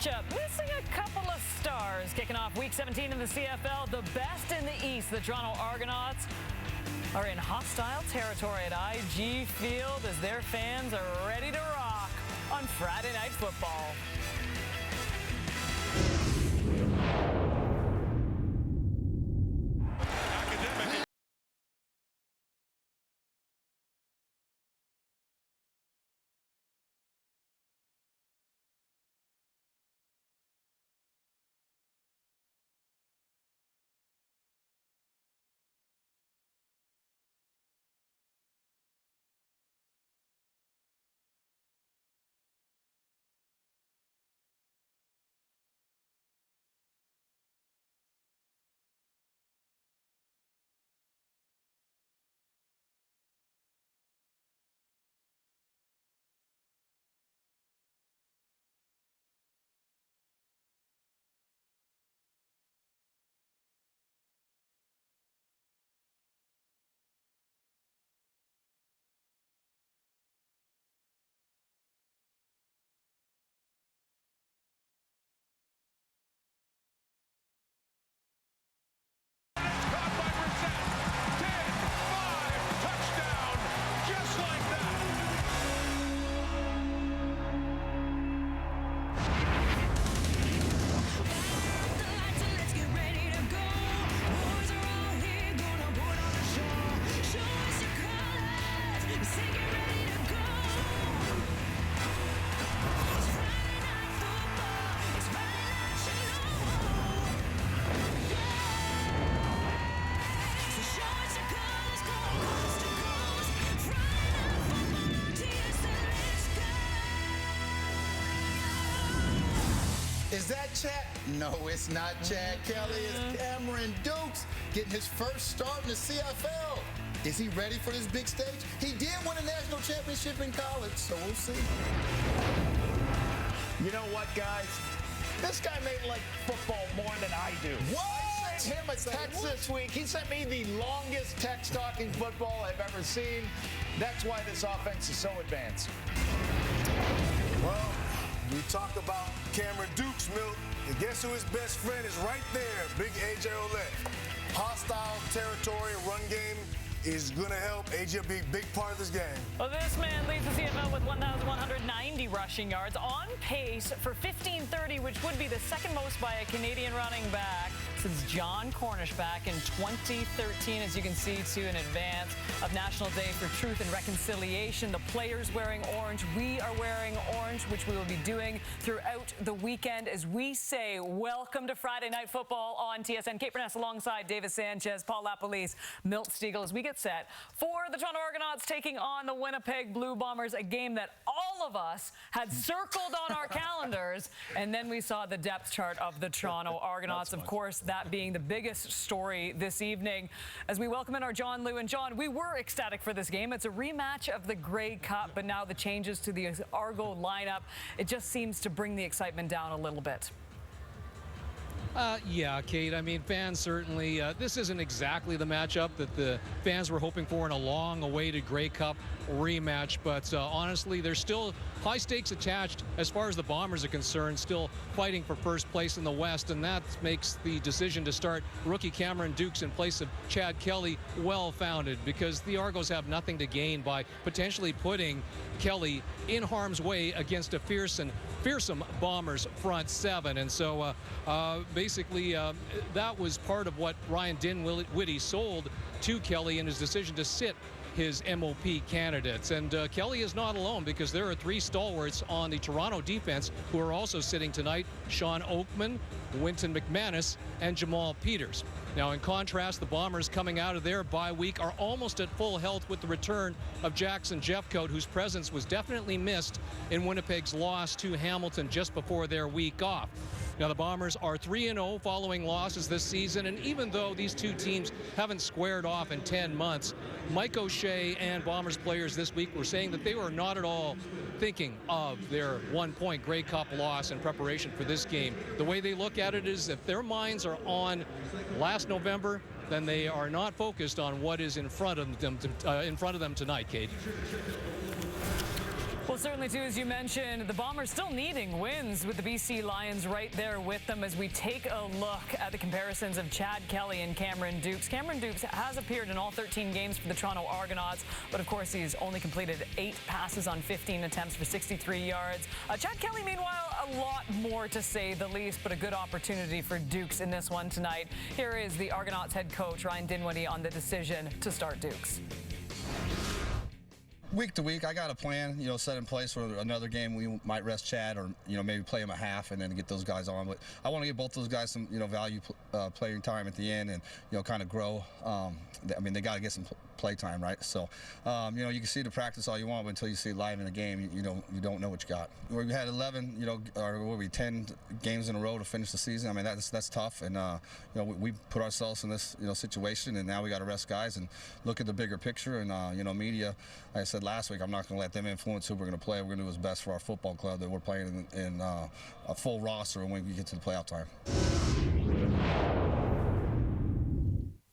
matchup missing a couple of stars. Kicking off Week 17 in the CFL, the best in the East, the Toronto Argonauts, are in hostile territory at IG Field as their fans are ready to rock on Friday Night Football. Is that Chad? No, it's not Chad Kelly. It's Cameron Dukes getting his first start in the CFL. Is he ready for this big stage? He did win a national championship in college, so we'll see. You know what, guys? This guy may like football more than I do. What? I sent him a text this week. He sent me the longest text talking football I've ever seen. That's why this offense is so advanced. Well, you talk about Cameron Dukes, Milt, and guess who his best friend is right there? Big A.J. Ouellette. Hostile territory run game is going to help. A.J. will be a big part of this game. Well, this man leads the CFL with 1,190 rushing yards, on pace for 1,530, which would be the second most by a Canadian running back since John Cornish back in 2013, as you can see, too, in advance of National Day for Truth and Reconciliation. The players wearing orange. We are wearing orange, which we will be doing throughout the weekend as we say welcome to Friday Night Football on TSN. Kate Burness alongside David Sanchez, Paul LaPolice, Milt Stegall, as we get set for the Toronto Argonauts taking on the Winnipeg Blue Bombers, a game that all of us had circled on our calendars, and then we saw the depth chart of the Toronto Argonauts, of course, that being the biggest story this evening. As we welcome in our John Liu. And John, we were ecstatic for this game. It's a rematch of the Grey Cup, but now the changes to the Argo lineup, it just seems to bring the excitement down a little bit. Yeah, Kate, I mean, fans certainly, this isn't exactly the matchup that the fans were hoping for in a long-awaited Grey Cup rematch, but honestly, there's still high stakes attached as far as the Bombers are concerned, still fighting for first place in the West, and that makes the decision to start rookie Cameron Dukes in place of Chad Kelly well-founded, because the Argos have nothing to gain by potentially putting Kelly in harm's way against a fearsome Bombers front seven. And so basically that was part of what Ryan Dinwiddie sold to Kelly in his decision to sit his MOP candidates. And Kelly is not alone, because there are three stalwarts on the Toronto defense who are also sitting tonight: Sean Oakman, Winton McManus, and Jamal Peters. Now, in contrast, the Bombers coming out of their bye week are almost at full health with the return of Jackson Jeffcoat, whose presence was definitely missed in Winnipeg's loss to Hamilton just before their week off. Now, the Bombers are 3-0 following losses this season, and even though these two teams haven't squared off in 10 months, Mike O'Shea and Bombers players this week were saying that they were not at all thinking of their one-point Grey Cup loss in preparation for this game. The way they look at it is, if their minds are on last November, then they are not focused on what is in front of them tonight, Kate. Well, Well, certainly, too, as you mentioned, the Bombers still needing wins with the BC Lions right there with them as we take a look at the comparisons of Chad Kelly and Cameron Dukes. Cameron Dukes has appeared in all 13 games for the Toronto Argonauts, but of course he's only completed 8 passes on 15 attempts for 63 yards. Chad Kelly, meanwhile, a lot more to say the least, but a good opportunity for Dukes in this one tonight. Here is the Argonauts head coach, Ryan Dinwiddie, on the decision to start Dukes. Week to week, I got a plan, set in place for another game. We might rest Chad or, maybe play him a half and then get those guys on. But I want to give both those guys some, value playing time at the end and, kind of grow. They got to get some play time, right? So, you can see the practice all you want, but until you see it live in a game, you don't know what you got. We had 11, or 10 games in a row to finish the season. That's tough, and we put ourselves in this situation, and now we got to rest guys and look at the bigger picture. And media, like I said last week, I'm not going to let them influence who we're going to play. We're going to do what's best for our football club that we're playing in a full roster when we get to the playoff time.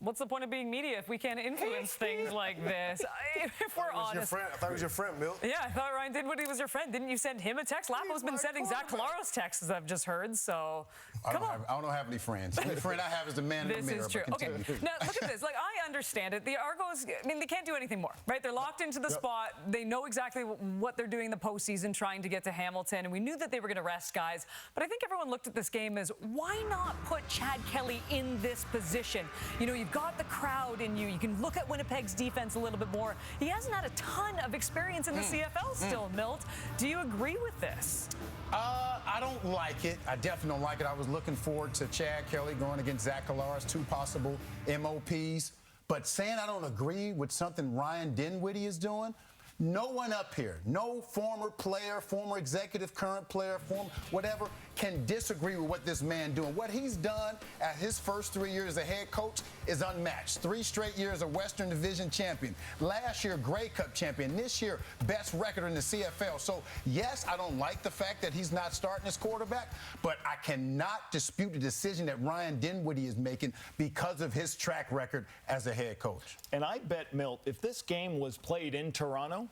What's the point of being media if we can't influence things like this? If we're honest. I thought he was your friend, Milt. Yeah, I thought Ryan Dinwiddie was your friend. Didn't you send him a text? Lapo's been sending Zach Collaros texts, as I've just heard, so I don't have any friends. The only friend I have is the man in the mirror. This is true. Okay, now look at this. I understand it. The Argos, they can't do anything more, right? They're locked into the spot. They know exactly what they're doing in the postseason, trying to get to Hamilton, and we knew that they were going to rest guys. But I think everyone looked at this game as, why not put Chad Kelly in this position? You've got the crowd in you. You can look at Winnipeg's defense a little bit more. He hasn't had a ton of experience in the CFL still, Milt. Do you agree with this? I don't like it. I definitely don't like it. I was looking forward to Chad Kelly going against Zach Collaros, 2 possible MOPs. But saying I don't agree with something Ryan Dinwiddie is doing, no one up here, no former player, former executive, current player, former whatever, can disagree with what this man doing. What he's done at his first 3 years as a head coach is unmatched. 3 straight years a Western Division champion. Last year, Grey Cup champion. This year, best record in the CFL. So, yes, I don't like the fact that he's not starting as quarterback, but I cannot dispute the decision that Ryan Dinwiddie is making because of his track record as a head coach. And I bet, Milt, if this game was played in Toronto,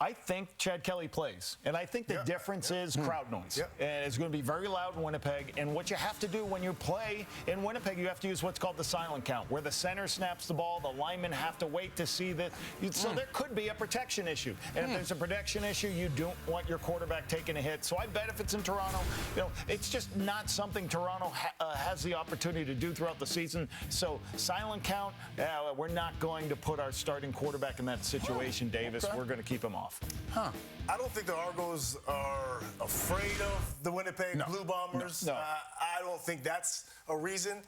I think Chad Kelly plays. And I think the difference is crowd noise. And it's going to be very loud in Winnipeg. And what you have to do when you play in Winnipeg, you have to use what's called the silent count, where the center snaps the ball, the linemen have to wait to see that. So there could be a protection issue. And if there's a protection issue, you don't want your quarterback taking a hit. So I bet if it's in Toronto, it's just not something Toronto has the opportunity to do throughout the season. So silent count, we're not going to put our starting quarterback in that situation, Davis. We're going to keep him off. I don't think the Argos are afraid of the Winnipeg Blue Bombers. No. I don't think that's a reason.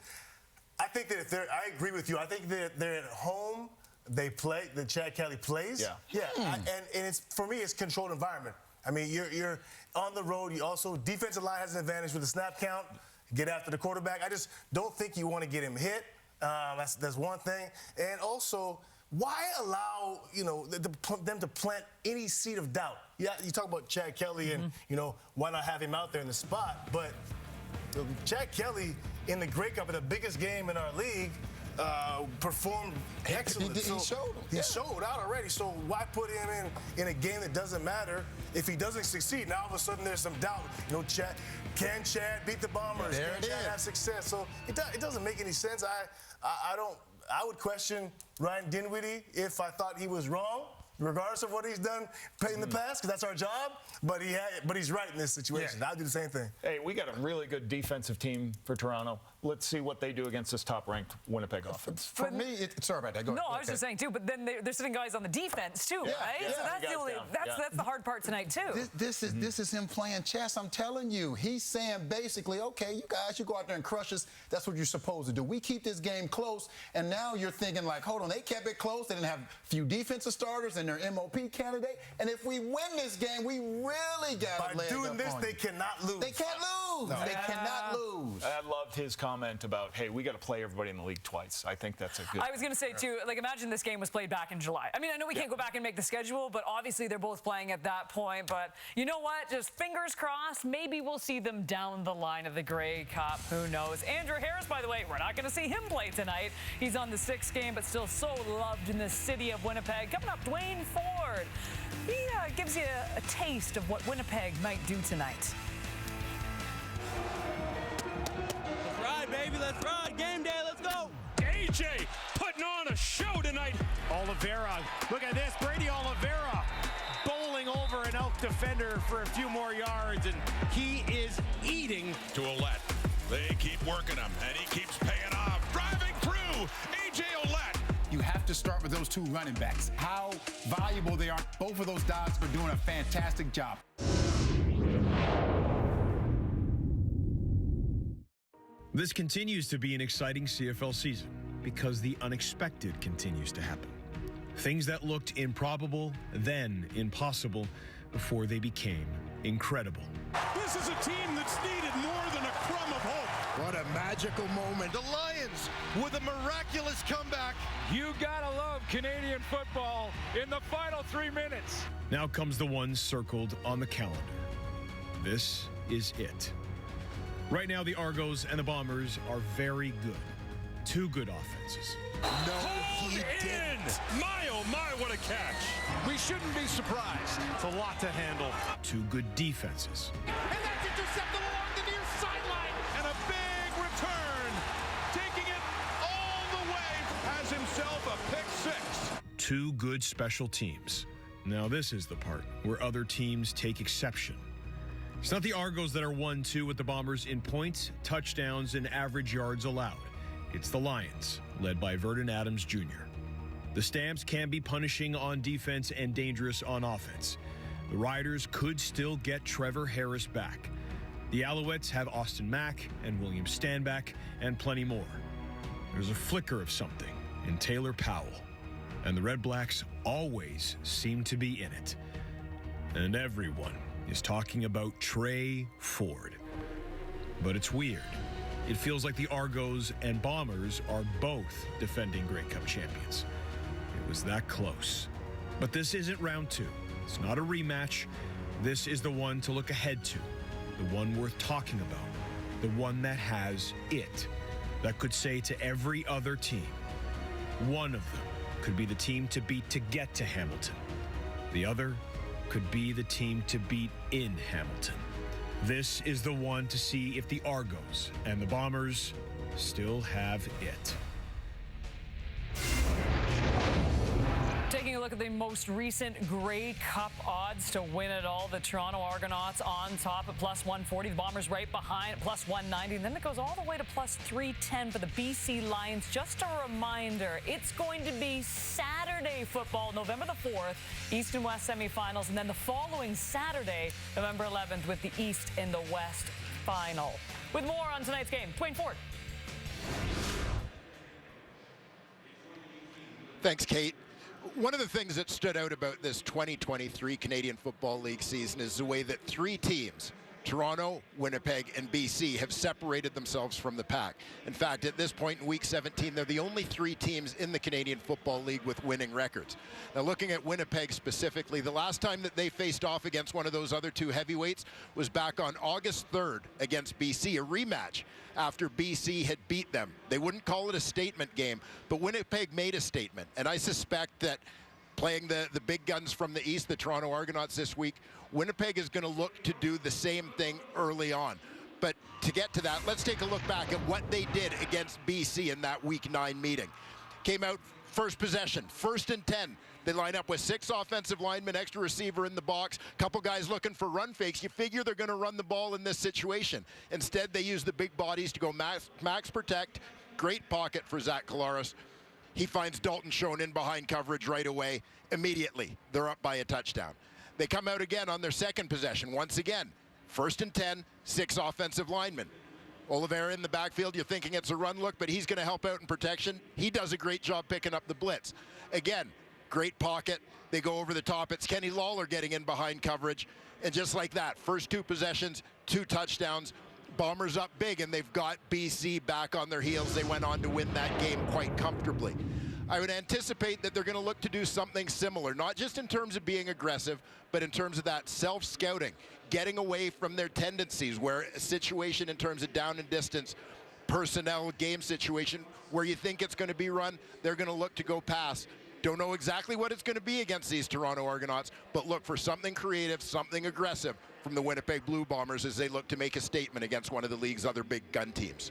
I think that I agree with you. I think that they're at home. They play. That Chad Kelly plays. And it's, for me, it's controlled environment. You're on the road. You also, defensive line has an advantage with the snap count. Get after the quarterback. I just don't think you want to get him hit. That's one thing. And also, why allow them to plant any seed of doubt? Yeah, you talk about Chad Kelly and why not have him out there in the spot? But Chad Kelly in the Grey Cup, in the biggest game in our league, performed excellent. He showed. He showed out already. So why put him in a game that doesn't matter if he doesn't succeed? Now all of a sudden there's some doubt. Can Chad beat the Bombers? Can Chad have success? So it doesn't make any sense. I would question Ryan Dinwiddie if I thought he was wrong, regardless of what he's done in the past, because that's our job. But he's right in this situation. I'd do the same thing. Hey, we got a really good defensive team for Toronto. Let's see what they do against this top-ranked Winnipeg offense. For me, sorry about that. Go ahead. No, I was just saying, too, but then they're sitting guys on the defense, too, right? So that's the hard part tonight, too. This is him playing chess. I'm telling you. He's saying basically, okay, you guys, you go out there and crush us. That's what you're supposed to do. We keep this game close, and now you're thinking, like, hold on, they kept it close. They didn't have a few defensive starters and their MOP candidate. And if we win this game, we really got a leg up on you. By doing this, they cannot lose. They can't lose. They cannot lose. I love loved his comment about, hey, we got to play everybody in the league twice. I think that's a good. I was going to say, too, like, imagine this game was played back in July. I mean, I know we can't go back and make the schedule, but obviously they're both playing at that point. But you know what? Just fingers crossed, maybe we'll see them down the line of the Grey Cup. Who knows? Andrew Harris, by the way, we're not going to see him play tonight. He's on the 6th game, but still so loved in the city of Winnipeg. Coming up, Dwayne Ford. He gives you a taste of what Winnipeg might do tonight. Let's ride, baby. Let's ride. Game day. Let's go. AJ putting on a show tonight. Oliveira. Look at this. Brady Oliveira bowling over an Elk defender for a few more yards, and he is eating. To Ouellette. They keep working him, and he keeps paying off. Driving through. AJ Ouellette. You have to start with those two running backs. How valuable they are. Both of those dogs are doing a fantastic job. This continues to be an exciting CFL season because the unexpected continues to happen. Things that looked improbable, then impossible, before they became incredible. This is a team that's needed more than a crumb of hope. What a magical moment. The Lions with a miraculous comeback. You gotta love Canadian football in the final 3 minutes. Now comes the one circled on the calendar. This is it. Right now, the Argos and the Bombers are very good. Two good offenses. No, he didn't. My, oh my, what a catch. We shouldn't be surprised. It's a lot to handle. Two good defenses. And that's intercepted along the near sideline. And a big return. Taking it all the way. Has himself a pick six. Two good special teams. Now this is the part where other teams take exception. It's not the Argos that are 1-2 with the Bombers in points, touchdowns, and average yards allowed. It's the Lions, led by Verdon Adams Jr. The Stamps can be punishing on defense and dangerous on offense. The Riders could still get Trevor Harris back. The Alouettes have Austin Mack and William Stanback and plenty more. There's a flicker of something in Taylor Powell. And the Red Blacks always seem to be in it. And everyone is talking about Trey Ford. But it's weird. It feels like the Argos and Bombers are both defending Grey Cup champions. It was that close. But this isn't round 2. It's not a rematch. This is the one to look ahead to. The one worth talking about. The one that has it. That could say to every other team, one of them could be the team to beat to get to Hamilton. The other could be the team to beat in Hamilton. This is the one to see if the Argos and the Bombers still have it. Taking a look at the most recent Grey Cup odds to win it all, the Toronto Argonauts on top at plus 140, the Bombers right behind at plus 190, and then it goes all the way to plus 310 for the BC Lions. Just a reminder, it's going to be Saturday football, November the 4th, East and West semifinals, and then the following Saturday, November 11th, with the East and the West final. With more on tonight's game, Dwayne Ford. Thanks, Kate. One of the things that stood out about this 2023 Canadian Football League season is the way that 3 teams, Toronto, Winnipeg, and BC, have separated themselves from the pack. In fact, at this point in Week 17, they're the only 3 teams in the Canadian Football League with winning records. Now, looking at Winnipeg specifically, the last time that they faced off against one of those other 2 heavyweights was back on August 3rd against BC, a rematch after BC had beat them. They wouldn't call it a statement game, but Winnipeg made a statement, and I suspect that playing the big guns from the East, the Toronto Argonauts this week, Winnipeg is going to look to do the same thing early on. But to get to that, let's take a look back at what they did against BC in that Week 9 meeting. Came out first possession, 1st and 10. They line up with 6 offensive linemen, extra receiver in the box, couple guys looking for run fakes. You figure they're going to run the ball in this situation. Instead, they use the big bodies to go max protect. Great pocket for Zach Collaros. He finds Dalton Schoen in behind coverage right away. Immediately, they're up by a touchdown. They come out again on their second possession. Once again, 1st and 10, 6 offensive linemen. Oliveira in the backfield, you're thinking it's a run look, but he's going to help out in protection. He does a great job picking up the blitz. Again, great pocket. They go over the top. It's Kenny Lawler getting in behind coverage. And just like that, first 2 possessions, 2 touchdowns. Bombers up big, and they've got BC back on their heels. They went on to win that game quite comfortably. I would anticipate that they're going to look to do something similar, not just in terms of being aggressive, but in terms of that self-scouting, getting away from their tendencies, where a situation in terms of down and distance, personnel, game situation, where you think it's going to be run, they're going to look to go pass. Don't know exactly what it's going to be against these Toronto Argonauts, but look for something creative, something aggressive from the Winnipeg Blue Bombers as they look to make a statement against one of the league's other big gun teams.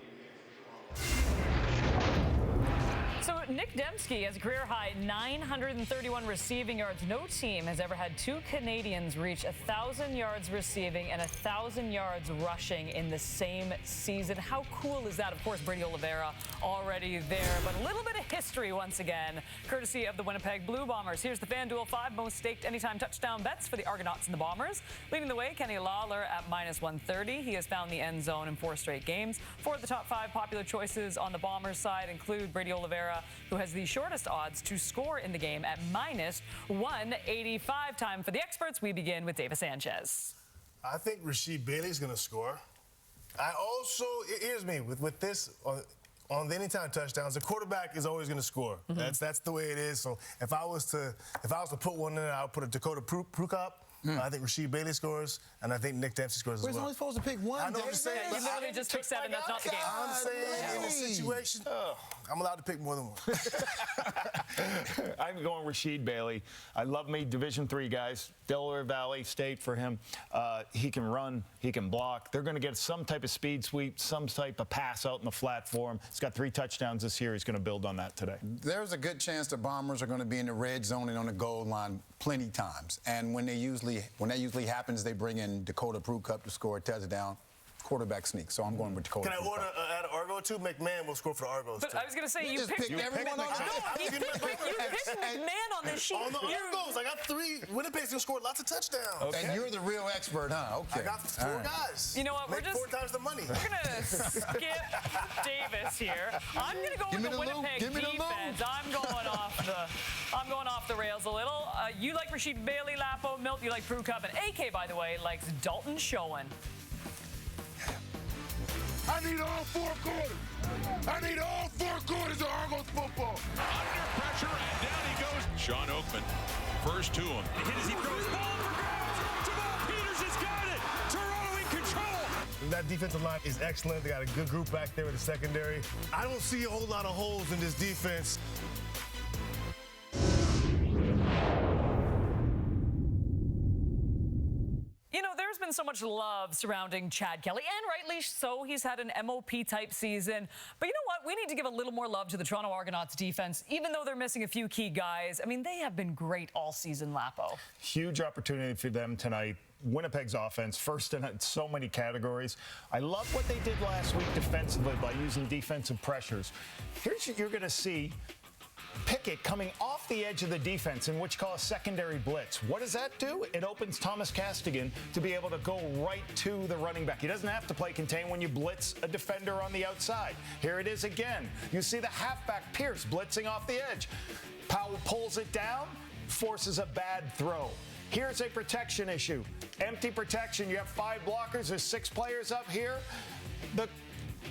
So Nick Dembski has a career-high 931 receiving yards. No team has ever had two Canadians reach 1,000 yards receiving and 1,000 yards rushing in the same season. How cool is that? Of course, Brady Oliveira already there, but a little bit of history once again, courtesy of the Winnipeg Blue Bombers. Here's the FanDuel 5 most staked anytime touchdown bets for the Argonauts and the Bombers. Leading the way, Kenny Lawler at -130. He has found the end zone in 4 straight games. 4 of the top 5 popular choices on the Bombers side include Brady Oliveira, who has the shortest odds to score in the game at -185. Time for the experts. We begin with David Sanchez. I think Rasheed Bailey's going to score. I also, here's me, with this, on the anytime touchdowns, the quarterback is always going to score. Mm-hmm. That's the way it is. So if I was to put one in, I would put a Dakota Prukop. I think Rasheed Bailey scores, and I think Nick Dempsey scores as well. We're only supposed to pick one. I know what I'm saying. You literally just took 7. That's not the game. I'm saying in this situation, I'm allowed to pick more than one. I'm going Rasheed Bailey. I love me Division III guys. Delaware Valley State for him. He can run. He can block. They're going to get some type of speed sweep, some type of pass out in the flat for him. He's got 3 touchdowns this year. He's going to build on that today. There's a good chance the Bombers are going to be in the red zone and on the goal line plenty times. And when that usually happens, they bring in Dakota Prukop to score a touchdown. Quarterback sneak, so I'm going with Dakota. Can I order add an Argo too? McMahon will score for the Argos But too. I was going to say, you just picked everyone on you picked McMahon on this sheet. On the Argos, I got 3. Winnipeg's going to score lots of touchdowns. Okay. And you're the real expert, huh? Okay. I got 4 guys. You know what? Make 4 times the money. We're going to skip Davis here. I'm going to go with the Winnipeg defense. I'm going off the rails a little. You like Rasheed Bailey, Lapo, Milt. You like Prukop, and AK, by the way, likes Dalton Schoen. I need all 4 quarters. I need all 4 quarters of Argos football. Under pressure, and down he goes. Sean Oakman, first to him. Hit as he throws ball for grabs. Jamal Peters has got it. Toronto in control. That defensive line is excellent. They got a good group back there with the secondary. I don't see a whole lot of holes in this defense. You know, there's been so much love surrounding Chad Kelly, and rightly so. He's had an MOP-type season. But you know what? We need to give a little more love to the Toronto Argonauts defense, even though they're missing a few key guys. I mean, they have been great all season, Lapo. Huge opportunity for them tonight. Winnipeg's offense, first in so many categories. I love what they did last week defensively by using defensive pressures. Here's what you're going to see. Pickett coming off the edge of the defense in what you call a secondary blitz. What does that do? It opens Thomas Castigan to be able to go right to the running back. He doesn't have to play contain when you blitz a defender on the outside. Here it is again. You see the halfback Pierce blitzing off the edge. Powell pulls it down, forces a bad throw. Here's a protection issue. Empty protection. You have 5 blockers. There's 6 players up here. The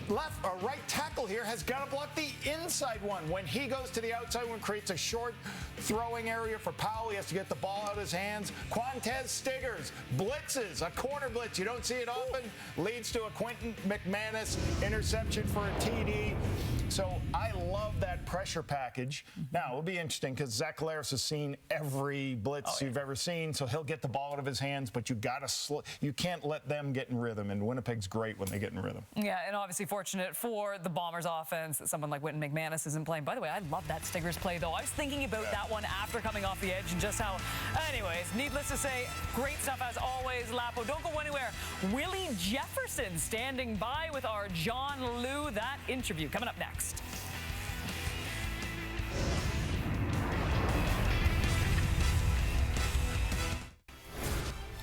left or right tackle here has got to block the inside one. When he goes to the outside one, creates a short throwing area for Powell. He has to get the ball out of his hands. Quantez Stiggers blitzes, a corner blitz. You don't see it often. Leads to a Quentin McManus interception for a TD. So I love that pressure package. Now, it'll be interesting because Zach Collaros has seen every blitz you've ever seen, so he'll get the ball out of his hands, but you can't let them get in rhythm, and Winnipeg's great when they get in rhythm. Yeah, and obviously fortunate for the Bombers offense that someone like Quentin McManus isn't playing. By the way, I love that Stiggers play, though. I was thinking about that one after coming off the edge and just how, anyways, needless to say, great stuff as always, Lapo. Don't go anywhere. Willie Jefferson standing by with our John Liu. That interview coming up next.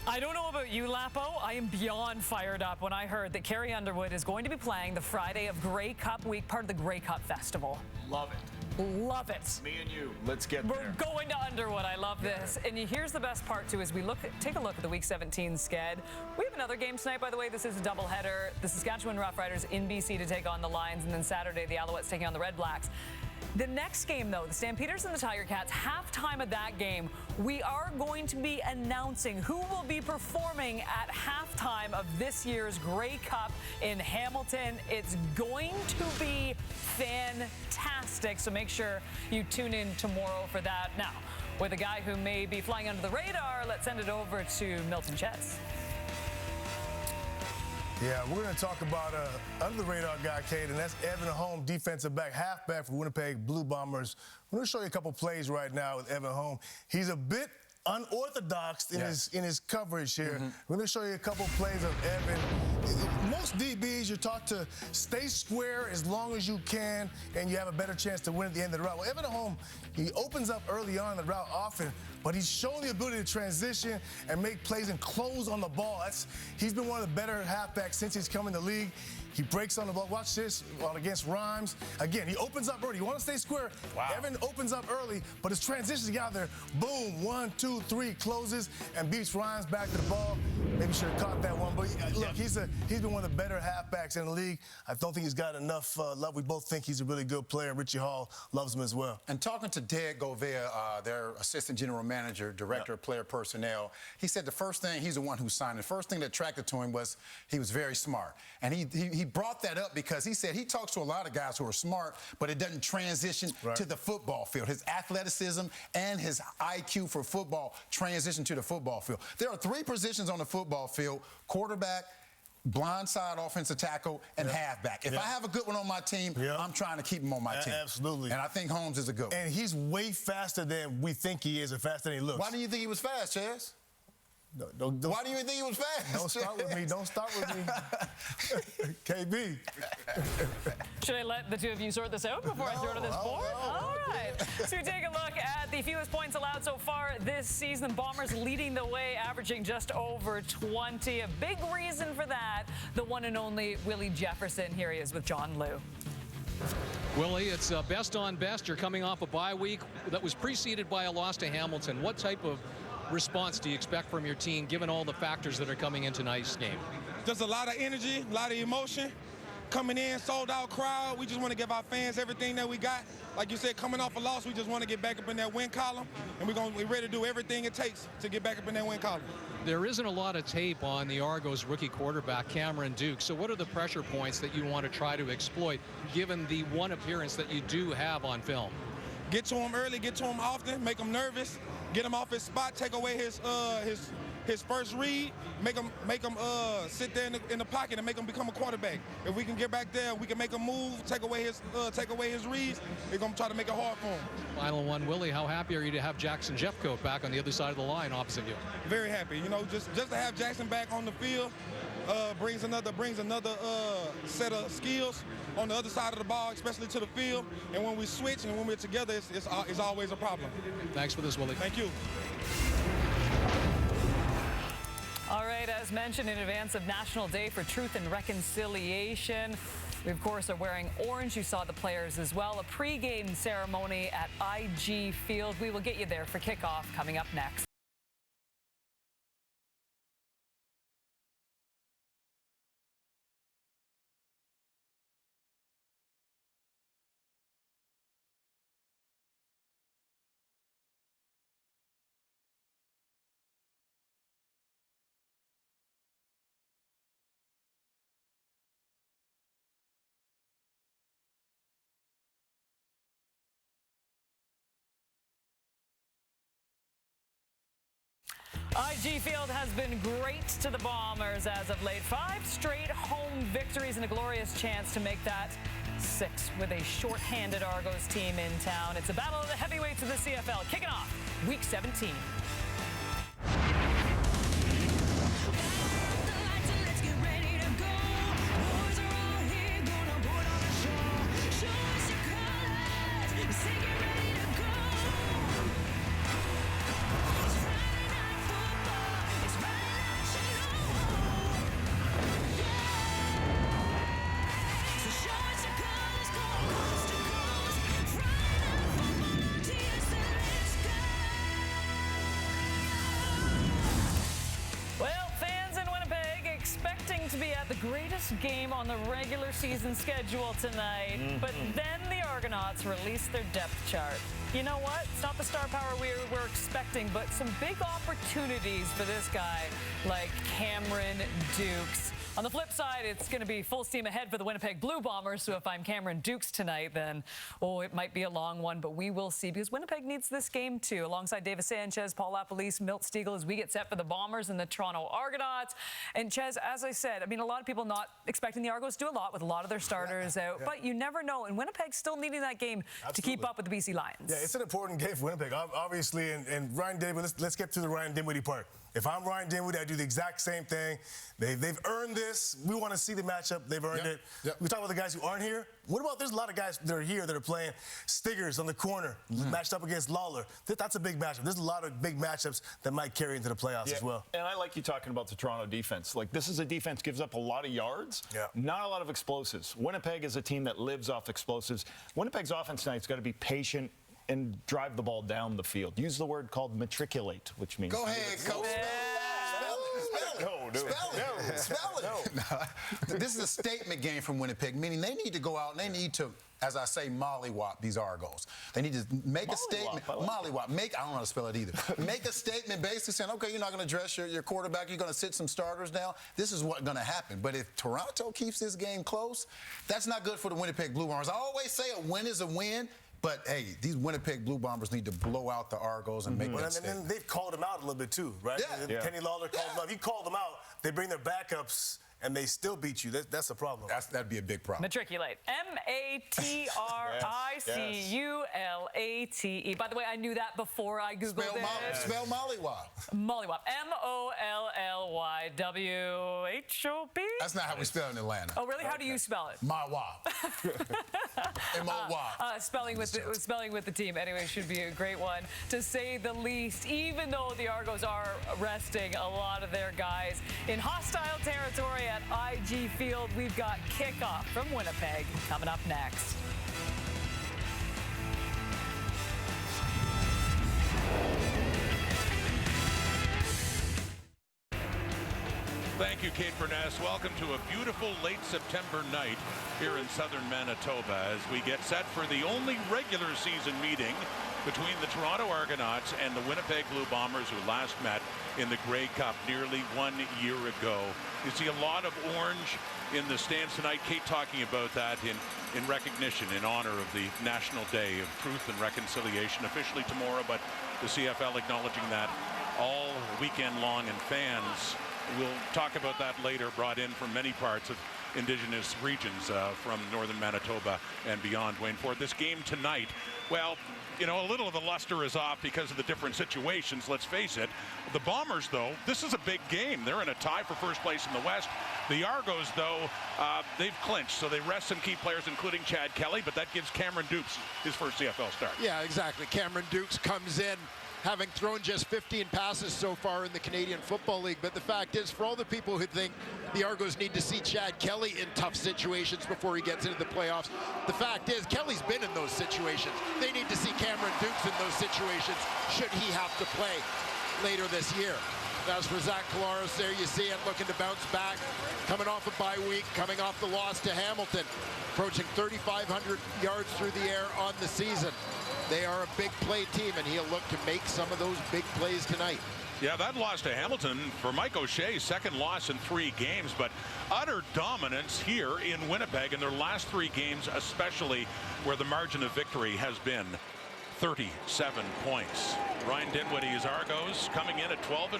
I don't know about you, Lapo. I am beyond fired up when I heard that Carrie Underwood is going to be playing the Friday of Grey Cup week, part of the Grey Cup Festival. Love it. Love it. Me and you, let's get We're there. going to Underwood. I love this. And here's the best part, too, as we take a look at the Week 17 sched. We have another game tonight, by the way. This is a doubleheader. The Saskatchewan Roughriders in BC to take on the Lions, and then Saturday, the Alouettes taking on the Red Blacks. The next game, though, the Stampeders and the Tiger Cats, halftime of that game, we are going to be announcing who will be performing at halftime of this year's Grey Cup in Hamilton. It's going to be fantastic, so make sure you tune in tomorrow for that. Now, with a guy who may be flying under the radar, let's send it over to Milton Chess. Yeah, we're going to talk about under the radar guy, Kate, and that's Evan Holm, defensive back, halfback for Winnipeg Blue Bombers. I'm going to show you a couple plays right now with Evan Holm. He's a bit unorthodox in his coverage here. We're going to show you a couple plays of Evan. Most DBs, you're taught to stay square as long as you can, and you have a better chance to win at the end of the route. Well, Evan Holm, he opens up early on in the route often, but he's shown the ability to transition and make plays and close on the ball. He's been one of the better halfbacks since he's come in the league. He breaks on the ball. Watch this against Rhymes. Again, he opens up early. You want to stay square. Wow. Evan opens up early, but his transitions get out there. Boom, 1, 2, 3, closes and beats Rhymes back to the ball. Maybe should have caught that one. But look, he's been one of the better halfbacks in the league. I don't think he's got enough love. We both think he's a really good player. Richie Hall loves him as well. And talking to Dad Govea, their assistant general manager, director of player personnel, he said the first thing, he's the one who signed. The first thing that attracted to him was he was very smart. And he brought that up because he said he talks to a lot of guys who are smart, but it doesn't transition to the football field. His athleticism and his IQ for football transition to the football field. There are 3 positions on the football field: quarterback, blindside offensive tackle, and halfback. If I have a good one on my team, I'm trying to keep him on my team. Absolutely. And I think Holmes is a good one. And he's way faster than we think he is and faster than he looks. Why do you think he was fast, Chaz? Why do you think he was fast? Don't start with me. Don't start with me. KB. Should I let the two of you sort this out before I throw to this board? All right. So we take a look at the fewest points allowed so far this season. Bombers leading the way, averaging just over 20. A big reason for that, the one and only Willie Jefferson. Here he is with John Liu. Willie, it's best on best. You're coming off a bye week that was preceded by a loss to Hamilton. What type of response do you expect from your team, given all the factors that are coming into tonight's game? There's a lot of energy, a lot of emotion. Coming in, sold-out crowd. We just want to give our fans everything that we got. Like you said, coming off a loss, we just want to get back up in that win column, and we're ready to do everything it takes to get back up in that win column. There isn't a lot of tape on the Argos rookie quarterback, Cameron Duke. So what are the pressure points that you want to try to exploit, given the one appearance that you do have on film? Get to him early, get to him often, make him nervous, get him off his spot, take away his first read, make him sit there in the pocket and make him become a quarterback. If we can get back there, we can make him move, take away his reads. We're gonna try to make it hard for him. Final one, Willie. How happy are you to have Jackson Jeffcoat back on the other side of the line opposite you? Very happy. You know, just to have Jackson back on the field brings another set of skills on the other side of the ball, especially to the field. And when we switch and when we're together, it's always a problem. Thanks for this, Willie. Thank you. All right, as mentioned in advance of National Day for Truth and Reconciliation, we, of course, are wearing orange. You saw the players as well. A pregame ceremony at IG Field. We will get you there for kickoff coming up next. IG Field has been great to the Bombers as of late. 5 straight home victories and a glorious chance to make that 6 with a short-handed Argos team in town. It's a battle of the heavyweights of the CFL, kicking off Week 17. going to be at the greatest game on the regular season schedule tonight. But then the Argonauts released their depth chart. You know what? It's not the star power we were expecting, but some big opportunities for this guy like Cameron Dukes. On the flip side, it's going to be full steam ahead for the Winnipeg Blue Bombers. So if I'm Cameron Dukes tonight, then, it might be a long one, but we will see, because Winnipeg needs this game too. Alongside David Sanchez, Paul LaPolice, Milt Stegall, as we get set for the Bombers and the Toronto Argonauts. And Ches, as I said, a lot of people not expecting the Argos to do a lot with a lot of their starters out, but you never know. And Winnipeg's still needing that game to keep up with the BC Lions. Yeah, it's an important game for Winnipeg, obviously. And Ryan Dinwiddie, let's get to the Ryan Dinwiddie part. If I'm Ryan Dinwiddie, I do the exact same thing. They've earned this. We want to see the matchup. They've earned it. We talk about the guys who aren't here. What about there's a lot of guys that are here that are playing Stiggers on the corner, matched up against Lawler. That's a big matchup. There's a lot of big matchups that might carry into the playoffs as well. And I like you talking about the Toronto defense. Like, this is a defense gives up a lot of yards, not a lot of explosives. Winnipeg is a team that lives off explosives. Winnipeg's offense tonight's got to be patient and drive the ball down the field. Use the word called matriculate, which means... Go ahead, Coach. Spell it. No. This is a statement game from Winnipeg, meaning they need to go out and they need to, as I say, mollywop these Argos. They need to make a statement. Mollywop. I don't know how to spell it either. Make a statement basically saying, okay, you're not going to dress your quarterback. You're going to sit some starters down. This is what's going to happen. But if Toronto keeps this game close, that's not good for the Winnipeg Blue Bombers. I always say a win is a win. But, hey, these Winnipeg Blue Bombers need to blow out the Argos and make that statement. And they've called them out a little bit, too, right? Yeah. Kenny Lawler called them out. He called them out. They bring their backups, and they still beat you. That's a problem. That'd be a big problem. Matriculate. M-A-T-R-I-C-U-L-A-T-E. By the way, I knew that before I Googled it. Spell mollywop. Mollywop. M-O-L-L-Y-W-H-O-P? That's not how we spell it in Atlanta. Oh, really? How do you spell it? My-wop. M-O-W-A-P. Spelling with the team. Anyway, should be a great one, to say the least, even though the Argos are resting a lot of their guys. In hostile territory at IG Field, we've got kickoff from Winnipeg coming up next. Thank you, Kate Burness. Welcome to a beautiful late September night here in southern Manitoba as we get set for the only regular season meeting between the Toronto Argonauts and the Winnipeg Blue Bombers, who last met in the Grey Cup nearly 1 year ago. You see a lot of orange in the stands tonight. Kate talking about that in recognition, in honor of the National Day of Truth and Reconciliation, officially tomorrow, but the CFL acknowledging that all weekend long, and fans, we'll talk about that later, brought in from many parts of Indigenous regions from northern Manitoba and beyond. Wayne Ford, this game tonight, well, a little of the luster is off because of the different situations, let's face it. The Bombers, though, this is a big game. They're in a tie for first place in the West. The Argos, though, they've clinched, so they rest some key players, including Chad Kelly, but that gives Cameron Dukes his first CFL start. Yeah, exactly. Cameron Dukes comes in having thrown just 15 passes so far in the Canadian Football League. But the fact is, for all the people who think the Argos need to see Chad Kelly in tough situations before he gets into the playoffs, the fact is, Kelly's been in those situations. They need to see Cameron Dukes in those situations should he have to play later this year. As for Zach Collaros, there you see him looking to bounce back, coming off a bye week, coming off the loss to Hamilton, approaching 3,500 yards through the air on the season. They are a big play team, and he'll look to make some of those big plays tonight. Yeah, that loss to Hamilton for Mike O'Shea's second loss in 3 games, but utter dominance here in Winnipeg in their last 3 games, especially where the margin of victory has been 37 points. Ryan Dinwiddie's Argos coming in at 12-1.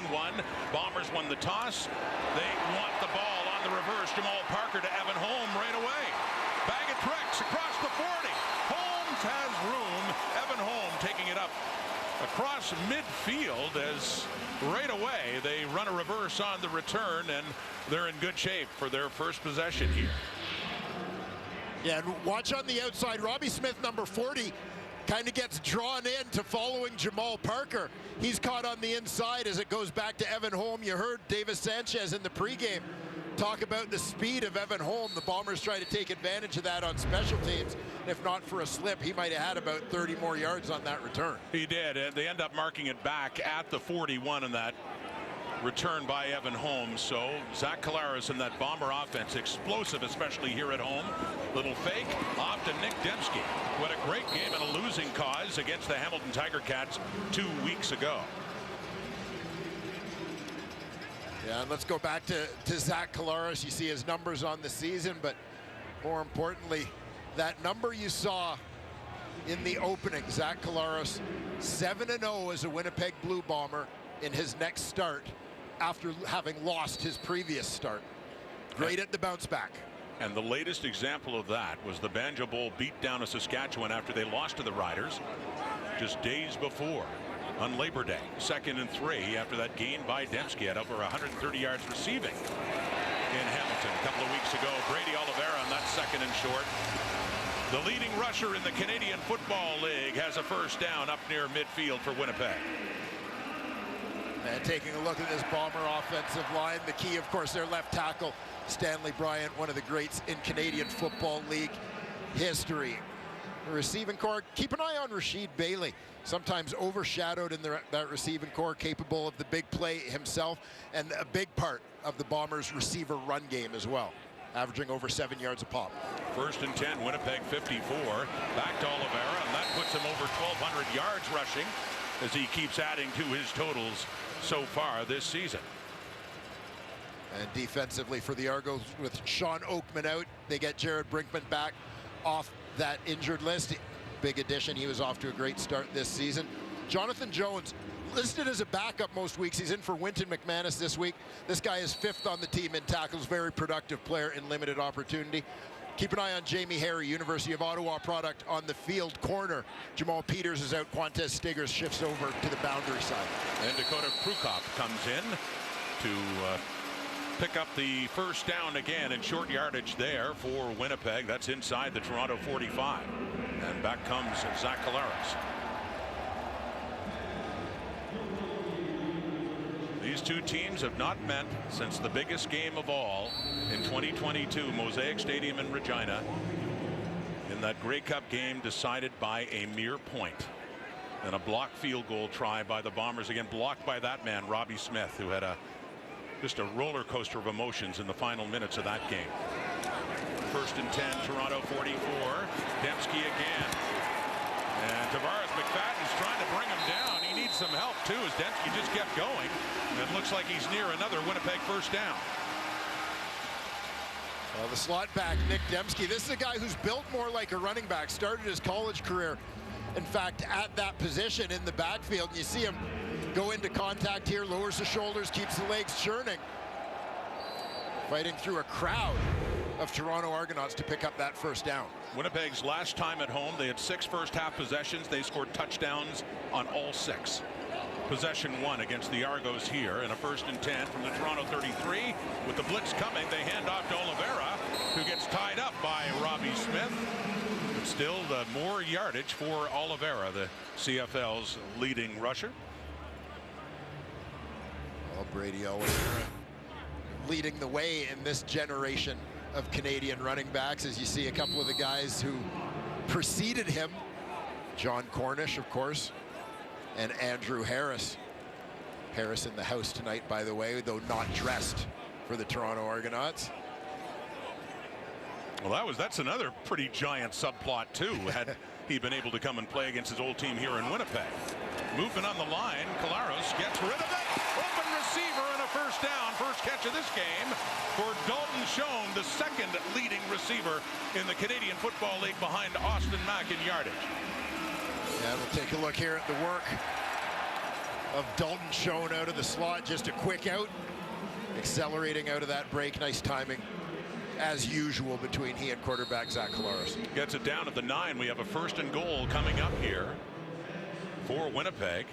Bombers won the toss. They want the ball on the reverse. Jamal Parker to Evan Holm right away. Bag of tricks across the 40. Holmes has room. Evan Holm taking it up across midfield as right away they run a reverse on the return, and they're in good shape for their first possession here. Yeah, and watch on the outside. Robbie Smith, number 40, kind of gets drawn in to following Jamal Parker. He's caught on the inside as it goes back to Evan Holm. You heard Davis Sanchez in the pregame talk about the speed of Evan Holm. The Bombers try to take advantage of that on special teams. If not for a slip, he might have had about 30 more yards on that return. He did. They end up marking it back at the 41 in that return by Evan Holmes. So Zach Collaros in that Bomber offense, explosive, especially here at home. Little fake off to Nick Dembski, who had a great game in a losing cause against the Hamilton Tiger Cats 2 weeks ago. Yeah, and let's go back to Zach Collaros. You see his numbers on the season, but more importantly, that number you saw in the opening, Zach Collaros 7-0 as a Winnipeg Blue Bomber in his next start after having lost his previous start. Great at the bounce back. And the latest example of that was the Banjo Bowl beatdown of Saskatchewan after they lost to the Riders just days before on Labor Day. 2nd and 3 after that gain by Dembski at over 130 yards receiving in Hamilton a couple of weeks ago. Brady Oliveira on that 2nd and short. The leading rusher in the Canadian Football League has a first down up near midfield for Winnipeg. And taking a look at this Bomber offensive line, the key, of course, their left tackle, Stanley Bryant, one of the greats in Canadian Football League history. The receiving core, keep an eye on Rashid Bailey, sometimes overshadowed in that receiving core, capable of the big play himself, and a big part of the Bombers' receiver run game as well, averaging over 7 yards a pop. 1st and 10, Winnipeg 54. Back to Oliveira, and that puts him over 1,200 yards rushing as he keeps adding to his totals so far this season. And defensively for the Argos, with Sean Oakman out, they get Jared Brinkman back off that injured list. Big addition. He was off to a great start this season. Jonathan Jones, listed as a backup most weeks. He's in for Winton McManus this week. This guy is 5th on the team in tackles. Very productive player in limited opportunity. Keep an eye on Jamie Harry, University of Ottawa product, on the field corner. Jamal Peters is out. Quantez Stiggers shifts over to the boundary side. And Dakota Prukop comes in to pick up the first down again in short yardage there for Winnipeg. That's inside the Toronto 45. And back comes Zach Collaros. These two teams have not met since the biggest game of all in 2022, Mosaic Stadium in Regina, in that Grey Cup game decided by a mere point. And a blocked field goal try by the Bombers, again blocked by that man, Robbie Smith, who had just a roller coaster of emotions in the final minutes of that game. 1st and 10, Toronto 44. Dembski again. And Tavares McFadden's trying to bring him down. He needs some help too as Dembski just kept going. And it looks like he's near another Winnipeg first down. Well, the slot back, Nick Dembski. This is a guy who's built more like a running back. Started his college career, in fact, at that position in the backfield. And you see him go into contact here, lowers the shoulders, keeps the legs churning. Fighting through a crowd of Toronto Argonauts to pick up that first down. Winnipeg's last time at home, they had 6 first-half possessions. They scored touchdowns on all 6. Possession 1 against the Argos here, and a 1st and 10 from the Toronto 33. With the blitz coming, they hand off to Oliveira, who gets tied up by Robbie Smith. But still, more yardage for Oliveira, the CFL's leading rusher. Well, Brady Oliveira leading the way in this generation of Canadian running backs, as you see a couple of the guys who preceded him. John Cornish, of course, and Andrew Harris. Harris in the house tonight, by the way, though not dressed for the Toronto Argonauts. Well, that's another pretty giant subplot too, had he been able to come and play against his old team here in Winnipeg. Movement on the line, Collaros gets rid of it. Open receiver and a first down. First catch of this game for Dalton Schoen, the 2nd leading receiver in the Canadian Football League behind Austin Mack in yardage. And we'll take a look here at the work of Dalton Schoen out of the slot. Just a quick out, accelerating out of that break. Nice timing, as usual, between he and quarterback Zach Collaros. Gets it down at the 9. We have a 1st and goal coming up here for Winnipeg.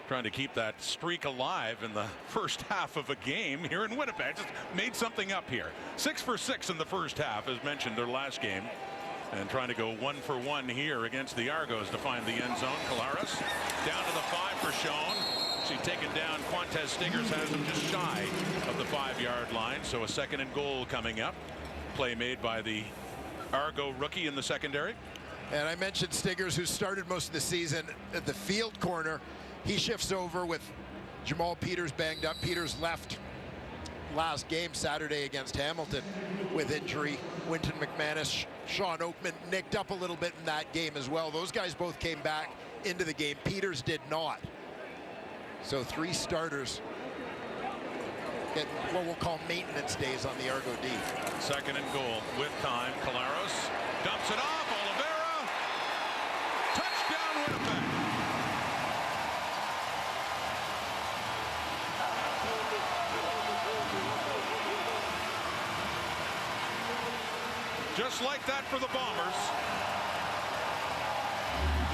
Trying to keep that streak alive in the first half of a game here in Winnipeg. Just made something up here. 6 for 6 in the first half, as mentioned, their last game. And trying to go 1 for 1 here against the Argos to find the end zone. Collaros down to the 5 for Schoen. She's taken down. Quantez Stiggers has him just shy of the 5-yard line. So a 2nd and goal coming up. Play made by the Argo rookie in the secondary. And I mentioned Stiggers, who started most of the season at the field corner. He shifts over with Jamal Peters banged up. Peters left last game Saturday against Hamilton with injury. Winton McManus, Sean Oakman nicked up a little bit in that game as well. Those guys both came back into the game. Peters did not. So 3 starters get what we'll call maintenance days on the Argo D. Second and goal with time. Collaros dumps it off. Oliveira. Touchdown Winnipeg. Just like that for the Bombers.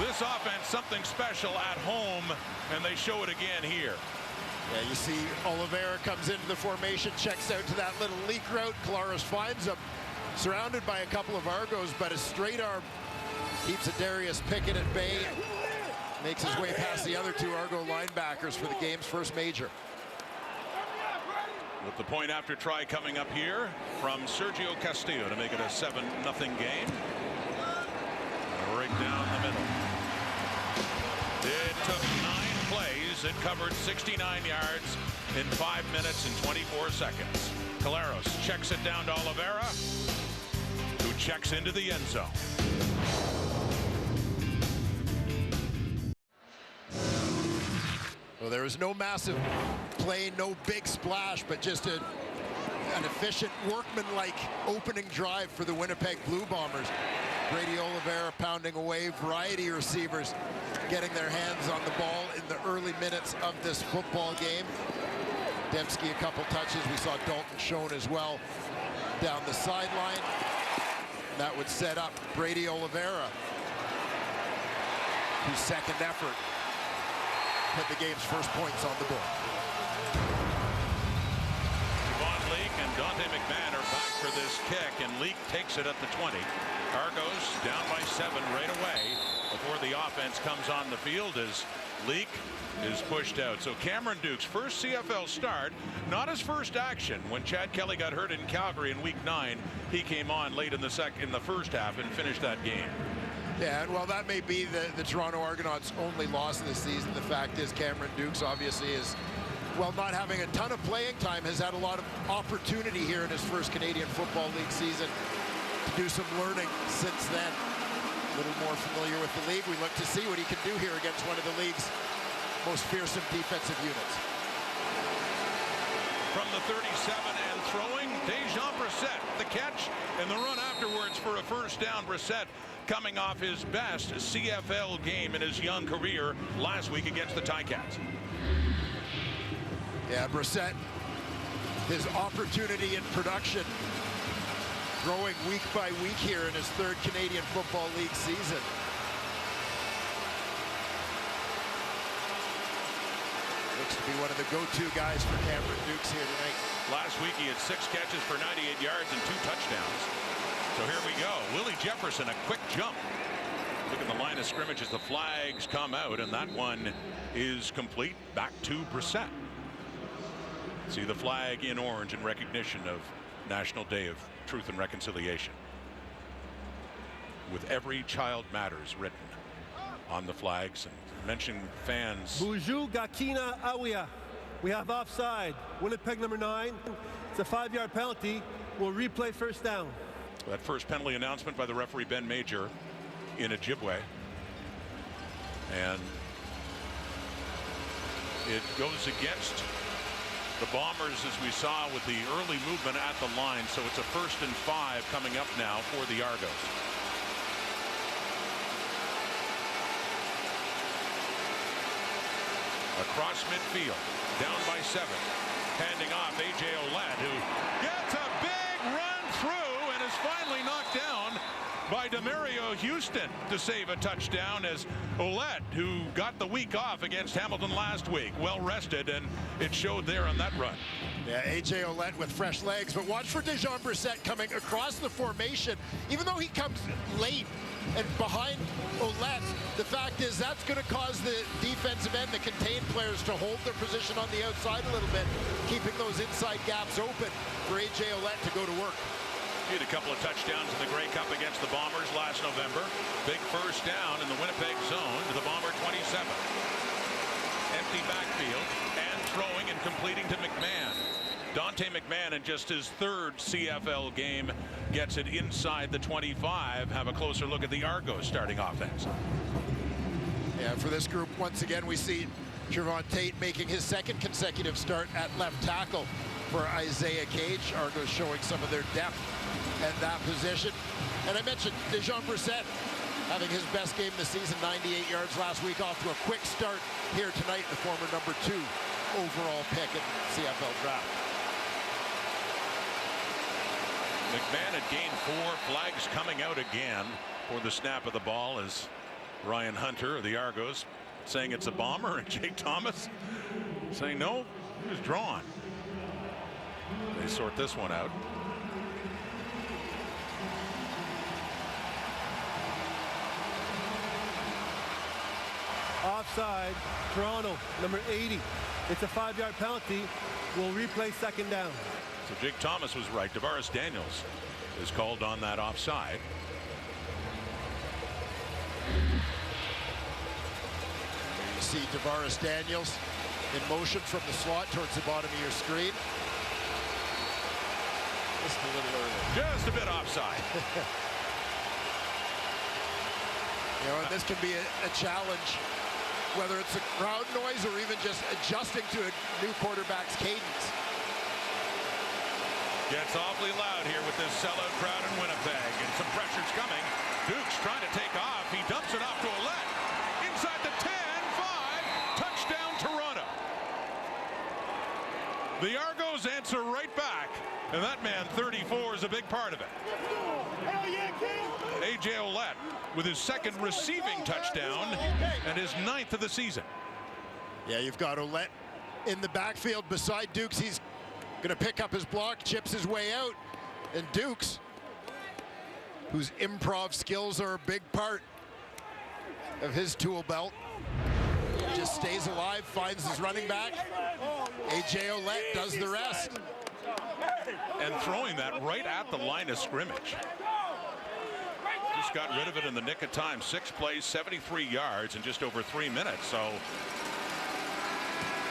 This offense, something special at home, and they show it again here. Yeah, you see Oliveira comes into the formation, checks out to that little leak route. Collaros finds him, surrounded by a couple of Argos, but a straight arm keeps a Darius Pickett at bay. Makes his way past the other 2 Argo linebackers for the game's first major. With the point after try coming up here from Sergio Castillo to make it a 7-0 game. Right down the middle. It took 9 plays. It covered 69 yards in 5 minutes and 24 seconds. Collaros checks it down to Oliveira, who checks into the end zone. Well, there was no massive play, no big splash, but just an efficient, workman-like opening drive for the Winnipeg Blue Bombers. Brady Oliveira pounding away, variety of receivers getting their hands on the ball in the early minutes of this football game. Dembski a couple touches. We saw Dalton Schoen as well down the sideline. That would set up Brady Oliveira, whose second effort put the game's first points on the board. Von Leek and Dante McMahon are back for this kick, and Leek takes it at the 20. Argos down by 7 right away before the offense comes on the field as Leek is pushed out. So Cameron Duke's first CFL start, not his first action. When Chad Kelly got hurt in Calgary in Week 9, he came on late in the first half and finished that game. Yeah, well, that may be the Toronto Argonauts' only loss this season. The fact is Cameron Dukes obviously is, well, not having a ton of playing time, has had a lot of opportunity here in his first Canadian Football League season to do some learning since then. A little more familiar with the league. We look to see what he can do here against one of the league's most fearsome defensive units. From the 37 and throwing, Dejan Brissett, the catch and the run afterwards for a first down. Brissett coming off his best CFL game in his young career last week against the Ticats. Yeah, Brissett, his opportunity in production, growing week by week here in his 3rd Canadian Football League season. Looks to be one of the go-to guys for Cameron Dukes here tonight. Last week he had 6 catches for 98 yards and 2 touchdowns. So here we go. Willie Jefferson, a quick jump. Look at the line of scrimmage as the flags come out, and that one is complete. Back to Brissett. See the flag in orange in recognition of National Day of Truth and Reconciliation, with Every Child Matters written on the flags, and mention fans. Buju Gakina Awia. We have offside. Winnipeg number 9. It's a 5-yard penalty. We'll replay first down. That first penalty announcement by the referee Ben Major in Ojibwe, and it goes against the Bombers, as we saw with the early movement at the line. So it's a 1st and 5 coming up now for the Argos. Across midfield, down by 7, handing off A.J. Ouellette, who gets a big run through and is finally knocked down by Demario Houston to save a touchdown, as Ouellette, who got the week off against Hamilton last week, well rested, and it showed there on that run. Yeah, A.J. Ouellette with fresh legs, but watch for Dejan Brissett coming across the formation. Even though he comes late and behind Ouellette, the fact is that's going to cause the defensive end, the contained players, to hold their position on the outside a little bit, keeping those inside gaps open for A.J. Ouellette to go to work. He had a couple of touchdowns in the Grey Cup against the Bombers last November. Big first down in the Winnipeg zone to the Bomber 27. Empty backfield, and throwing and completing to McMahon. Dante McMahon, in just his 3rd CFL game, gets it inside the 25. Have a closer look at the Argos starting offense. Yeah, for this group, once again, we see Trevon Tate making his 2nd consecutive start at left tackle for Isaiah Cage. Argos showing some of their depth at that position. And I mentioned Dejon Brissett having his best game this season, 98 yards last week, off to a quick start here tonight, the former number 2 overall pick in the CFL draft. McMahon had gained 4 flags coming out again for the snap of the ball as Ryan Hunter of the Argos saying it's a bomber, and Jake Thomas saying no, he was drawn. They sort this one out. Offside, Toronto, number 80. It's a 5-yard penalty. We'll replay 2nd down. So Jake Thomas was right. Tavares Daniels is called on that offside. You see Tavares Daniels in motion from the slot towards the bottom of your screen. Just a little early. Just a bit offside. You know, and this can be a challenge, whether it's a crowd noise or even just adjusting to a new quarterback's cadence. Gets awfully loud here with this sellout crowd in Winnipeg, and some pressure's coming. Duke's trying to take off. He dumps it off to Ouellette. Inside the 10, 5, touchdown Toronto. The Argos answer right back, and that man 34 is a big part of it. A.J. Ouellette with his 2nd receiving touchdown and his 9th of the season. Yeah, you've got Ouellette in the backfield beside Dukes. He's going to pick up his block, chips his way out, and Dukes, whose improv skills are a big part of his tool belt, just stays alive, finds his running back. A.J. Ouellette does the rest. And throwing that right at the line of scrimmage. Just got rid of it in the nick of time. 6 plays, 73 yards in just over 3 minutes. So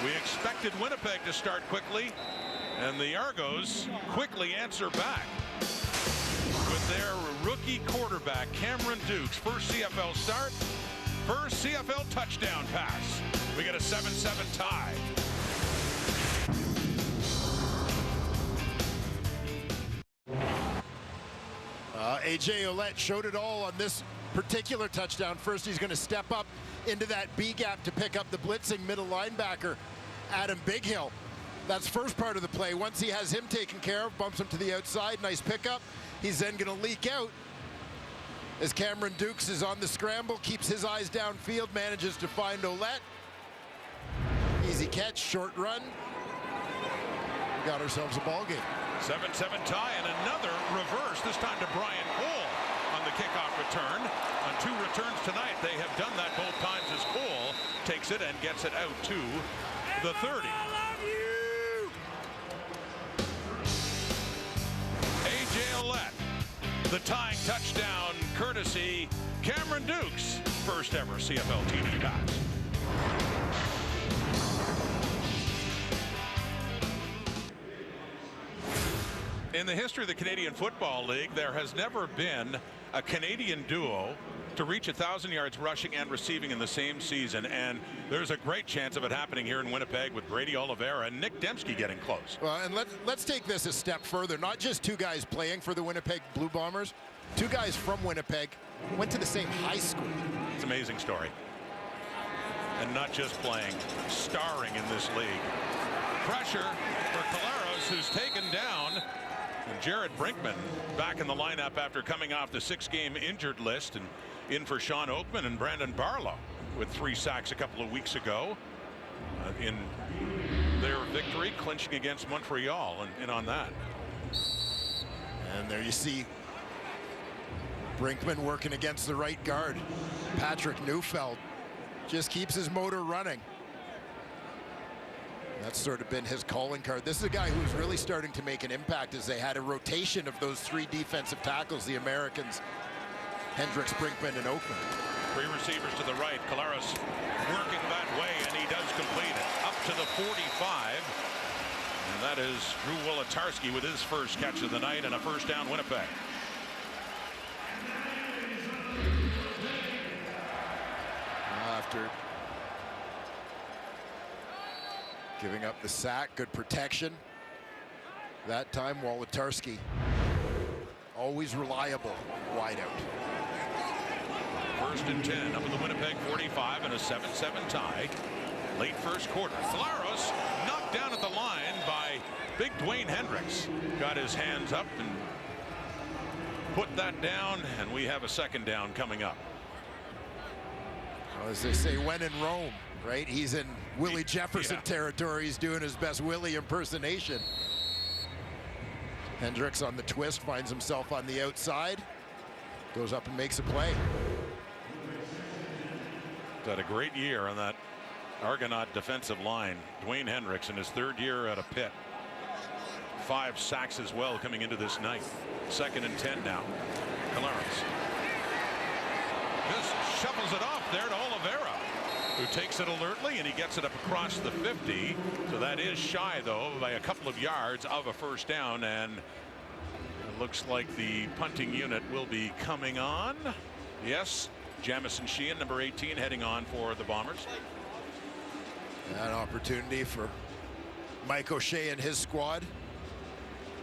we expected Winnipeg to start quickly, and the Argos quickly answer back with their rookie quarterback, Cameron Dukes. First CFL start, first CFL touchdown pass. We get a 7-7 tie. A.J. Ouellette showed it all on this particular touchdown. First, he's going to step up into that B gap to pick up the blitzing middle linebacker, Adam Bighill. That's first part of the play. Once he has him taken care of, bumps him to the outside. Nice pickup. He's then going to leak out as Cameron Dukes is on the scramble, keeps his eyes downfield, manages to find Ouellette. Easy catch, short run. We got ourselves a ball game. 7-7 tie and another reverse, this time to Brian Cole on the kickoff return. On 2 returns tonight, they have done that both times as Cole takes it and gets it out to the 30. A.J. Ouellette, the tying touchdown courtesy Cameron Dukes, first ever CFL TD pass. In the history of the Canadian Football League, there has never been a Canadian duo to reach 1,000 yards rushing and receiving in the same season, and there's a great chance of it happening here in Winnipeg with Brady Oliveira and Nick Dembski getting close. Well, and let's take this a step further. Not just 2 guys playing for the Winnipeg Blue Bombers, 2 guys from Winnipeg went to the same high school. It's an amazing story. And not just playing, starring in this league. Pressure for Collaros, who's taken down. And Jared Brinkman back in the lineup after coming off the 6-game injured list, and in for Sean Oakman and Brandon Barlow with 3 sacks a couple of weeks ago in their victory, clinching against Montreal, and in on that. And there you see Brinkman working against the right guard. Patrick Neufeld just keeps his motor running. That's sort of been his calling card. This is a guy who's really starting to make an impact as they had a rotation of those 3 defensive tackles, the Americans, Hendricks, Brinkman, and Oakman. 3 receivers to the right. Collaros working that way, and he does complete it. Up to the 45. And that is Drew Wolotarski with his first catch of the night and a first down, Winnipeg. After giving up the sack, good protection. That time, Wolotarski, always reliable wideout. First and 10 up at the Winnipeg 45 and a 7-7 tie. Late first quarter. Claros knocked down at the line by big Dwayne Hendricks. Got his hands up and put that down, and we have a second down coming up. As they say, when in Rome, right? He's in Willie Jefferson territory. He's doing his best Willie impersonation. Hendricks on the twist, finds himself on the outside, goes up and makes a play. Had a great year on that Argonaut defensive line. Dwayne Hendricks in his third year at a Pitt. 5 sacks as well coming into this night. Second and 10 now. Claros just shuffles it off there to Oliveira, who takes it alertly, and he gets it up across the 50. So that is shy, though, by a couple of yards of a first down, and it looks like the punting unit will be coming on. Yes, Jamison Sheehan, number 18, heading on for the Bombers. An opportunity for Mike O'Shea and his squad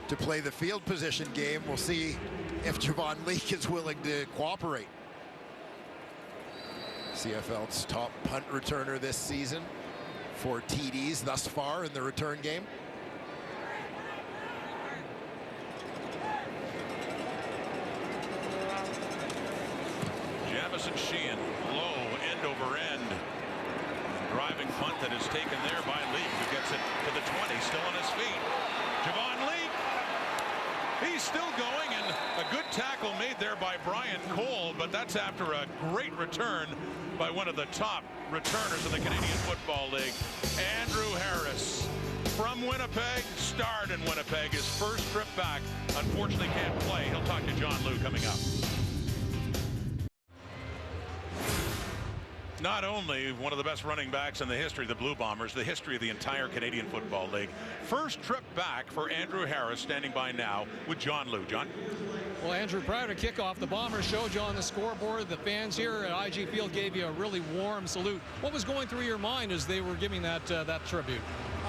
to play the field position game. We'll see if Javon Leake is willing to cooperate. CFL's top punt returner this season, 4 TDs thus far in the return game. Jamison Sheehan, low end over end. Driving punt that is taken there by Leake, who gets it to the 20, still on his feet. Javon Leake, he's still going, and a good tackle made there by Brian Cole, but that's after a great return by one of the top returners in the Canadian Football League, Andrew Harris. From Winnipeg, starred in Winnipeg, his first trip back. Unfortunately can't play. He'll talk to John Liu coming up. Not only one of the best running backs in the history of the Blue Bombers, the history of the entire Canadian Football League. First trip back for Andrew Harris, standing by now with John Liu. John? Well, Andrew, prior to kickoff, the Bombers showed you on the scoreboard. The fans here at IG Field gave you a really warm salute. What was going through your mind as they were giving that tribute?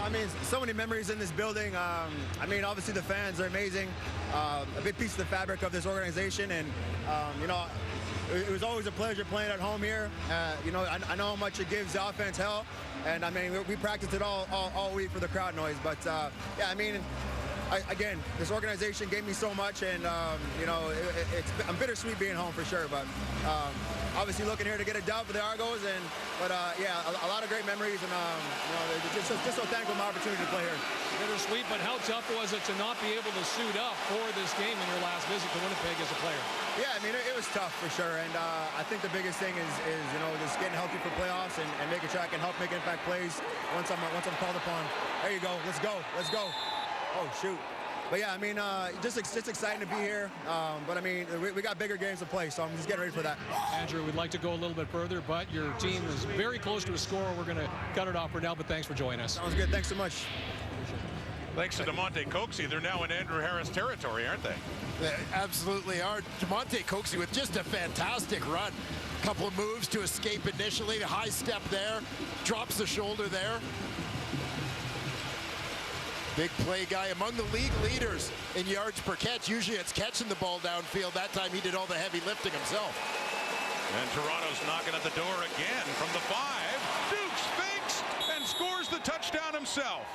I mean, so many memories in this building. I mean, obviously the fans are amazing. A big piece of the fabric of this organization, and you know, it was always a pleasure playing at home here. You know, I know how much it gives the offense hell, and I mean, we practiced it all week for the crowd noise. But yeah, I mean, again, this organization gave me so much, and you know, I'm bittersweet being home for sure. But obviously looking here to get a dub for the Argos, but yeah, a lot of great memories, and you know, just so thankful for my opportunity to play here. Bittersweet, but how tough was it to not be able to suit up for this game in your last visit to Winnipeg as a player? Yeah, I mean, it was tough for sure, and I think the biggest thing is you know, just getting healthy for playoffs and making sure I can help make impact plays once I'm called upon. There you go. Let's go. Let's go. Oh shoot. But yeah, I mean, just exciting to be here. But I mean, we got bigger games to play, so I'm just getting ready for that. Andrew, we'd like to go a little bit further, but your team is very close to a score. We're going to cut it off for now, but thanks for joining us. Sounds good. Thanks so much. Thanks to DeMonte Coxie. They're now in Andrew Harris territory, aren't they? They absolutely are. DeMonte Coxie with just a fantastic run. Couple of moves to escape initially. The high step there. Drops the shoulder there. Big play guy, among the league leaders in yards per catch. Usually it's catching the ball downfield. That time he did all the heavy lifting himself. And Toronto's knocking at the door again from the 5. Dukes fakes and scores the touchdown himself.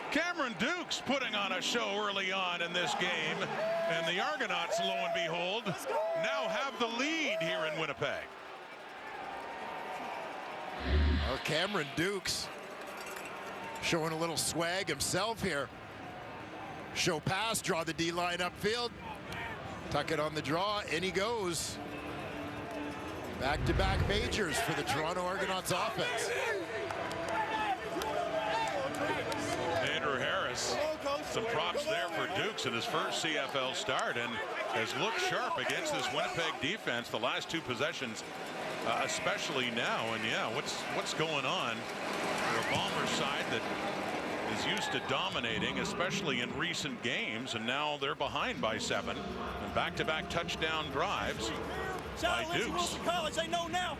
Cameron Dukes putting on a show early on in this game. And the Argonauts, lo and behold, now have the lead here in Winnipeg. Well, Cameron Dukes showing a little swag himself here. Show pass, draw the D-line upfield. Tuck it on the draw, and he goes. Back-to-back majors for the Toronto Argonauts offense. Andrew Harris, some props there for Dukes in his first CFL start, and has looked sharp against this Winnipeg defense the last 2 possessions, especially now. And yeah, what's going on? Bombers side that is used to dominating, especially in recent games, and now they're behind by 7. And back-to-back touchdown drives by Dukes. College, I know now.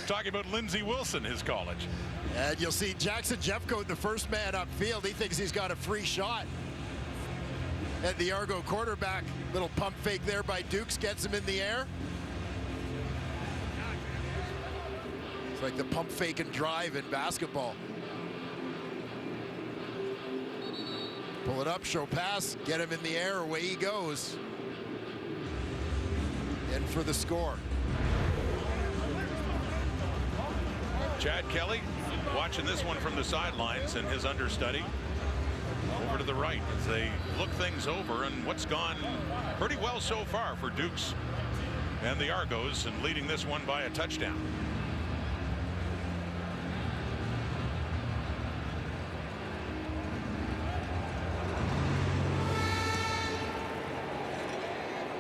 Talking about Lindsey Wilson, his college. And you'll see Jackson Jeffcoat, the first man upfield. He thinks he's got a free shot. And the Argo quarterback, little pump fake there by Dukes, gets him in the air. It's like the pump fake and drive in basketball. Pull it up, show pass, get him in the air, away he goes. In for the score. Chad Kelly watching this one from the sidelines, and his understudy over to the right as they look things over, and what's gone pretty well so far for Dukes and the Argos, and leading this one by a touchdown.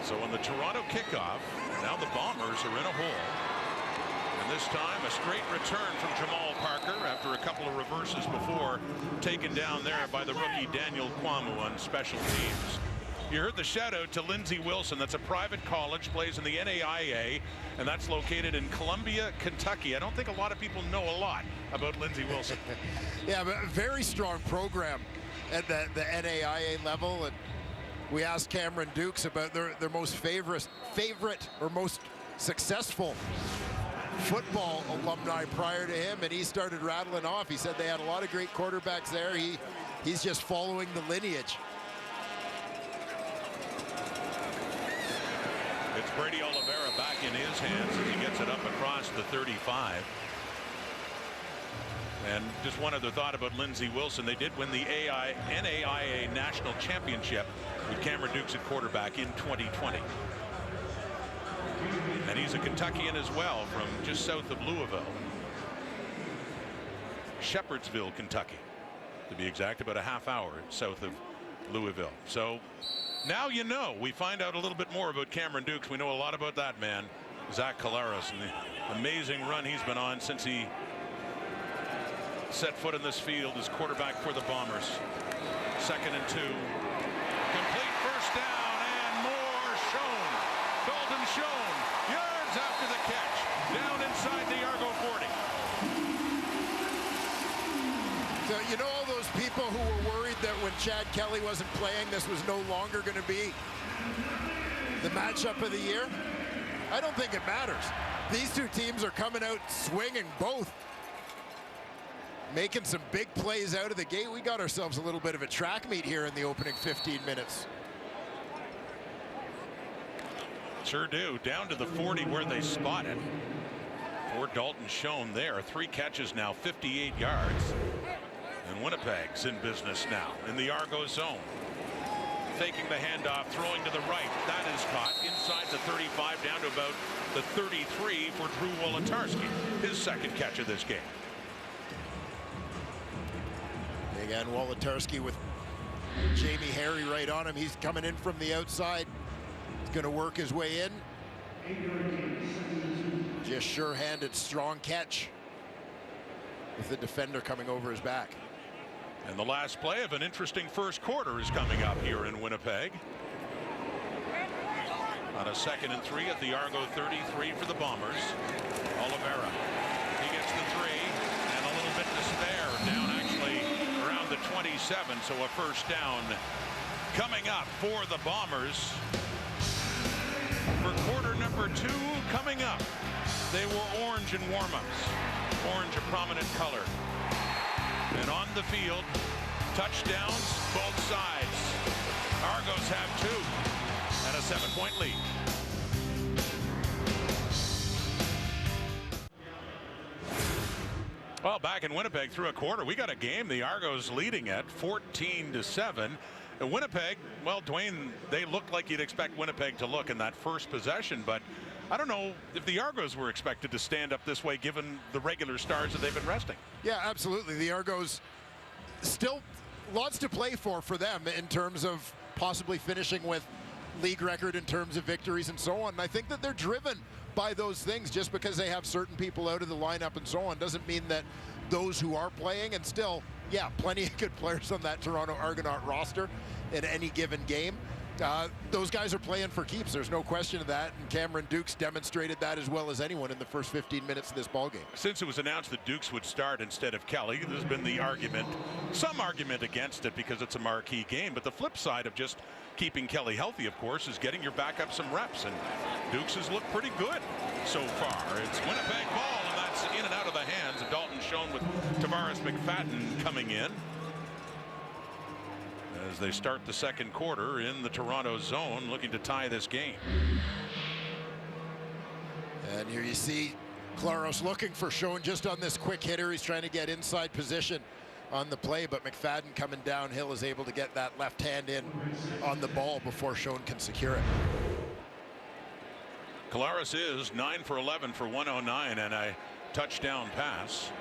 So on the Toronto kickoff, now the Bombers are in a hole. And this time a straight return from Jamal Parker after a couple of reverses before, taken down there by the rookie Daniel Kwamu on special teams. You heard the shout out to Lindsey Wilson. That's a private college, plays in the NAIA, and that's located in Columbia, Kentucky. I don't think a lot of people know a lot about Lindsey Wilson. Yeah, but a very strong program at the NAIA level. And we asked Cameron Dukes about their most favorite or most successful football alumni prior to him, and he started rattling off. He said they had a lot of great quarterbacks there. He's just following the lineage. It's Brady Oliveira back in his hands as he gets it up across the 35. And just one other thought about Lindsey Wilson. They did win the NAIA National Championship with Cameron Dukes at quarterback in 2020. And he's a Kentuckian as well, from just south of Louisville. Shepherdsville, Kentucky, to be exact, about a half hour south of Louisville. So now you know. We find out a little bit more about Cameron Dukes. We know a lot about that man, Zach Collaros, and the amazing run he's been on since he set foot in this field as quarterback for the Bombers. 2nd and 2. Complete first down, and more Schoen. Dalton Schoen, yards after the catch, down inside the Argo 40. So you know all those people who were worried that when Chad Kelly wasn't playing, this was no longer going to be the matchup of the year? I don't think it matters. These two teams are coming out swinging both, making some big plays out of the gate. We got ourselves a little bit of a track meet here in the opening 15 minutes. Sure do. Down to the 40 where they spot it. For Dalton Schoen there. 3 catches now, 58 yards. And Winnipeg's in business now in the Argo zone. Faking the handoff, throwing to the right. That is caught inside the 35, down to about the 33 for Drew Wolotarski. His 2nd catch of this game. Again, Wolotarski with Jamie Harry right on him. He's coming in from the outside. He's going to work his way in. Just sure-handed, strong catch with the defender coming over his back. And the last play of an interesting first quarter is coming up here in Winnipeg. On a 2nd and 3 at the Argo 33 for the Bombers. Oliveira, he gets the 3 and a little bit to spare. Down actually around the 27, so a first down coming up for the Bombers. For quarter number 2 coming up. They were orange in warm-ups. Orange a prominent color. And on the field, touchdowns both sides. Argos have 2 and a 7-point lead. Well, back in Winnipeg through a quarter, we got a game. The Argos leading at 14-7. And Winnipeg, well, Dwayne, they looked like you'd expect Winnipeg to look in that first possession, but I don't know if the Argos were expected to stand up this way given the regular stars that they've been resting. Yeah, absolutely. The Argos still lots to play for them in terms of possibly finishing with league record in terms of victories and so on. And I think that they're driven by those things. Just because they have certain people out of the lineup and so on doesn't mean that those who are playing, and still, yeah, plenty of good players on that Toronto Argonaut roster in any given game. Those guys are playing for keeps. There's no question of that. And Cameron Dukes demonstrated that as well as anyone in the first 15 minutes of this ballgame. Since it was announced that Dukes would start instead of Kelly, there's been the argument, some argument against it because it's a marquee game. But the flip side of just keeping Kelly healthy, of course, is getting your backup some reps. And Dukes has looked pretty good so far. It's Winnipeg ball, and that's in and out of the hands of Dalton Schoen with Tavares McFadden coming in as they start the second quarter in the Toronto zone, looking to tie this game. And here you see Claros looking for Schoen just on this quick hitter. He's trying to get inside position on the play, but McFadden coming downhill is able to get that left hand in on the ball before Schoen can secure it. Claros is 9 for 11 for 109 and a touchdown pass.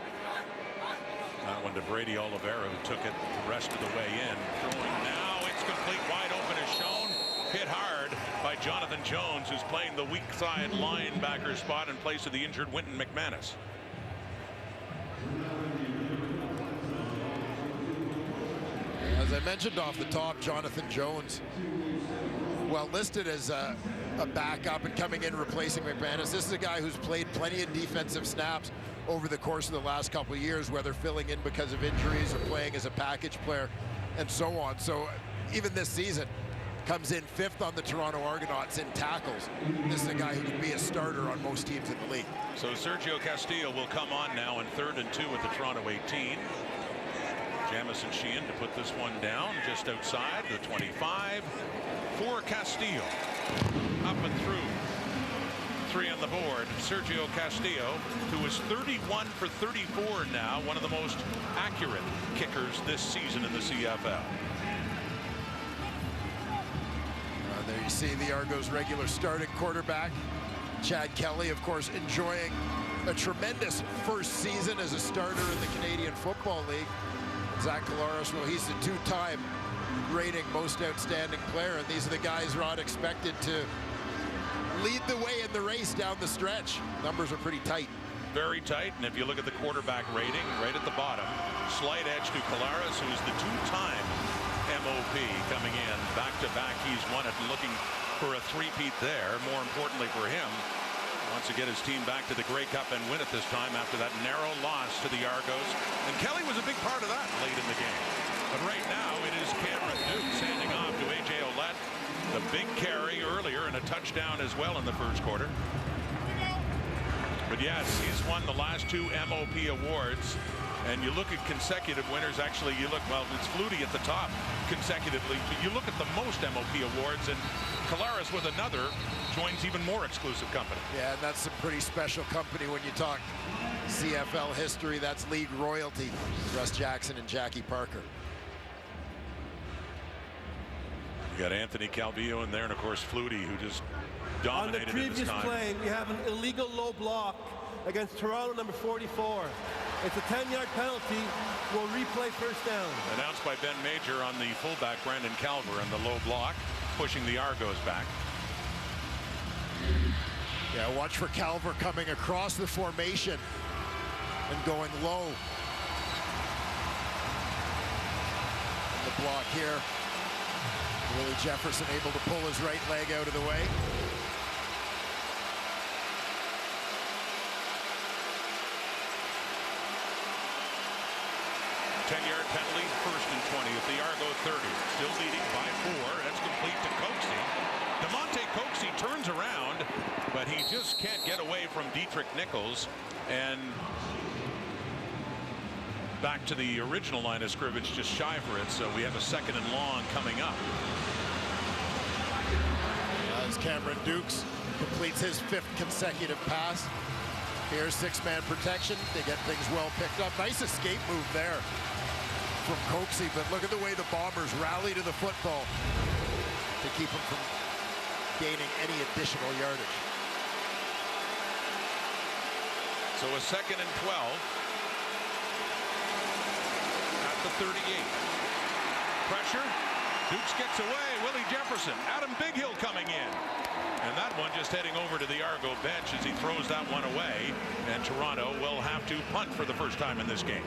That one to Brady Oliveira, who took it the rest of the way in. Throwing now, it's complete, wide open as Schoen. Hit hard by Jonathan Jones, who's playing the weak side linebacker spot in place of the injured Winton McManus. As I mentioned off the top, Jonathan Jones, well listed as a backup and coming in replacing McManus. This is a guy who's played plenty of defensive snaps over the course of the last couple of years, whether filling in because of injuries or playing as a package player and so on. So even this season comes in 5th on the Toronto Argonauts in tackles. This is a guy who could be a starter on most teams in the league. So Sergio Castillo will come on now in 3rd and 2 at the Toronto 18. Jamison Sheehan to put this one down just outside the 25 for Castillo. Up and through. 3 on the board. Sergio Castillo, who is 31 for 34 now, one of the most accurate kickers this season in the CFL. There you see the Argos' regular starting quarterback, Chad Kelly, of course, enjoying a tremendous first season as a starter in the Canadian Football League. Zach Collaros, well, he's the 2-time rating most outstanding player, and these are the guys Rod expected to lead the way in the race down the stretch. Numbers are pretty tight. Very tight, and if you look at the quarterback rating right at the bottom, slight edge to Collaros, who is the 2-time MOP coming in back-to-back. He's won it, looking for a three-peat there. More importantly for him, wants to get his team back to the Grey Cup and win it this time after that narrow loss to the Argos. And Kelly was a big part of that late in the game. But right now it is Cameron Dukes handing off to A.J. Ouellette. The big carry earlier and a touchdown as well in the first quarter. But yes, he's won the last 2 MOP awards. And you look at consecutive winners, actually you look, well, it's Flutie at the top consecutively. But you look at the most MOP awards, and Collaros with another joins even more exclusive company. Yeah, and that's some pretty special company when you talk CFL history. That's league royalty. Russ Jackson and Jackie Parker. You got Anthony Calvillo in there, and of course Flutie, who just dominated on the previous time. play, we have an illegal low block against Toronto number 44. It's a 10-yard penalty. We'll replay first down. Announced by Ben Major on the fullback Brandon Calver and the low block, pushing the Argos back. Yeah, watch for Calver coming across the formation and going low. The block here. Willie Jefferson able to pull his right leg out of the way. Ten-yard penalty, 1st and 20 at the Argo 30. Still leading by 4. That's complete to Coxie. DeMonte Coxie turns around, but he just can't get away from Dietrich Nichols. And back to the original line of scrimmage, just shy for it. So we have a 2nd and long coming up. As Cameron Dukes completes his 5th consecutive pass. Here's 6-man protection. They get things well picked up. Nice escape move there from Coxie, but look at the way the Bombers rally to the football to keep him from gaining any additional yardage. So a 2nd and 12 at the 38. Pressure. Dukes gets away. Willie Jefferson. Adam Bighill coming in. And that one just heading over to the Argo bench as he throws that one away. And Toronto will have to punt for the first time in this game.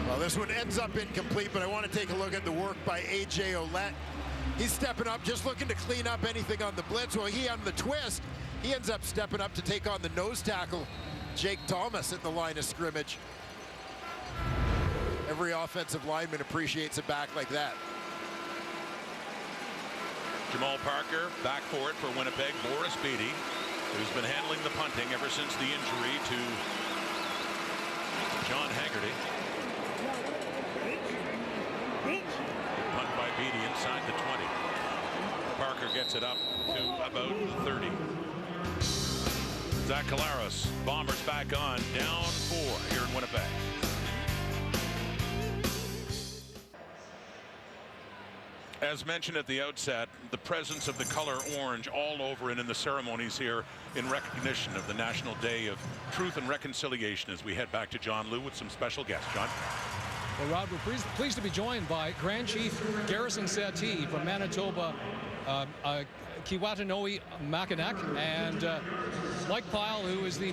Well, this one ends up incomplete, but I want to take a look at the work by A.J. Ouellette. He's stepping up, just looking to clean up anything on the blitz. Well, he on the twist, he ends up stepping up to take on the nose tackle, Jake Thomas, at the line of scrimmage. Every offensive lineman appreciates a back like that. Jamal Parker back for it for Winnipeg. Boris Beatty, who's been handling the punting ever since the injury to John Haggerty. Punt by Beatty inside the 20. Parker gets it up to about the 30. Zach Collaros, Bombers back on, down 4 here in Winnipeg. As mentioned at the outset, the presence of the color orange all over and in the ceremonies here in recognition of the National Day of Truth and Reconciliation as we head back to John Liu with some special guests. John? Well, Rod, we're pleased to be joined by Grand Chief Garrison Settee from Manitoba, Kiwatanoe Mackinac, and Mike Pyle, who is the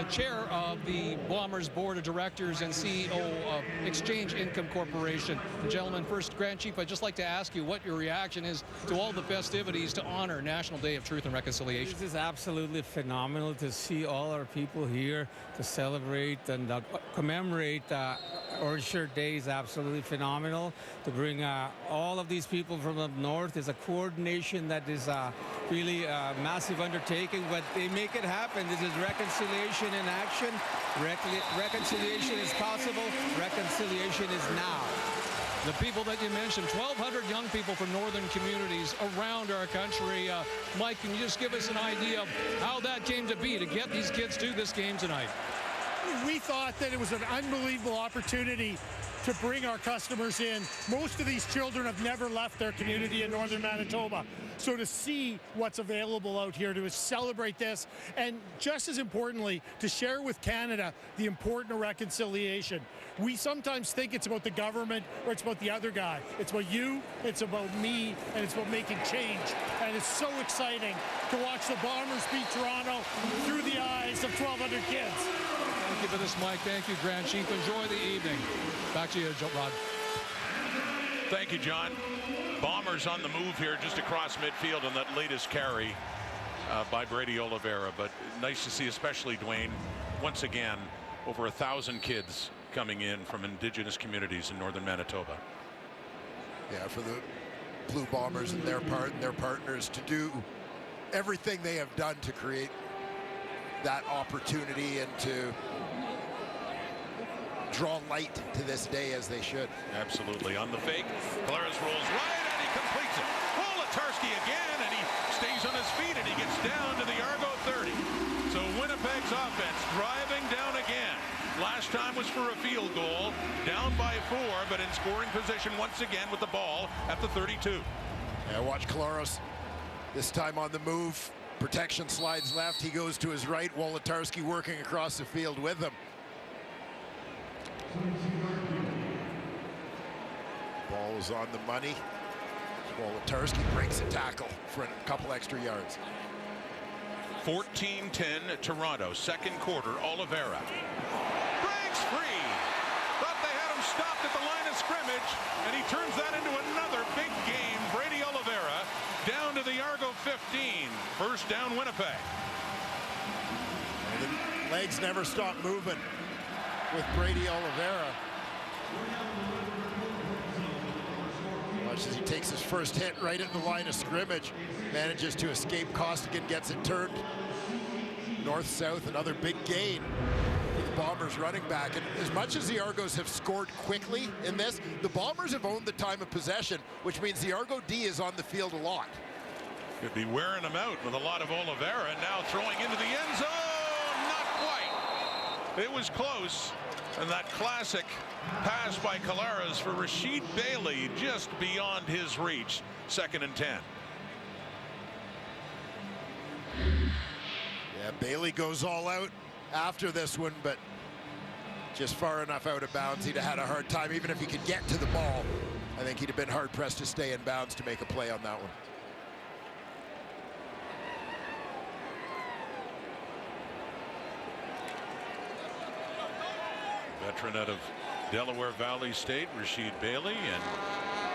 chair of the Bombers Board of Directors and CEO of Exchange Income Corporation. And gentlemen, first, Grand Chief, I'd just like to ask you what your reaction is to all the festivities to honor National Day of Truth and Reconciliation. This is absolutely phenomenal to see all our people here to celebrate and commemorate Orange Shirt Day. Is absolutely phenomenal. To bring all of these people from up north is a coordination that is really a massive undertaking, but they make it happen. This is reconciliation in action. Reconciliation is possible. Reconciliation is now. The people that you mentioned, 1,200 young people from northern communities around our country. Mike, can you just give us an idea of how that came to be to get these kids to this game tonight? We thought that it was an unbelievable opportunity to bring our customers in. Most of these children have never left their community in northern Manitoba. So to see what's available out here, to celebrate this, and just as importantly, to share with Canada the importance of reconciliation. We sometimes think it's about the government or it's about the other guy. It's about you, it's about me, and it's about making change. And it's so exciting to watch the Bombers beat Toronto through the eyes of 1,200 kids. Thank you for this, Mike. Thank you, Grand Chief. Enjoy the evening. Back to you, Rod. Thank you, John. Bombers on the move here just across midfield on that latest carry by Brady Oliveira. But nice to see, especially Dwayne, once again, over 1,000 kids coming in from Indigenous communities in northern Manitoba. Yeah, for the Blue Bombers and their partners to do everything they have done to create that opportunity and to draw light to this day as they should. Absolutely. On the fake, Collaros rolls right and he completes it. Wolotarski again, and he stays on his feet and he gets down to the Argo 30. So Winnipeg's offense driving down again. Last time was for a field goal, down by 4, but in scoring position once again with the ball at the 32. Yeah, watch Collaros this time on the move. Protection slides left. He goes to his right. Wolotarski working across the field with him. Ball is on the money. Wolotarski breaks a tackle for a couple extra yards. 14-10 Toronto. Second quarter, Oliveira breaks free. Thought they had him stopped at the line of scrimmage, and he turns that into another big game. Brady Oliveira down to the Argo 15. First down, Winnipeg. And the legs never stop moving with Brady Oliveira. Watch as he takes his first hit right at the line of scrimmage. Manages to escape. Costigan gets it turned north-south. Another big gain for the Bombers running back. And as much as the Argos have scored quickly in this, the Bombers have owned the time of possession, which means the Argo D is on the field a lot. Could be wearing them out with a lot of Oliveira. Now throwing into the end zone. Not quite. It was close. And that classic pass by Collaros for Rasheed Bailey just beyond his reach. 2nd and 10. Yeah, Bailey goes all out after this one, but just far enough out of bounds. He'd have had a hard time even if he could get to the ball. I think he'd have been hard-pressed to stay in bounds to make a play on that one. Veteran out of Delaware Valley State, Rasheed Bailey, and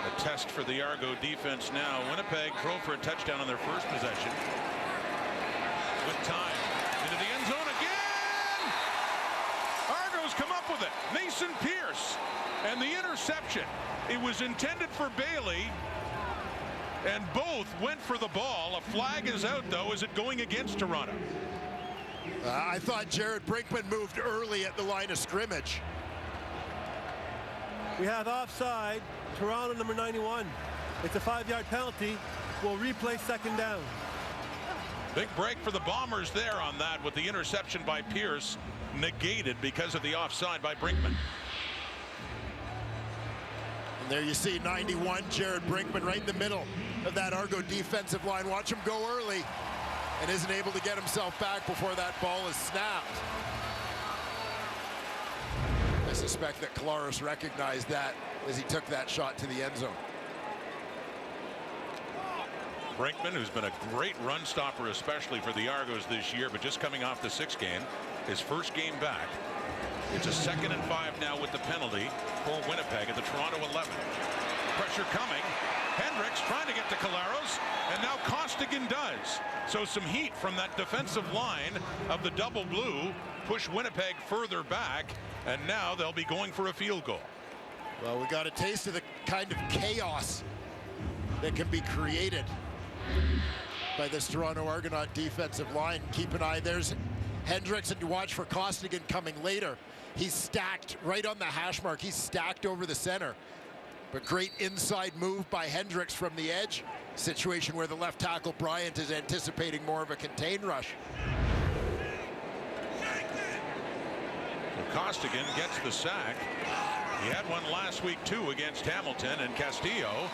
a test for the Argo defense now. Winnipeg drove for a touchdown on their first possession. With time, into the end zone again! Argos come up with it. Mason Pierce, and the interception. It was intended for Bailey, and both went for the ball. A flag is out, though. Is it going against Toronto? I thought Jared Brinkman moved early at the line of scrimmage. We have offside, Toronto number 91. It's a 5-yard penalty. We'll replay second down. Big break for the Bombers there on that, with the interception by Pierce negated because of the offside by Brinkman. And there you see 91, Jared Brinkman, right in the middle of that Argo defensive line. Watch him go early and isn't able to get himself back before that ball is snapped. I suspect that Collaros recognized that as he took that shot to the end zone. Brinkman, who's been a great run stopper, especially for the Argos this year, but just coming off the 6th game, his first game back. It's a 2nd and 5 now with the penalty for Winnipeg at the Toronto 11. Pressure coming. Hendricks trying to get to Collaros, and now Costigan does. So some heat from that defensive line of the double blue push Winnipeg further back, and now they'll be going for a field goal. Well, we got a taste of the kind of chaos that can be created by this Toronto Argonaut defensive line. Keep an eye. There's Hendricks, and watch for Costigan coming later. He's stacked right on the hash mark. He's stacked over the center. But great inside move by Hendricks from the edge. Situation where the left tackle Bryant is anticipating more of a contained rush. Costigan gets the sack. He had one last week too against Hamilton, and Castillo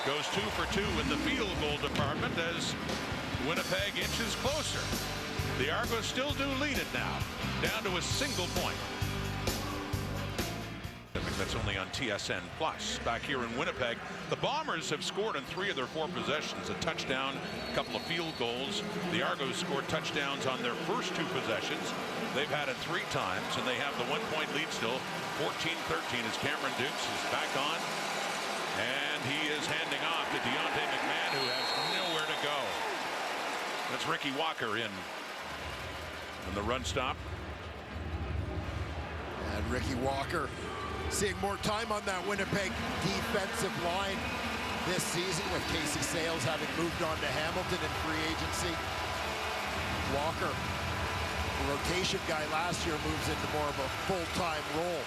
goes 2 for 2 in the field goal department as Winnipeg inches closer. The Argos still do lead it now, down to a single point. That's only on TSN Plus. Back here in Winnipeg, the Bombers have scored on 3 of their 4 possessions, a touchdown, a couple of field goals. The Argos scored touchdowns on their first 2 possessions. They've had it 3 times, and they have the 1-point lead still, 14-13, as Cameron Dukes is back on, and he is handing off to Deontay McMahon, who has nowhere to go. That's Ricky Walker in the run stop. And Ricky Walker seeing more time on that Winnipeg defensive line this season, with Casey Sales having moved on to Hamilton in free agency. Walker, the rotation guy last year, moves into more of a full-time role.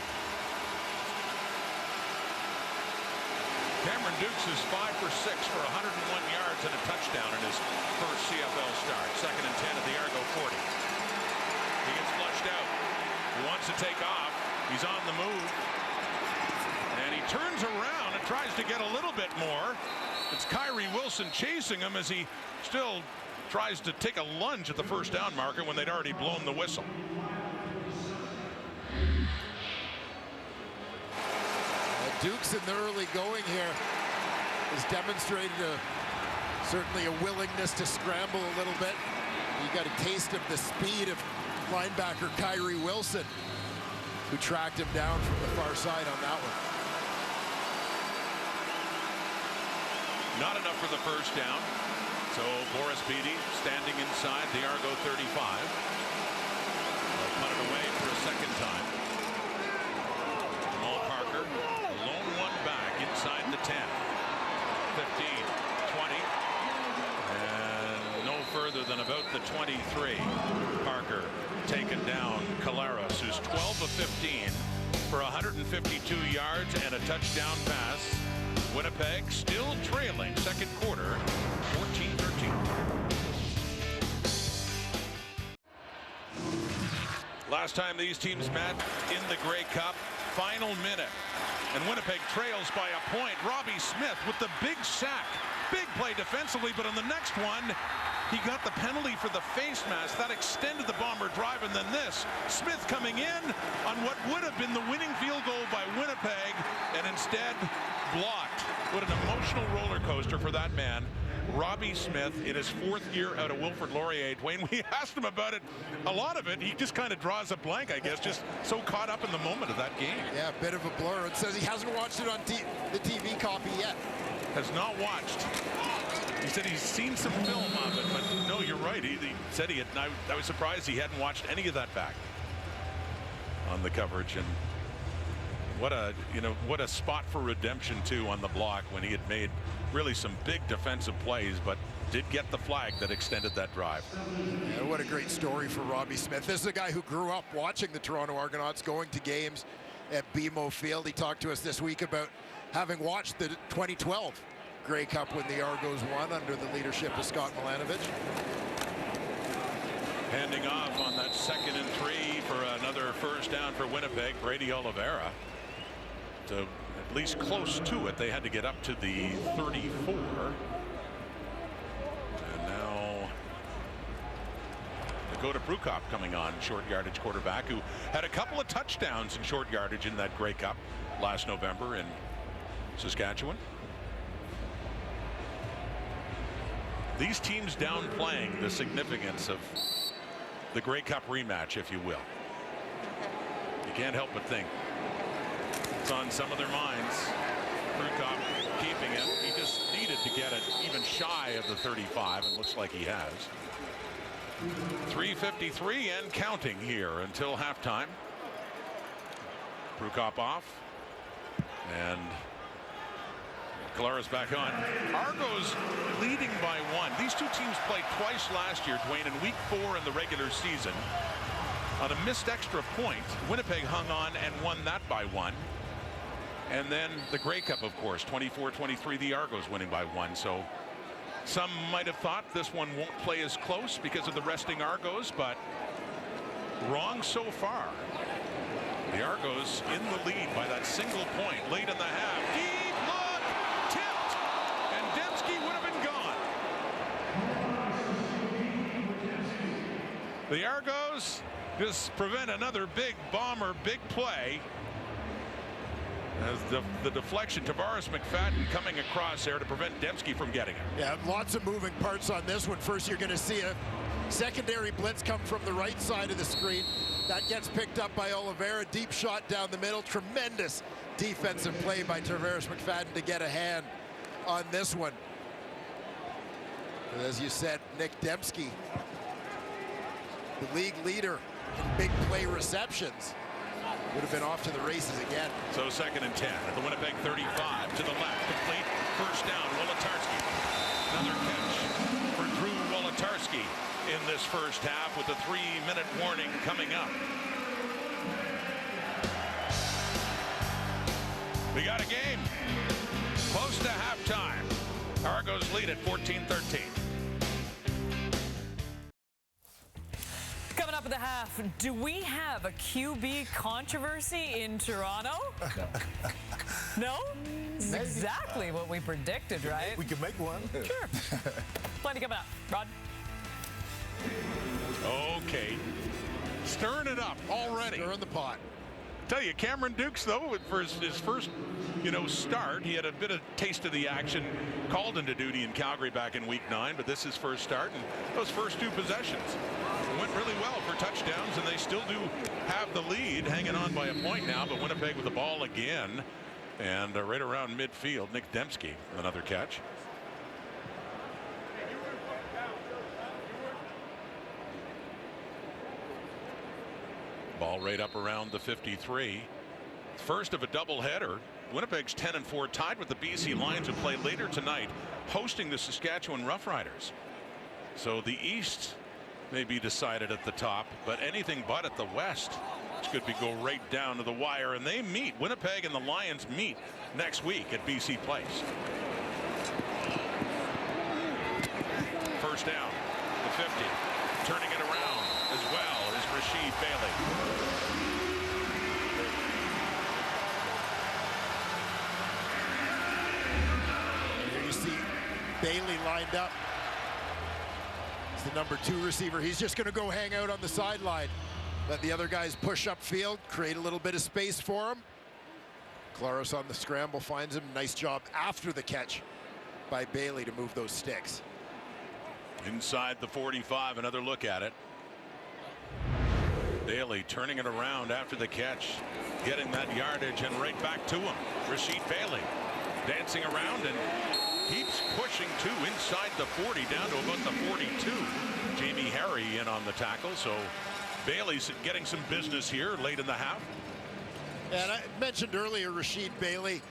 Cameron Dukes is 5 for 6 for 101 yards and a touchdown in his first CFL start. 2nd and 10 at the Argo 40. He gets flushed out. He wants to take off. He's on the move. And he turns around and tries to get a little bit more. It's Kyrie Wilson chasing him as he still tries to take a lunge at the first down marker when they'd already blown the whistle. Dukes in the early going here has demonstrated certainly a willingness to scramble a little bit. You got a taste of the speed of linebacker Kyrie Wilson, who tracked him down from the far side on that one. Not enough for the first down. So Boris Beatty standing inside the Argo 35. They'll punt it away for a second time. Jamal Parker, the lone one back inside the 10. 15, 20, and no further than about the 23. Parker taken down. Collaros, who's 12 of 15 for 152 yards and a touchdown pass. Winnipeg still trailing second quarter, 14-13. Last time these teams met in the Grey Cup, final minute. and Winnipeg trails by a point. Robbie Smith with the big sack. Big play defensively, but on the next one, he got the penalty for the face mask. That extended the Bomber drive, and then this. Smith coming in on what would have been the winning field goal by Winnipeg, and instead blocked. What an emotional roller coaster for that man. Robbie Smith in his 4th year out of Wilfrid Laurier. Dwayne, we asked him about it. A lot of it, he just kind of draws a blank, I guess, just so caught up in the moment of that game. Yeah, a bit of a blur. It says he hasn't watched it on the TV copy yet. Has not watched. He said he's seen some film of it, but no, you're right. He said he had. I was surprised he hadn't watched any of that back on the coverage. And what a spot for redemption too on the block when he had made really some big defensive plays, but did get the flag that extended that drive. Yeah, what a great story for Robbie Smith. This is a guy who grew up watching the Toronto Argonauts, going to games at BMO Field. He talked to us this week about having watched the 2012 Grey Cup when the Argos won under the leadership of Scott Milanovic. Handing off on that 2nd and 3 for another first down for Winnipeg. Brady Oliveira to at least close to it. They had to get up to the 34. And now Dakota Prukop coming on, short yardage quarterback, who had a couple of touchdowns in short yardage in that Grey Cup last November in Saskatchewan. These teams downplaying the significance of the Grey Cup rematch, if you will. You can't help but think it's on some of their minds. Prukop keeping it. He just needed to get it even shy of the 35, and looks like he has. 3:53 and counting here until halftime. Prukop off, and Kalara's back on. Argos leading by 1. These two teams played twice last year, Dwayne, in week 4 in the regular season. On a missed extra point, Winnipeg hung on and won that by 1. And then the Grey Cup, of course, 24-23, the Argos winning by 1. So some might have thought this one won't play as close because of the resting Argos, but wrong so far. The Argos in the lead by that single point late in the half. Deep look, tipped, and Dembski would have been gone. The Argos just prevent another big Bomber, big play. As the deflection, Tavares McFadden coming across there to prevent Dembski from getting it. Yeah, lots of moving parts on this one. First, you're going to see a secondary blitz come from the right side of the screen. That gets picked up by Oliveira. Deep shot down the middle. Tremendous defensive play by Tavares McFadden to get a hand on this one. And as you said, Nick Dembski, the league leader in big play receptions, would have been off to the races again. So 2nd and 10 at the Winnipeg 35 to the left. Complete. First down. Wolotarski. Another catch for Drew Wolotarski in this first half with a 3-minute warning coming up. We got a game. Close to halftime. Argos lead at 14-13. Coming up at the half, do we have a QB controversy in Toronto? No? It's exactly what we predicted, right? We can make one. Sure. Plenty coming up. Rod? Okay. Stirring it up already. Stirring the pot. Tell you, Cameron Dukes, though, for his first, start, he had a bit of taste of the action, called into duty in Calgary back in week 9, but this is his first start, and those first 2 possessions went really well for touchdowns, and they still do have the lead, hanging on by a point now, but Winnipeg with the ball again, and right around midfield, Nick Dembski with another catch. Ball right up around the 53. First of a doubleheader. Winnipeg's 10-4, tied with the BC Lions, who play later tonight, hosting the Saskatchewan Roughriders. So the East may be decided at the top, but anything but at the West, which could be go right down to the wire. And they meet, Winnipeg and the Lions meet next week at BC Place. First down, the 50. Turning it around as well is Rasheed Bailey. Bailey lined up. It's the number 2 receiver. He's just going to go hang out on the sideline. Let the other guys push upfield, create a little bit of space for him. Claros on the scramble finds him. Nice job after the catch by Bailey to move those sticks. Inside the 45, another look at it. Bailey turning it around after the catch, getting that yardage and right back to him. Rasheed Bailey dancing around and keeps pushing to inside the 40 down to about the 42. Jamie Harry in on the tackle, so Bailey's getting some business here late in the half. And I mentioned earlier, Rasheed Bailey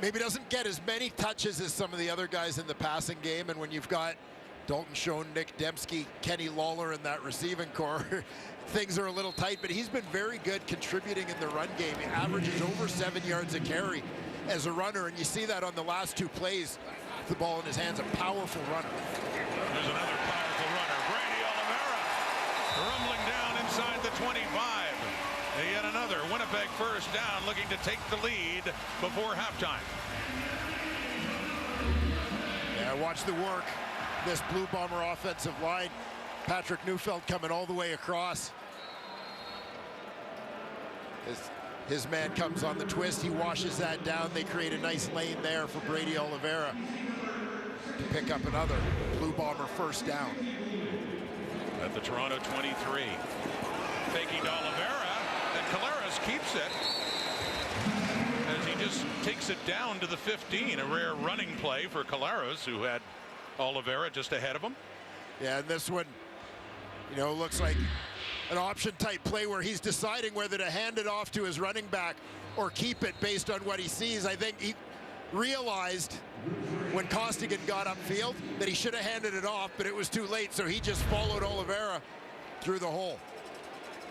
maybe doesn't get as many touches as some of the other guys in the passing game, and when you've got Dalton Schoen, Nick Dembski, Kenny Lawler in that receiving core, things are a little tight, but he's been very good contributing in the run game. He averages over 7 yards a carry as a runner, and you see that on the last 2 plays. The ball in his hands, a powerful runner. There's another powerful runner, Brady Oliveira, rumbling down inside the 25. And yet another Winnipeg first down, looking to take the lead before halftime. Yeah, watch the work. This Blue Bomber offensive line. Patrick Neufeld coming all the way across. His man comes on the twist. He washes that down. They create a nice lane there for Brady Oliveira to pick up another Blue Bomber first down. At the Toronto 23. Faking to Oliveira, and Collaros keeps it as he just takes it down to the 15. A rare running play for Collaros, who had Oliveira just ahead of him. Yeah, and this one, you know, looks like an option type play where he's deciding whether to hand it off to his running back or keep it based on what he sees. I think he realized when Costigan got upfield that he should have handed it off, but it was too late, so he just followed Oliveira through the hole.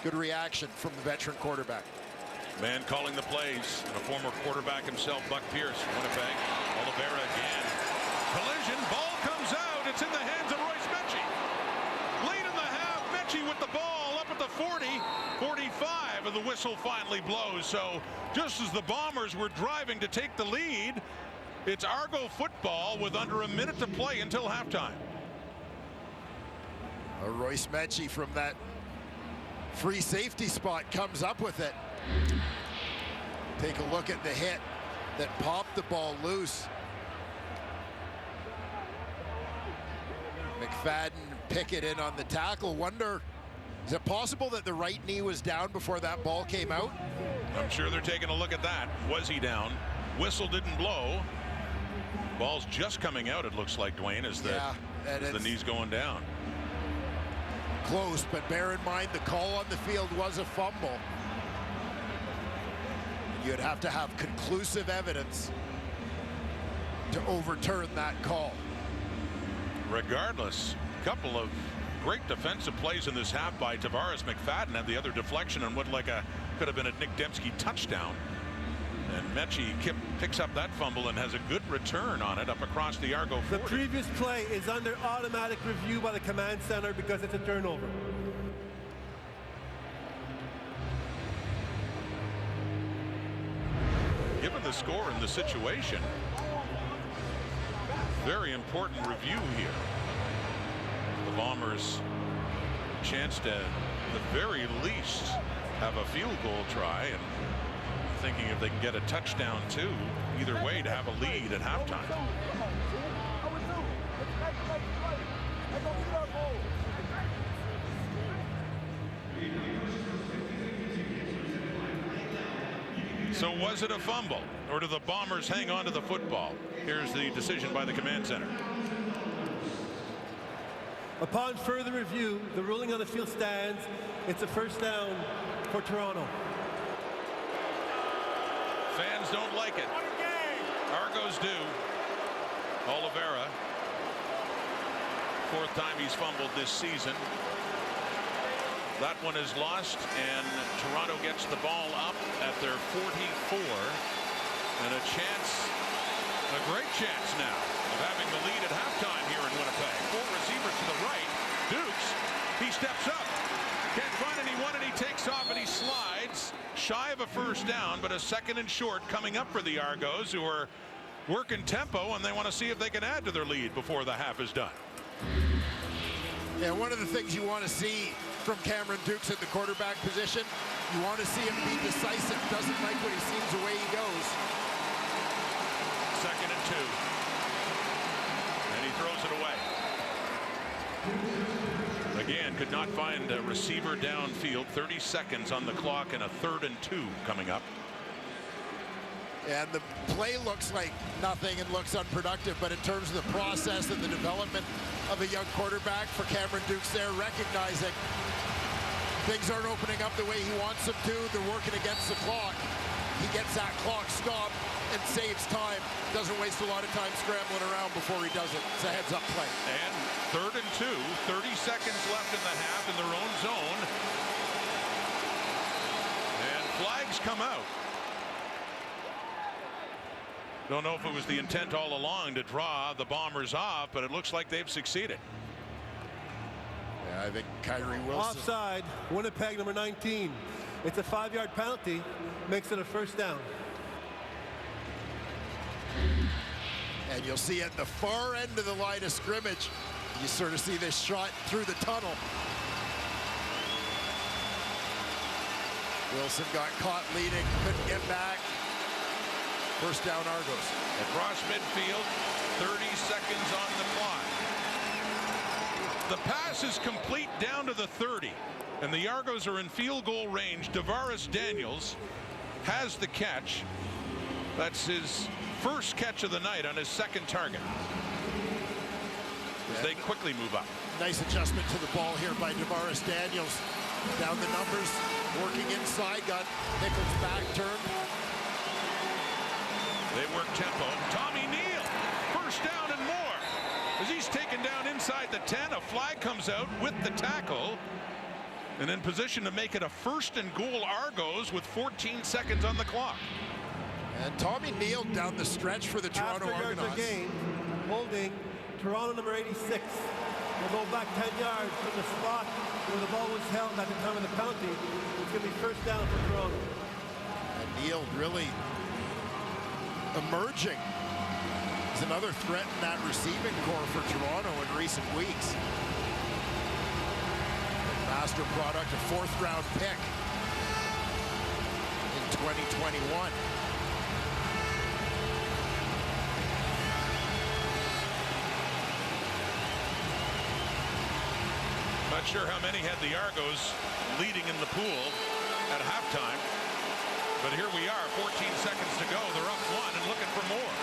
Good reaction from the veteran quarterback. Man calling the plays, and a former quarterback himself, Buck Pierce, Winnipeg. Oliveira again. Collision, ball comes out. It's in the hands of Royce Mechie. Late in the half, Mechie with the ball up at the 40, 45, and the whistle finally blows. So just as the Bombers were driving to take the lead, it's Argo football with under a minute to play until halftime. Royce Mechie from that free safety spot comes up with it. Take a look at the hit that popped the ball loose. McFadden, Pickett in on the tackle. Wonder, is it possible that the right knee was down before that ball came out? I'm sure they're taking a look at that. Was he down? Whistle didn't blow. Ball's just coming out, it looks like, Dwayne, as the knee's going down. Close, but bear in mind the call on the field was a fumble. You'd have to have conclusive evidence to overturn that call. Regardless, a couple of great defensive plays in this half by Tavares. McFadden had the other deflection on what could have been a Nick Dembski touchdown. And Mechie picks up that fumble and has a good return on it up across the Argo 40. The previous play is under automatic review by the command center because it's a turnover. Given the score and the situation, very important review here. The Bombers chance to, at the very least, have a field goal try, and thinking if they can get a touchdown too, either way, to have a lead at halftime. So was it a fumble, or do the Bombers hang on to the football? Here's the decision by the command center. Upon further review, the ruling on the field stands. It's a first down for Toronto. Fans don't like it. Argos do. Oliveira, fourth time he's fumbled this season. That one is lost, and Toronto gets the ball up at their 44, and a chance, a great chance now of having the lead at halftime here in Winnipeg. 4 receivers to the right. Dukes, he steps up, can't find anyone, and he takes off and he slides shy of a first down, but a second and short coming up for the Argos, who are working tempo, and they want to see if they can add to their lead before the half is done. Yeah, one of the things you want to see from Cameron Dukes at the quarterback position, you want to see him be decisive. Doesn't like what he seems the way he goes. 2nd and 2. And he throws it away. Again, could not find a receiver downfield. 30 seconds on the clock and a 3rd and 2 coming up. And the play looks like nothing and looks unproductive, but in terms of the process and the development of a young quarterback for Cameron Dukes there, recognizing things aren't opening up the way he wants them to, they're working against the clock. He gets that clock stopped and saves time. Doesn't waste a lot of time scrambling around before he does it. It's a heads-up play. And 3rd and 2, 30 seconds left in the half in their own zone. And flags come out. Don't know if it was the intent all along to draw the Bombers off, but it looks like they've succeeded. Yeah, I think Kyrie Wilson. Offside, Winnipeg number 19. It's a 5-yard penalty, makes it a first down. And you'll see at the far end of the line of scrimmage, you sort of see this shot through the tunnel. Wilson got caught leading, couldn't get back. First down, Argos. Across midfield, 30 seconds on the clock. The pass is complete down to the 30, and the Argos are in field goal range. Davaris Daniels has the catch. That's his first catch of the night on his 2nd target. As they quickly move up. Nice adjustment to the ball here by Davaris Daniels. Down the numbers, working inside, got Nichols back turned. They work tempo. Tommy Neal, first down and more. As he's taken down inside the 10, a flag comes out with the tackle. And in position to make it a 1st and goal Argos with 14 seconds on the clock. And Tommy Neal down the stretch for the Toronto Argonauts. Game, holding Toronto number 86. We'll go back 10 yards from the spot where the ball was held at the time of the penalty. It's going to be first down for Toronto. And Neal really emerging as another threat in that receiving core for Toronto in recent weeks. Master product, a 4th-round pick in 2021. Not sure how many had the Argos leading in the pool at halftime. But here we are, 14 seconds to go. They're up 1 and looking for more.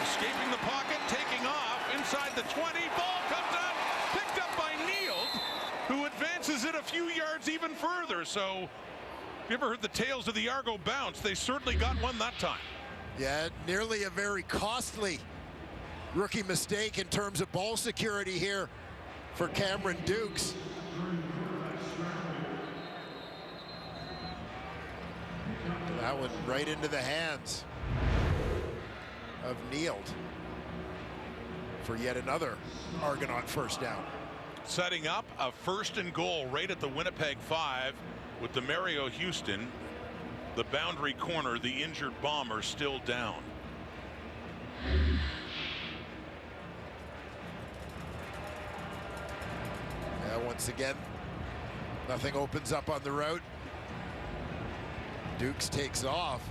Escaping the pocket, taking off inside the 20. Ball comes out, picked up by Neal, who advances it a few yards even further. So, if you ever heard the tales of the Argo bounce, they certainly got one that time. Yeah, nearly a very costly rookie mistake in terms of ball security here for Cameron Dukes. That one right into the hands of Neal for yet another Argonaut first down. Setting up a 1st and goal right at the Winnipeg 5 with DeMario Houston, the boundary corner, the injured Bomber still down. Yeah, once again, nothing opens up on the route. Dukes takes off.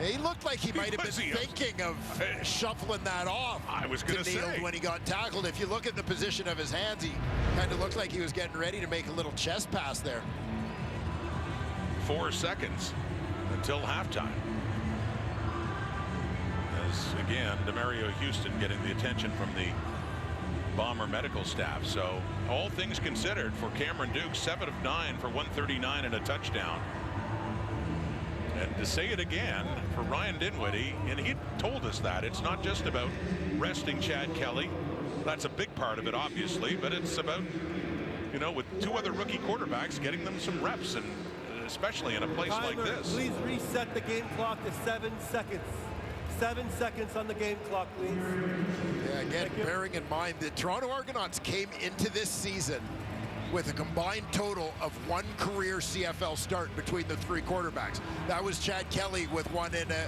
He looked like he might have been thinking of shuffling that off. I was going to say when he got tackled. If you look at the position of his hands, he kind of looked like he was getting ready to make a little chest pass there. 4 seconds until halftime. As again, DeMario Houston getting the attention from the Bomber medical staff. So all things considered for Cameron Dukes, 7 of 9 for 139 and a touchdown. And to say it again for Ryan Dinwiddie, and he told us that it's not just about resting Chad Kelly. That's a big part of it, obviously, but it's about, you know, with 2 other rookie quarterbacks, getting them some reps, and especially in a place like this. Please reset the game clock to 7 seconds. 7 seconds on the game clock, please. Yeah, again, bearing in mind the Toronto Argonauts came into this season with a combined total of 1 career CFL start between the 3 quarterbacks. That was Chad Kelly with 1 in a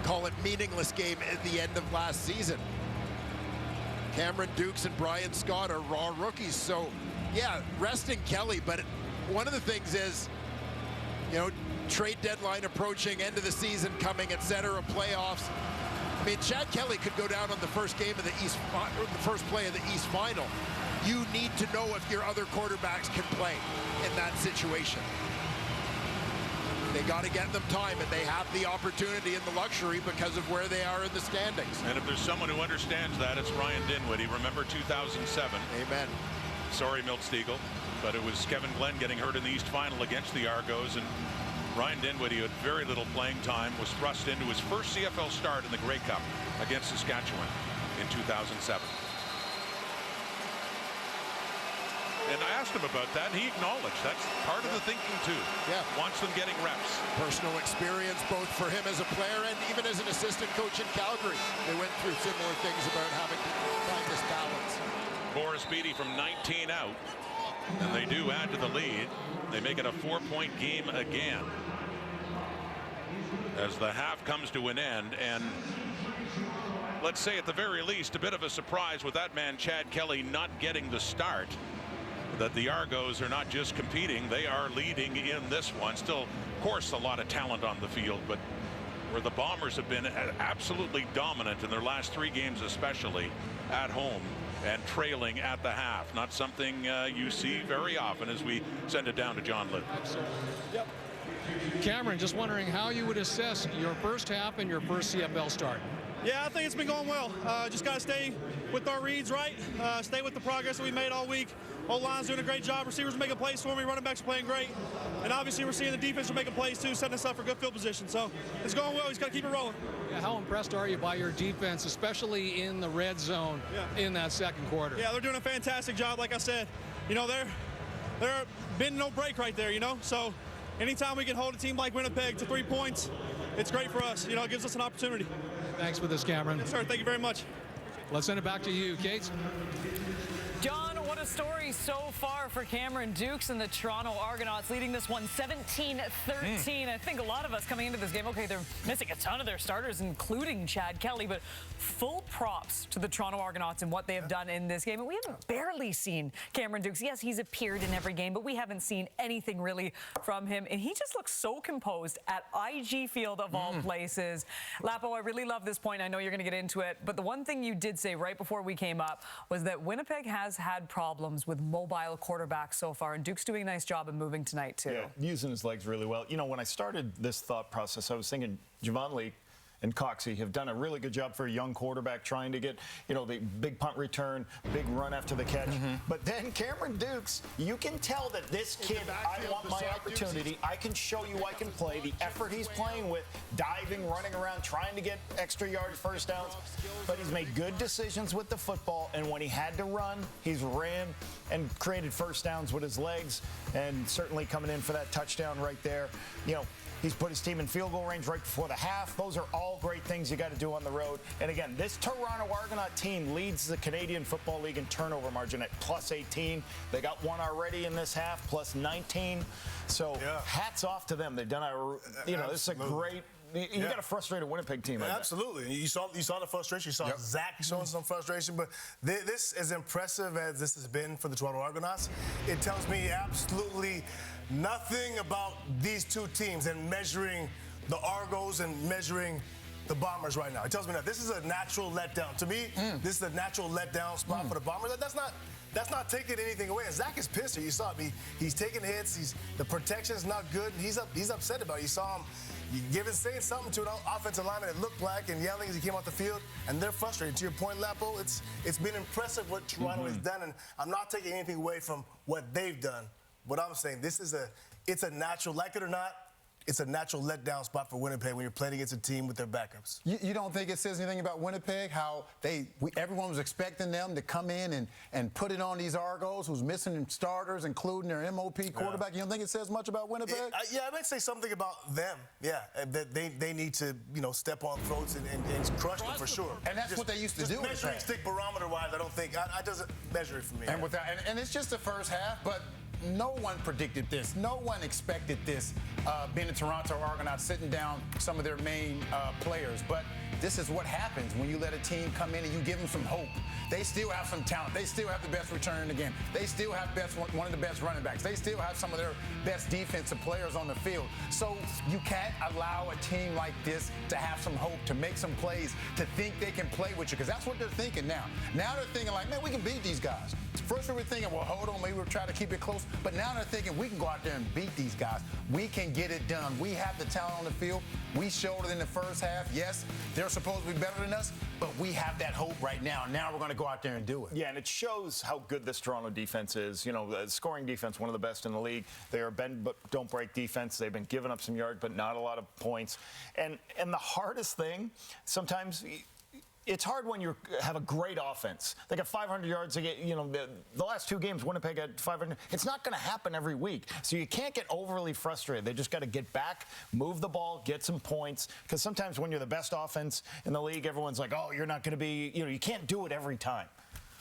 call it meaningless game at the end of last season. Cameron Dukes and Brian Scott are raw rookies, so yeah, resting Kelly, but one of the things is, you know, trade deadline approaching, end of the season coming, etc., playoffs. I mean, Chad Kelly could go down on the first game of the East, or the first play of the East Final. You need to know if your other quarterbacks can play in that situation. They got to get them time, and they have the opportunity and the luxury because of where they are in the standings. And if there's someone who understands that, it's Ryan Dinwiddie. Remember 2007. Amen. Sorry, Milt Stegall, but it was Kevin Glenn getting hurt in the East Final against the Argos, and Ryan Dinwiddie had very little playing time, was thrust into his first CFL start in the Grey Cup against Saskatchewan in 2007. And I asked him about that, and he acknowledged that's part of the thinking, too. Yeah. Wants them getting reps. Personal experience, both for him as a player and even as an assistant coach in Calgary. They went through similar things about having to find this balance. Boris Beattie from 19 out, and they do add to the lead. They make it a 4-point game again as the half comes to an end. And let's say at the very least a bit of a surprise with that man Chad Kelly not getting the start, that the Argos are not just competing, they are leading in this one. Still, of course, a lot of talent on the field, but where the Bombers have been absolutely dominant in their last 3 games, especially at home and trailing at the half. Not something you see very often as we send it down to John Litt. Yep. Cameron, just wondering how you would assess your first half and your first CFL start. Yeah, I think it's been going well. Just got to stay with our reads right, stay with the progress that we made all week. O-line's doing a great job. Receivers are making plays for me. Running backs are playing great. And obviously we're seeing the defense are making plays too, setting us up for good field position. So it's going well. He's got to keep it rolling. Yeah, how impressed are you by your defense, especially in the red zone in that second quarter? Yeah, they're doing a fantastic job. Like I said, you know, they're been no break right there, you know. So anytime we can hold a team like Winnipeg to 3 points, it's great for us. You know, it gives us an opportunity. Thanks for this, Cameron. Yes, sir. Thank you very much. Let's send it back to you, Kate. John, what a story so far for Cameron Dukes and the Toronto Argonauts, leading this one 17-13. I think a lot of us coming into this game, okay, they're missing a ton of their starters, including Chad Kelly, but full props to the Toronto Argonauts and what they have done in this game. And we haven't barely seen Cameron Dukes. Yes, he's appeared in every game, but we haven't seen anything really from him. And he just looks so composed at IG Field of all places. Lapo, I really love this point. I know you're going to get into it, but the one thing you did say right before we came up was that Winnipeg has had problems with mobile quarterbacks so far, and Duke's doing a nice job of moving tonight too. Yeah, using his legs really well. You know, when I started this thought process, I was thinking Javon Lee and Coxie have done a really good job for a young quarterback trying to get, you know, the big punt return, big run after the catch. But then Cameron Dukes, you can tell that this kid, I want my opportunity. I can show you I can play. The effort he's playing with, diving, running around, trying to get extra yards, first downs. But he's made good decisions with the football, and when he had to run, he's ran and created first downs with his legs, and certainly coming in for that touchdown right there. You know, he's put his team in field goal range right before the half. Those are all great things you got to do on the road. And again, this Toronto Argonaut team leads the Canadian Football League in turnover margin at plus 18. They got one already in this half, plus 19. So hats off to them. They've done a, you know, this is a great. You got a frustrated Winnipeg team. Absolutely. You saw the frustration. You saw Zach showing some frustration. But this, as impressive as this has been for the Toronto Argonauts, it tells me absolutely nothing about these two teams and measuring the Argos and measuring the Bombers right now. It tells me that this is a natural letdown. To me, this is a natural letdown spot for the Bombers. That's not taking anything away. And Zach is pissed. You saw it. He's taking hits. The protection's not good. He's upset about it. You saw him saying something to an offensive lineman, it looked like, and yelling as he came off the field, and they're frustrated. To your point, Lapo, it's been impressive what Toronto has done, and I'm not taking anything away from what they've done. What I'm saying, it's a natural, like it or not, it's a natural letdown spot for Winnipeg when you're playing against a team with their backups. You don't think it says anything about Winnipeg, how everyone was expecting them to come in and put it on these Argos who's missing starters, including their MOP quarterback? You don't think it says much about Winnipeg? I might say something about them, that they need to, step on throats and crush them for sure. And that's what they used to do. Measuring stick barometer-wise, I don't think, it doesn't measure it for me. And it's just the first half, but no one predicted this. No one expected this, being the Toronto Argonauts sitting down some of their main players. But this is what happens when you let a team come in and you give them some hope. They still have some talent. They still have the best return in the game. They still have one of the best running backs. They still have some of their best defensive players on the field. So you can't allow a team like this to have some hope, to make some plays, to think they can play with you, because that's what they're thinking now. Now they're thinking like, man, we can beat these guys. First we were thinking, well, hold on, maybe we'll try to keep it close. But now they're thinking we can go out there and beat these guys. We can get it done. We have the talent on the field. We showed it in the first half. Yes, they're supposed to be better than us, but we have that hope right now. Now we're going to go out there and do it. Yeah, and it shows how good this Toronto defense is. You know, the scoring defense, one of the best in the league. They are bend but don't break defense. They've been giving up some yards, but not a lot of points. And the hardest thing, sometimes it's hard when you have a great offense. They got 500 yards. They get, you know, the last two games, Winnipeg had 500. It's not going to happen every week. So you can't get overly frustrated. They just got to get back, move the ball, get some points. Because sometimes when you're the best offense in the league, everyone's like, oh, you're not going to be, you know, you can't do it every time.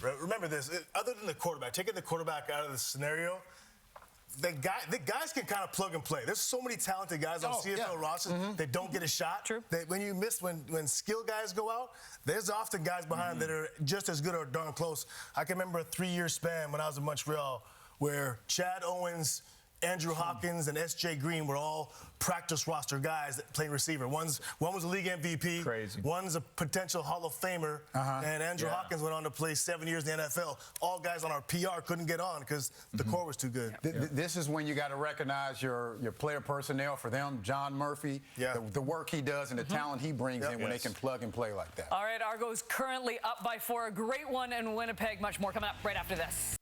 Remember this, other than the quarterback, taking the quarterback out of the scenario, the guys can kind of plug and play. There's so many talented guys on CFL rosters that don't get a shot. True. That when you miss, when skill guys go out, there's often guys behind that are just as good or darn close. I can remember a 3-year span when I was in Montreal where Chad Owens, Andrew Hawkins, and S.J. Green were all practice roster guys that played receiver. One was a league MVP. Crazy. One's a potential Hall of Famer. And Andrew Hawkins went on to play 7 years in the NFL. All guys on our PR couldn't get on because the core was too good. This is when you got to recognize your player personnel for them. John Murphy, the work he does and the talent he brings in when they can plug and play like that. All right, Argos currently up by 4. A great one in Winnipeg. Much more coming up right after this.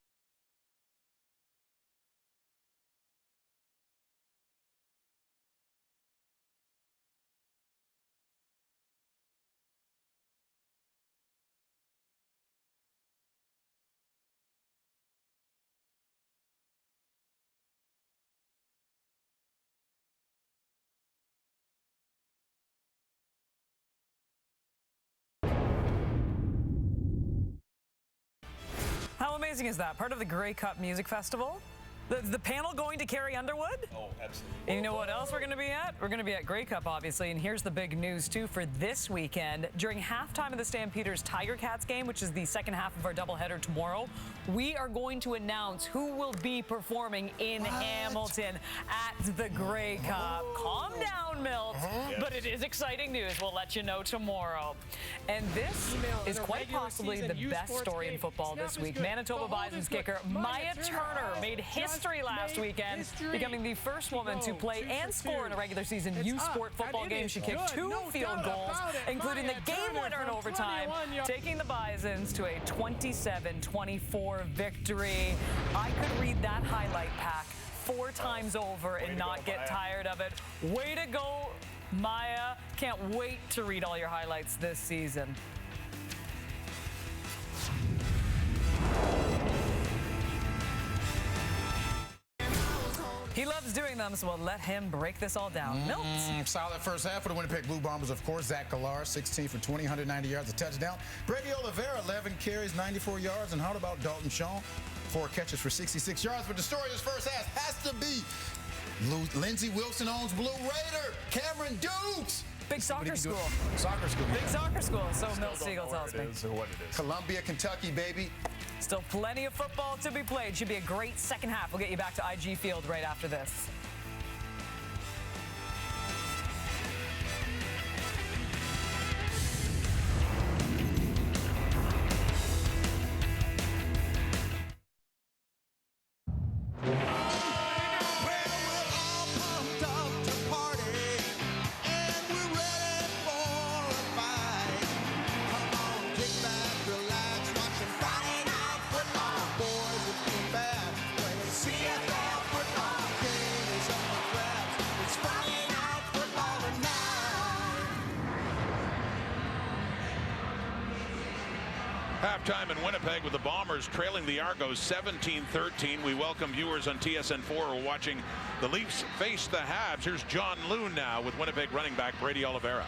How amazing is that? Part of the Grey Cup Music Festival? The panel going to Carrie Underwood? Oh, absolutely. And you know what else we're going to be at? We're going to be at Grey Cup, obviously, and here's the big news, too, for this weekend. During halftime of the Stampeders Tiger Cats game, which is the second half of our doubleheader tomorrow, we are going to announce who will be performing in Hamilton at the Grey Cup. Calm down, Milt, but it is exciting news. We'll let you know tomorrow. And this is quite possibly the best story in football this week. Manitoba Bison's kicker Maya Turner made history last weekend, becoming the first woman to play and score in a regular season U Sport football game. She kicked 2 field goals, including the game winner in overtime, taking the Bisons to a 27-24 victory. I could read that highlight pack 4 times over and not get tired of it. Way to go, Maya. Can't wait to read all your highlights this season. He loves doing them, so we'll let him break this all down. Milt. Solid first half for the Winnipeg Blue Bombers, of course. Zach Gallar, 16 for 20, 190 yards, a touchdown. Brady Oliveira, 11 carries, 94 yards. And how about Dalton Shaw? 4 catches for 66 yards. But the story of this first half has to be Lindsey Wilson owns Blue Raider, Cameron Dukes. Big soccer school. Soccer school. Big soccer school, so Milt Siegel tells me. What it is. Columbia, Kentucky, baby. Still plenty of football to be played. Should be a great second half. We'll get you back to IG Field right after this. Halftime in Winnipeg with the Bombers trailing the Argos 17-13. We welcome viewers on TSN4 who are watching the Leafs face the Habs. Here's John Loon now with Winnipeg running back Brady Oliveira.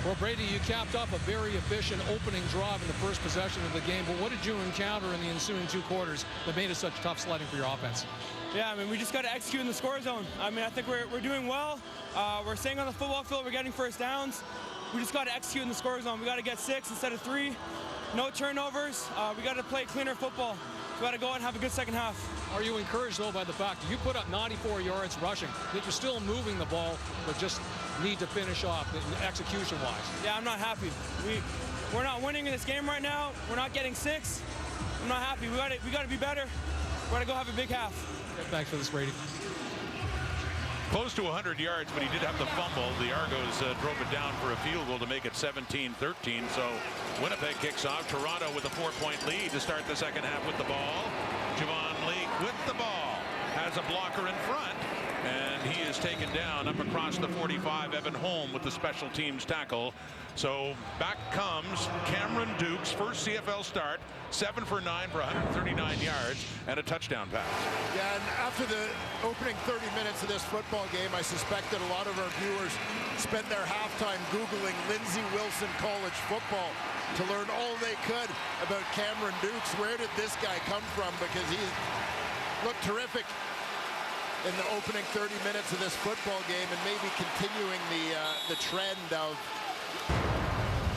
Well, Brady, you capped off a very efficient opening drive in the first possession of the game, but what did you encounter in the ensuing 2 quarters that made it such tough sledding for your offense? Yeah, I mean, we just got to execute in the score zone. I mean, I think we're doing well. We're staying on the football field. We're getting first downs. We just got to execute in the score zone. We got to get 6 instead of 3. No turnovers. We got to play cleaner football. We got to go out and have a good second half. Are you encouraged, though, by the fact that you put up 94 yards rushing, that you're still moving the ball, but just need to finish off execution-wise? Yeah, I'm not happy. We're not winning in this game right now. We're not getting 6. I'm not happy. We got to be better. We got to go have a big half. Thanks for this, Brady. Close to 100 yards, but he did have the fumble. The Argos drove it down for a field goal to make it 17-13. So Winnipeg kicks off. Toronto with a 4-point lead to start the second half with the ball. Javon Leake with the ball. Has a blocker in front. And he is taken down up across the 45. Evan Holm with the special teams tackle. So back comes Cameron Dukes, first CFL start, 7 for 9 for 139 yards and a touchdown pass. Yeah, and after the opening 30 minutes of this football game, I suspect that a lot of our viewers spent their halftime Googling Lindsey Wilson college football to learn all they could about Cameron Dukes. Where did this guy come from? Because he looked terrific in the opening 30 minutes of this football game, and maybe continuing the trend of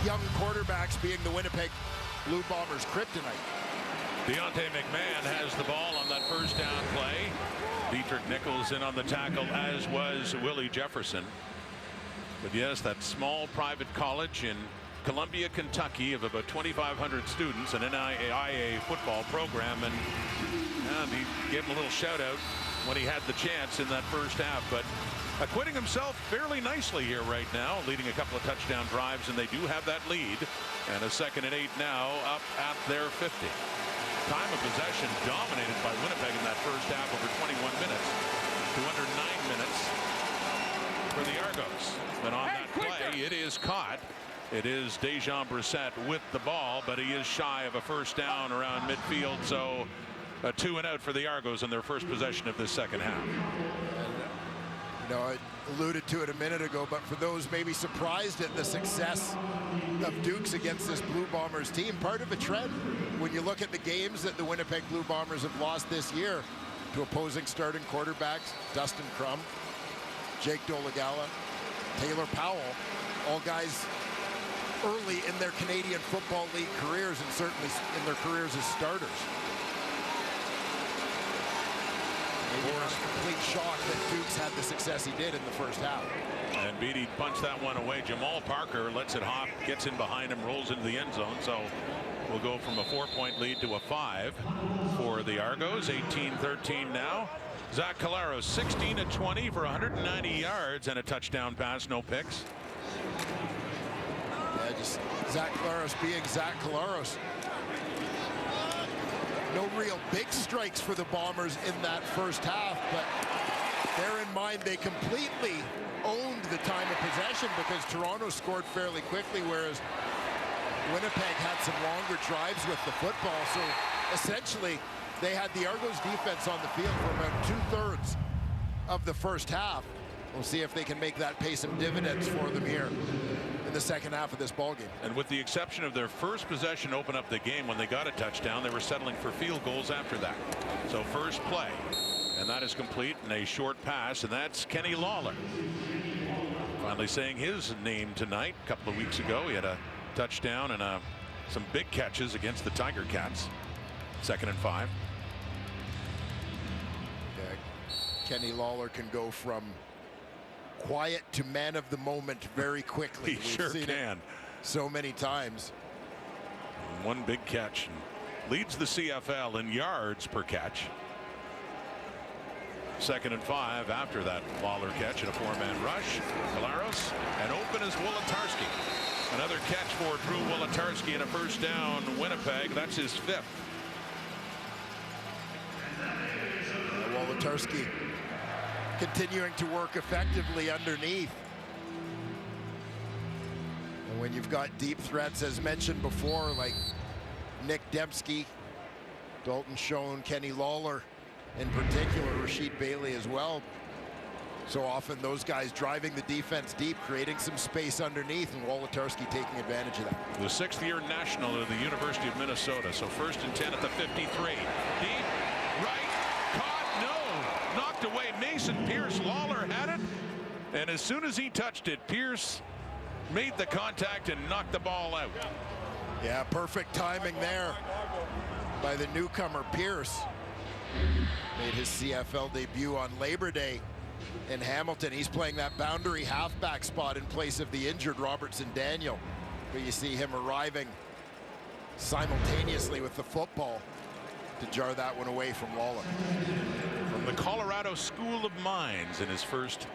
young quarterbacks being the Winnipeg Blue Bombers' kryptonite. Deontay McMahon has the ball on that first down play. Dietrich Nichols in on the tackle, as was Willie Jefferson. But yes, that small private college in Columbia, Kentucky, of about 2,500 students, an NAIA football program, and he gave him a little shout out when he had the chance in that first half, but acquitting himself fairly nicely here right now, leading a couple of touchdown drives, and they do have that lead. And a 2nd and 8 now up at their 50. Time of possession dominated by Winnipeg in that first half, over 21 minutes to under 9 minutes for the Argos. And on that play, it is caught. It is Dejan Brissett with the ball, but he is shy of a first down around midfield, so a 2 and out for the Argos in their first possession of this second half. You know, I alluded to it a minute ago, but for those maybe surprised at the success of Dukes against this Blue Bombers team, part of a trend when you look at the games that the Winnipeg Blue Bombers have lost this year to opposing starting quarterbacks, Dustin Crum, Jake Dolegala, Taylor Powell, all guys early in their Canadian Football League careers, and certainly in their careers as starters. Maybe not a complete shock that Dukes had the success he did in the first half. And Beatty punched that one away. Jamal Parker lets it hop, gets in behind him, rolls into the end zone. So we'll go from a 4-point lead to a 5 for the Argos. 18-13 now. Zach Collaros 16 of 20 for 190 yards and a touchdown pass, no picks. Yeah, just Zach Collaros being Zach Collaros. No real big strikes for the Bombers in that first half, but bear in mind they completely owned the time of possession because Toronto scored fairly quickly, whereas Winnipeg had some longer drives with the football. So essentially they had the Argos defense on the field for about 2/3 of the first half. We'll see if they can make that pay some dividends for them here in the second half of this ballgame. And with the exception of their first possession open up the game when they got a touchdown, they were settling for field goals after that. So first play, and that is complete in a short pass, and that's Kenny Lawler. Finally saying his name tonight. A couple of weeks ago, he had a touchdown and some big catches against the Tiger Cats. 2nd and 5. Yeah, Kenny Lawler can go from quiet to man of the moment very quickly. He sure can. So many times. One big catch and leads the CFL in yards per catch. 2nd and 5 after that Lawler catch and a 4-man rush. Collaros, and open is Wolodarski. Another catch for Drew Wolodarski and a first down Winnipeg. That's his 5th. Wolodarski continuing to work effectively underneath. And when you've got deep threats, as mentioned before, like Nick Dembski, Dalton Schoen, Kenny Lawler in particular, Rasheed Bailey as well, So often those guys driving the defense deep, creating some space underneath, and Wolodarski taking advantage of that. The 6th-year national of the University of Minnesota. So 1st and 10 at the 53. Deep, right, caught, no. Knocked away Mason Pierce. Lawler had it. And as soon as he touched it, Pierce made the contact and knocked the ball out. Yeah, perfect timing there by the newcomer Pierce. Made his CFL debut on Labor Day in Hamilton. He's playing that boundary halfback spot in place of the injured Robertson Daniel. But you see him arriving simultaneously with the football to jar that one away from Lawler. From the Colorado School of Mines in his first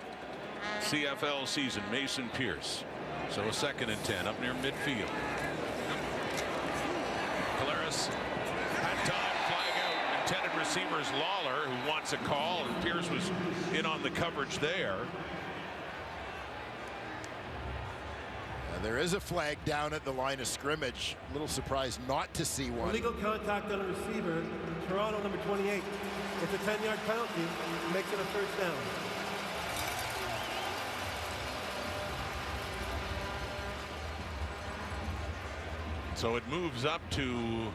CFL season, Mason Pierce. So a 2nd and 10 up near midfield. Collaros had time, flag out. Intended receivers Lawler, who wants a call, and Pierce was in on the coverage there. There is a flag down at the line of scrimmage. A little surprised not to see one. Illegal contact on a receiver. Toronto number 28. It's a 10-yard penalty. Makes it a first down. So it moves up to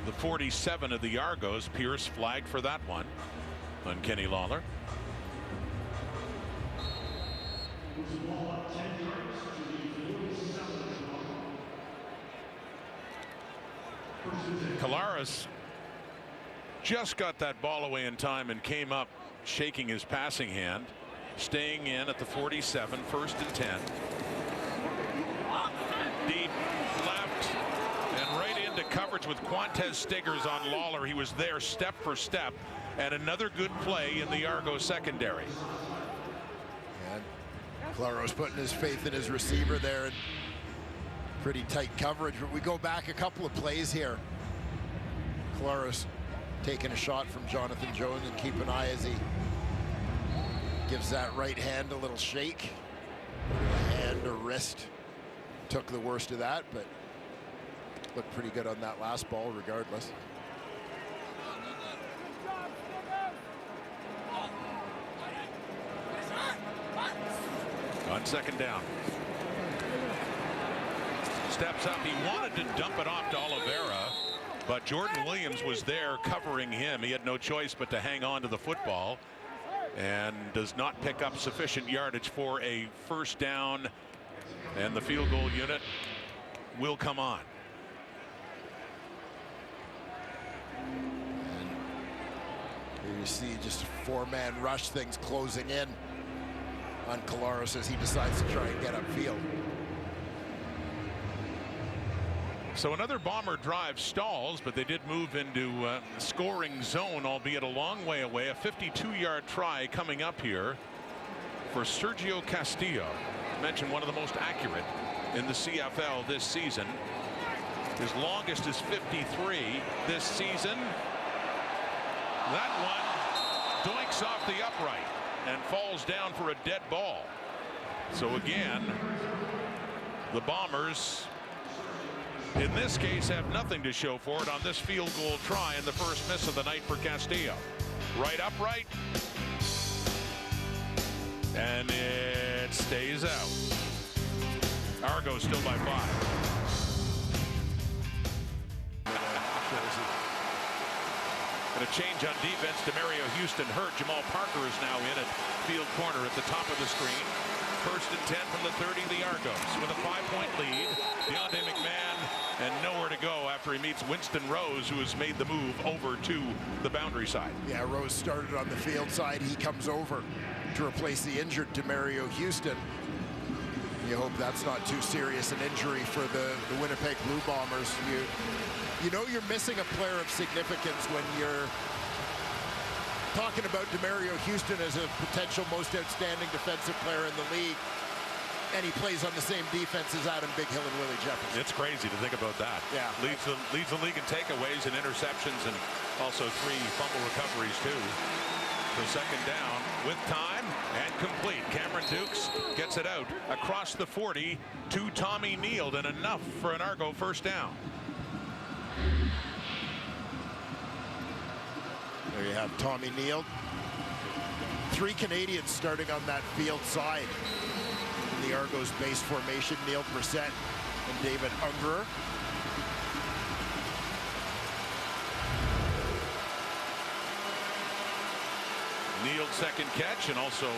the 47 of the Argos. Pierce flagged for that one on Kenny Lawler. Collaros just got that ball away in time and came up shaking his passing hand, staying in at the 47, 1st and 10. Deep left and right into coverage with Quantez Stiggers on Lawler. He was there step for step, and another good play in the Argo secondary. And Claro's putting his faith in his receiver there, and pretty tight coverage. But we go back a couple of plays here. Claro's taking a shot from Jonathan Jones, and keep an eye as he gives that right hand a little shake. Hand or wrist took the worst of that, but looked pretty good on that last ball regardless. On 2nd down. Steps up. He wanted to dump it off to Oliveira, but Jordan Williams was there covering him. He had no choice but to hang on to the football, and does not pick up sufficient yardage for a first down, and the field goal unit will come on. Here you see just a 4-man rush, things closing in on Collaros as he decides to try and get upfield. So another Bomber drive stalls, but they did move into scoring zone, albeit a long way away. A 52-yard try coming up here for Sergio Castillo. I mentioned one of the most accurate in the CFL this season. His longest is 53 this season. That one doinks off the upright and falls down for a dead ball. So again, the Bombers in this case have nothing to show for it on this field goal try, and the first miss of the night for Castillo. Right upright, and it stays out. Argo still by 5. And a change on defense. DeMario Houston hurt. Jamal Parker is now in at field corner at the top of the screen. 1st and 10 from the 30 of the Argos with a 5-point lead. Deontay McMahon, and nowhere to go after he meets Winston Rose, who has made the move over to the boundary side. Yeah, Rose started on the field side. He comes over to replace the injured DeMario Houston. You hope that's not too serious an injury for the Winnipeg Blue Bombers. You know you're missing a player of significance when you're talking about DeMario Houston as a potential most outstanding defensive player in the league, and he plays on the same defense as Adam Big Hill and Willie Jefferson. It's crazy to think about that. Yeah. Leads the league in takeaways and interceptions, and also 3 fumble recoveries too. So 2nd down with time and complete. Cameron Dukes gets it out across the 40 to Tommy Neal, and enough for an Argo first down. There you have Tommy Neal. 3 Canadians starting on that field side. In the Argos base formation, Neil Brissett and David Ungerer. Neil's second catch, and also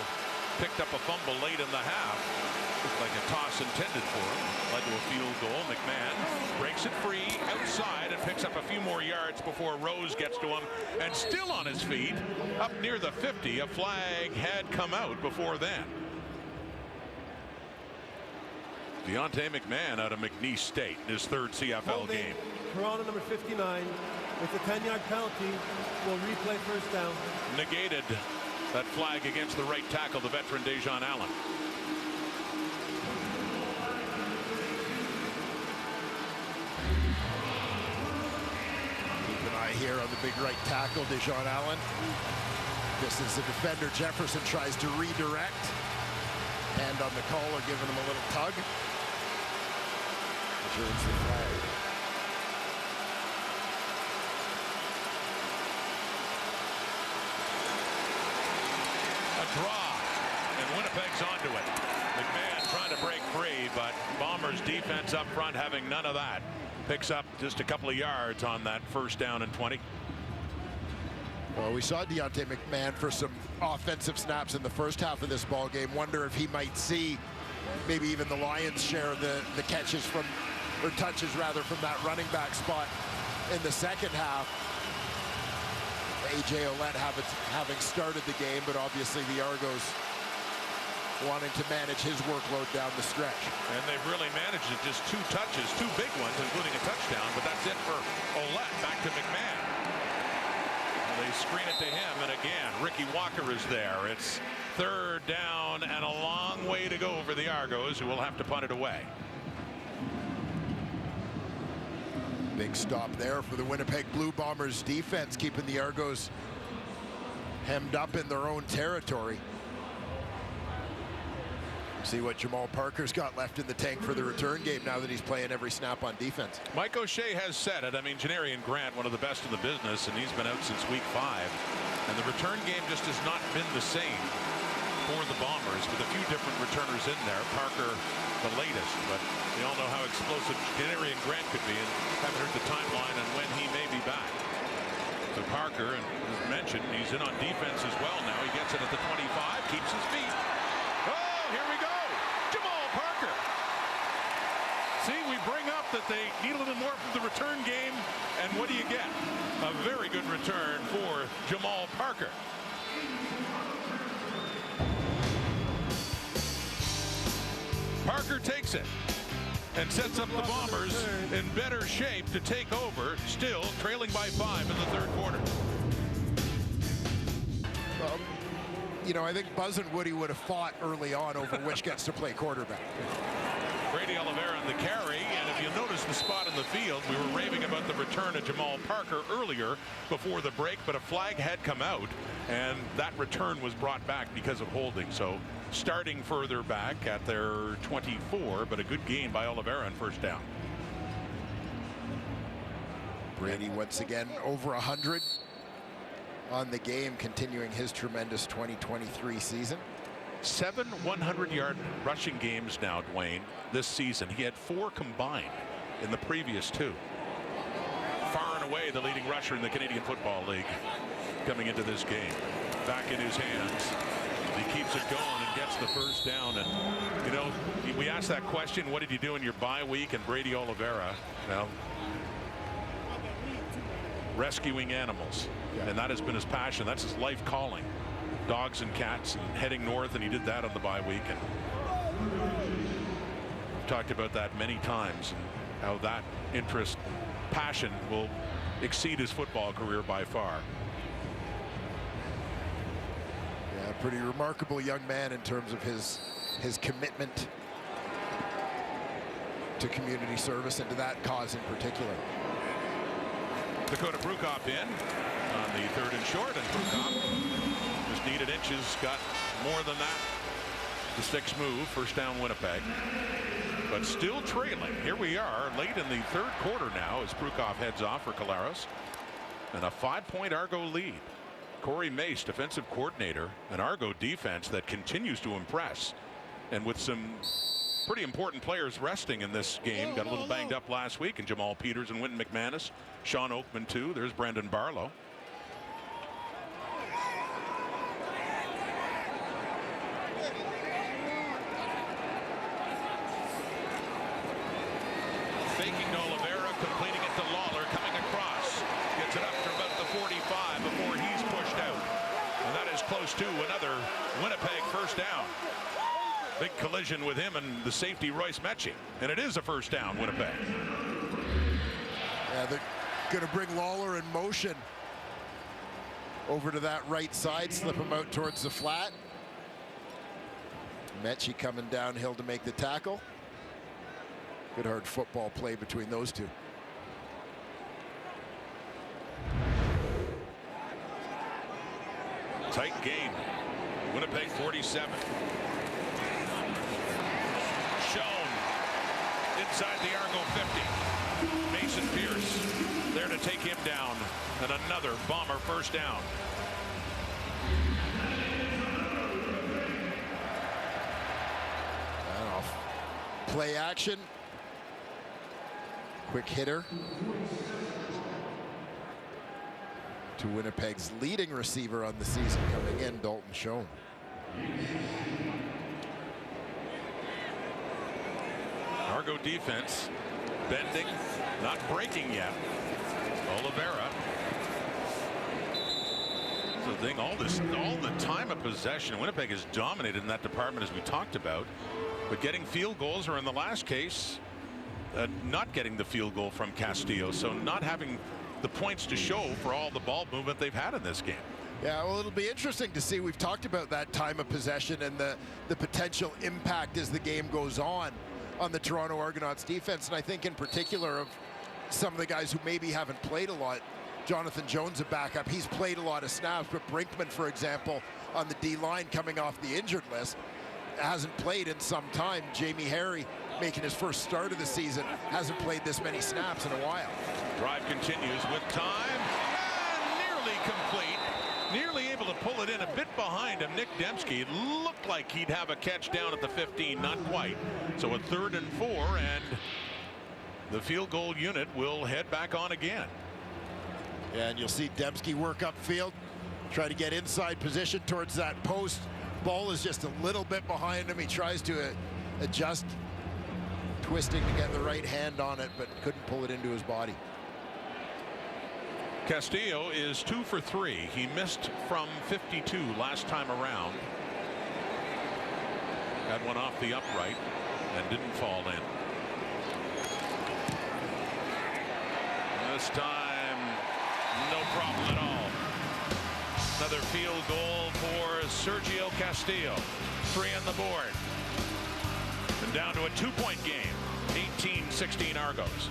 picked up a fumble late in the half. Looked like a toss intended for him. Led to a field goal. McMahon breaks it free outside and picks up a few more yards before Rose gets to him. And still on his feet, up near the 50. A flag had come out before then. Deontay McMahon out of McNeese State, his 3rd CFL game. Toronto number 59 with a 10-yard penalty will replay first down. Negated that flag against the right tackle, the veteran Dejon Allen. Keep an eye here on the big right tackle, Dejon Allen. This is the defender. Jefferson tries to redirect. Hand on the collar, giving him a little tug. Returns the flag. A draw, and Winnipeg's onto it. McMahon trying to break free, but Bombers defense up front having none of that. Picks up just a couple of yards on that first down and 20. Well, we saw Deontay McMahon for some offensive snaps in the first half of this ball game. Wonder if he might see maybe even the Lions share the catches from, or touches rather, from that running back spot in the second half. A.J. Ouellette having started the game, but obviously the Argos wanting to manage his workload down the stretch. And they've really managed it. Just 2 touches, 2 big ones, including a touchdown, but that's it for Ouellette. Back to McMahon. They screen it to him, and again, Ricky Walker is there. It's 3rd down and a long way to go for the Argos, who will have to punt it away. Big stop there for the Winnipeg Blue Bombers defense, keeping the Argos hemmed up in their own territory. See what Jamal Parker's got left in the tank for the return game now that he's playing every snap on defense. Mike O'Shea has said it. I mean, Janarian Grant, one of the best in the business, and he's been out since week 5. And the return game just has not been the same for the Bombers, with a few different returners in there. Parker, the latest, but we all know how explosive Janarian Grant could be, and haven't heard the timeline on when he may be back. So Parker, and as mentioned, he's in on defense as well now. He gets it at the 25, keeps his feet. Oh, here we go. Jamal Parker. See, we bring up that they need a little more from the return game, and what do you get? A very good return for Jamal Parker. Parker takes it and sets up the Bombers in better shape to take over, still trailing by 5 in the 3rd quarter. Well, you know, I think Buzz and Woody would have fought early on over which gets to play quarterback. Brady Oliveira on the carry, and if you notice the spot in the field, we were raving about the return of Jamal Parker earlier before the break, but a flag had come out, and that return was brought back because of holding. So starting further back at their 24, but a good gain by Oliveira on first down. Brady once again over 100 on the game, continuing his tremendous 2023 season. 7 100-yard rushing games now, Dwayne, this season. He had 4 combined in the previous 2. Far and away the leading rusher in the Canadian Football League coming into this game. Back in his hands. He keeps it going and gets the first down. And, you know, we asked that question, what did you do in your bye week? And Brady Oliveira, well, rescuing animals. Yeah. And that has been his passion. That's his life calling. Dogs and cats, and heading north, and he did that on the bye week. And we've talked about that many times, and how that interest, passion will exceed his football career by far. Yeah, pretty remarkable young man in terms of his commitment to community service and to that cause in particular. Dakota Prukop in on the 3rd and short, and Prukop just needed inches, got more than that. The 6 move, first down Winnipeg, but still trailing. Here we are late in the 3rd quarter now as Prukop heads off for Collaros, and a 5-point Argo lead. Corey Mace, defensive coordinator, an Argo defense that continues to impress, and with some pretty important players resting in this game. Got a little banged up last week, and Jamal Peters and Winton McManus, Sean Oakman too. There's Brandon Barlow. Faking to Oliveira, completing it to Lawler, coming across. Gets it up to about the 45 before he's pushed out. And that is close to another Winnipeg first down. Big collision with him and the safety Royce Mechie. And it is a first down, Winnipeg. Yeah, they're going to bring Lawler in motion over to that right side, slip him out towards the flat. Mechie coming downhill to make the tackle. Good hard football play between those two. Tight game. Winnipeg 47. Shown inside the Argo 50. Mason Pierce there to take him down. And another Bomber first down. And off play action. Quick hitter to Winnipeg's leading receiver on the season coming in, Dalton Schoen. Argo defense bending, not breaking yet. Oliveira. The thing, all the time of possession, Winnipeg has dominated in that department as we talked about, but getting field goals, or in the last case, not getting the field goal from Castillo, so not having the points to show for all the ball movement they've had in this game. Yeah, well, it'll be interesting to see. We've talked about that time of possession and the potential impact as the game goes on the Toronto Argonauts defense, and I think in particular of some of the guys who maybe haven't played a lot. Jonathan Jones, a backup, he's played a lot of snaps, but Brinkman, for example, on the D-line coming off the injured list, hasn't played in some time. Jamie Harry, making his first start of the season, hasn't played this many snaps in a while. Drive continues with time, and nearly complete. Nearly able to pull it in, a bit behind him. Nick Dembski, it looked like he'd have a catch down at the 15, not quite. So a 3rd and 4, and the field goal unit will head back on again. Yeah, and you'll see Dembski work upfield, try to get inside position towards that post. Ball is just a little bit behind him. He tries to adjust, twisting to get the right hand on it, but couldn't pull it into his body. Castillo is 2 for 3. He missed from 52 last time around. Got one off the upright and didn't fall in. This time, no problem at all. Another field goal for Sergio Castillo. 3 on the board. And down to a 2-point game. 18-16 Argos.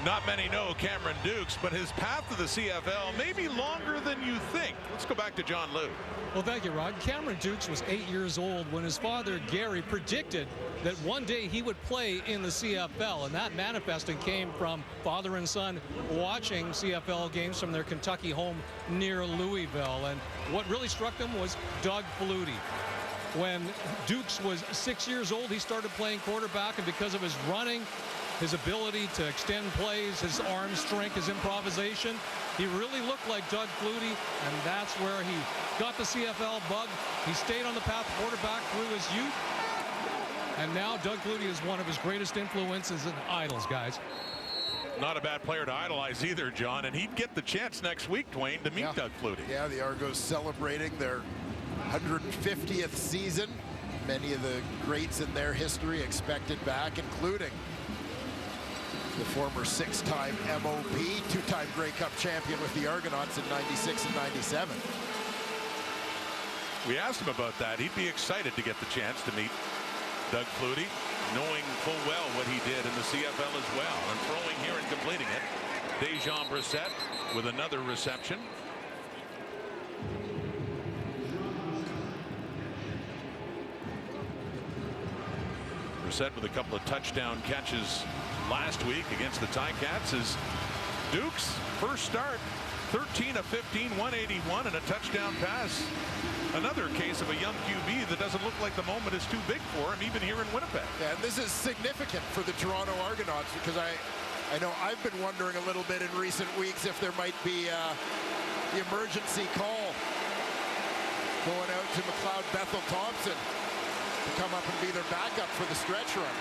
Not many know Cameron Dukes, but his path to the CFL may be longer than you think. Let's go back to John Liu. Well, thank you, Rod. Cameron Dukes was 8 years old when his father, Gary, predicted that one day he would play in the CFL, and that manifesting came from father and son watching CFL games from their Kentucky home near Louisville. And what really struck them was Doug Flutie. When Dukes was 6 years old, he started playing quarterback, and because of his running, his ability to extend plays, his arm strength, his improvisation, he really looked like Doug Flutie, and that's where he got the CFL bug. He stayed on the path of quarterback through his youth, and now Doug Flutie is one of his greatest influences and idols, guys. Not a bad player to idolize either, John, and he'd get the chance next week, Dwayne, to meet Doug Flutie. Yeah, the Argos celebrating their 150th season. Many of the greats in their history expected back, including the former 6-time MOP, 2-time Grey Cup champion with the Argonauts in '96 and '97. We asked him about that. He'd be excited to get the chance to meet Doug Flutie, knowing full well what he did in the CFL as well. And throwing here and completing it, Dejan Brissett with another reception. Brissett with a couple of touchdown catches last week against the Ticats has Dukes, first start, 13 of 15, 181, and a touchdown pass. Another case of a young QB that doesn't look like the moment is too big for him, even here in Winnipeg. Yeah, and this is significant for the Toronto Argonauts because I know I've been wondering a little bit in recent weeks if there might be the emergency call going out to McLeod Bethel Thompson to come up and be their backup for the stretch run.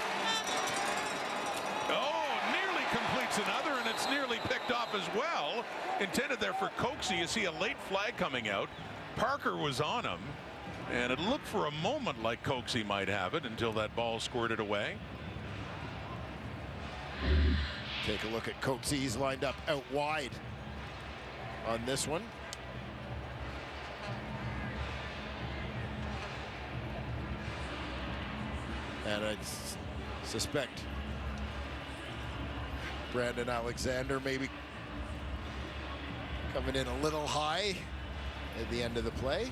Oh, nearly completes another, and it's nearly picked off as well. Intended there for Coxie. You see a late flag coming out. Parker was on him, and it looked for a moment like Coxie might have it until that ball squirted away. Take a look at Coxie. He's lined up out wide on this one. And I suspect Brandon Alexander maybe coming in a little high at the end of the play.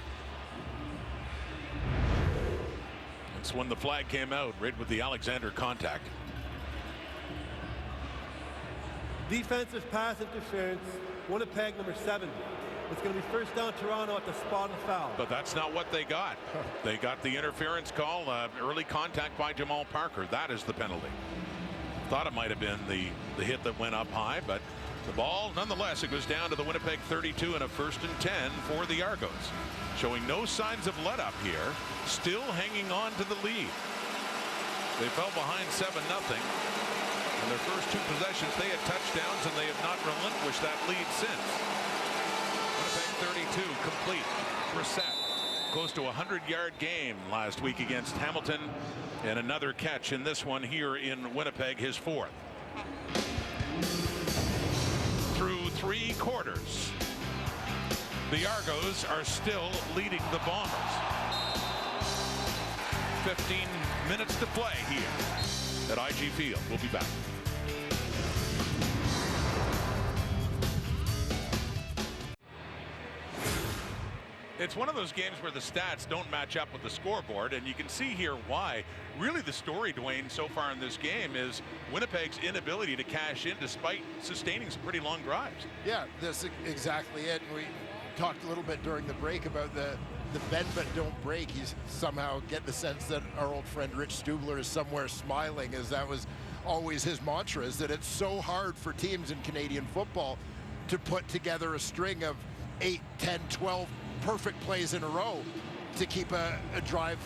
That's when the flag came out, right with the Alexander contact. Defensive pass interference, Winnipeg number 7. It's going to be first down Toronto at the spot of the foul. But that's not what they got. They got the interference call, early contact by Jamal Parker. That is the penalty. Thought it might have been the hit that went up high, but the ball, nonetheless, it goes down to the Winnipeg 32 and a 1st and 10 for the Argos. Showing no signs of let up here, still hanging on to the lead. They fell behind 7-0. In their first 2 possessions, they had touchdowns, and they have not relinquished that lead since. Winnipeg 32 complete. Brissett close to a 100-yard game last week against Hamilton, and another catch in this one here in Winnipeg, his 4th. Through 3 quarters, the Argos are still leading the Bombers. 15 minutes to play here at IG Field. We'll be back. It's one of those games where the stats don't match up with the scoreboard, and you can see here why. Really the story, Dwayne, so far in this game is Winnipeg's inability to cash in despite sustaining some pretty long drives. Yeah, that's exactly it. We talked a little bit during the break about the bend but don't break. He's somehow get the sense that our old friend Rich Stubler is somewhere smiling, as that was always his mantra, is that it's so hard for teams in Canadian football to put together a string of 8, 10, 12 perfect plays in a row to keep a drive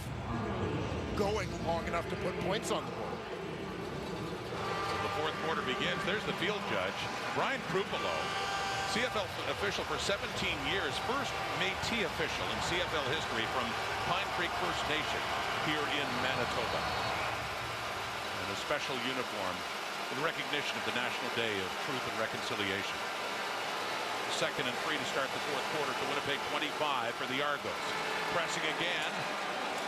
going long enough to put points on the board. So the 4th quarter begins. There's the field judge, Brian Krupolo, CFL official for 17 years, first Métis official in CFL history from Pine Creek First Nation here in Manitoba. And a special uniform in recognition of the National Day of Truth and Reconciliation. 2nd and 3 to start the 4th quarter to Winnipeg 25 for the Argos. Pressing again.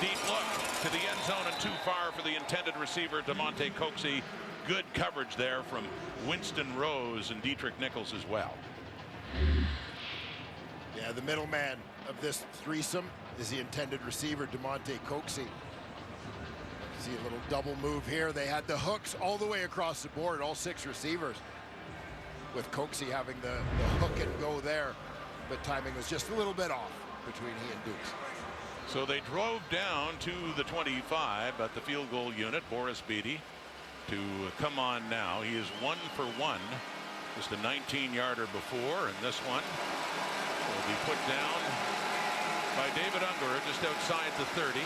Deep look to the end zone and too far for the intended receiver, DeMonte Coxie. Good coverage there from Winston Rose and Dietrich Nichols as well. Yeah, the middleman of this threesome is the intended receiver, DeMonte Coxie. See a little double move here. They had the hooks all the way across the board, all 6 receivers, with Coxie having the hook and go there, but timing was just a little bit off between he and Dukes. So they drove down to the 25, but the field goal unit, Boris Beatty, to come on now. He is 1 for 1. Just a 19-yarder before, and this one will be put down by David Ungerer just outside the 30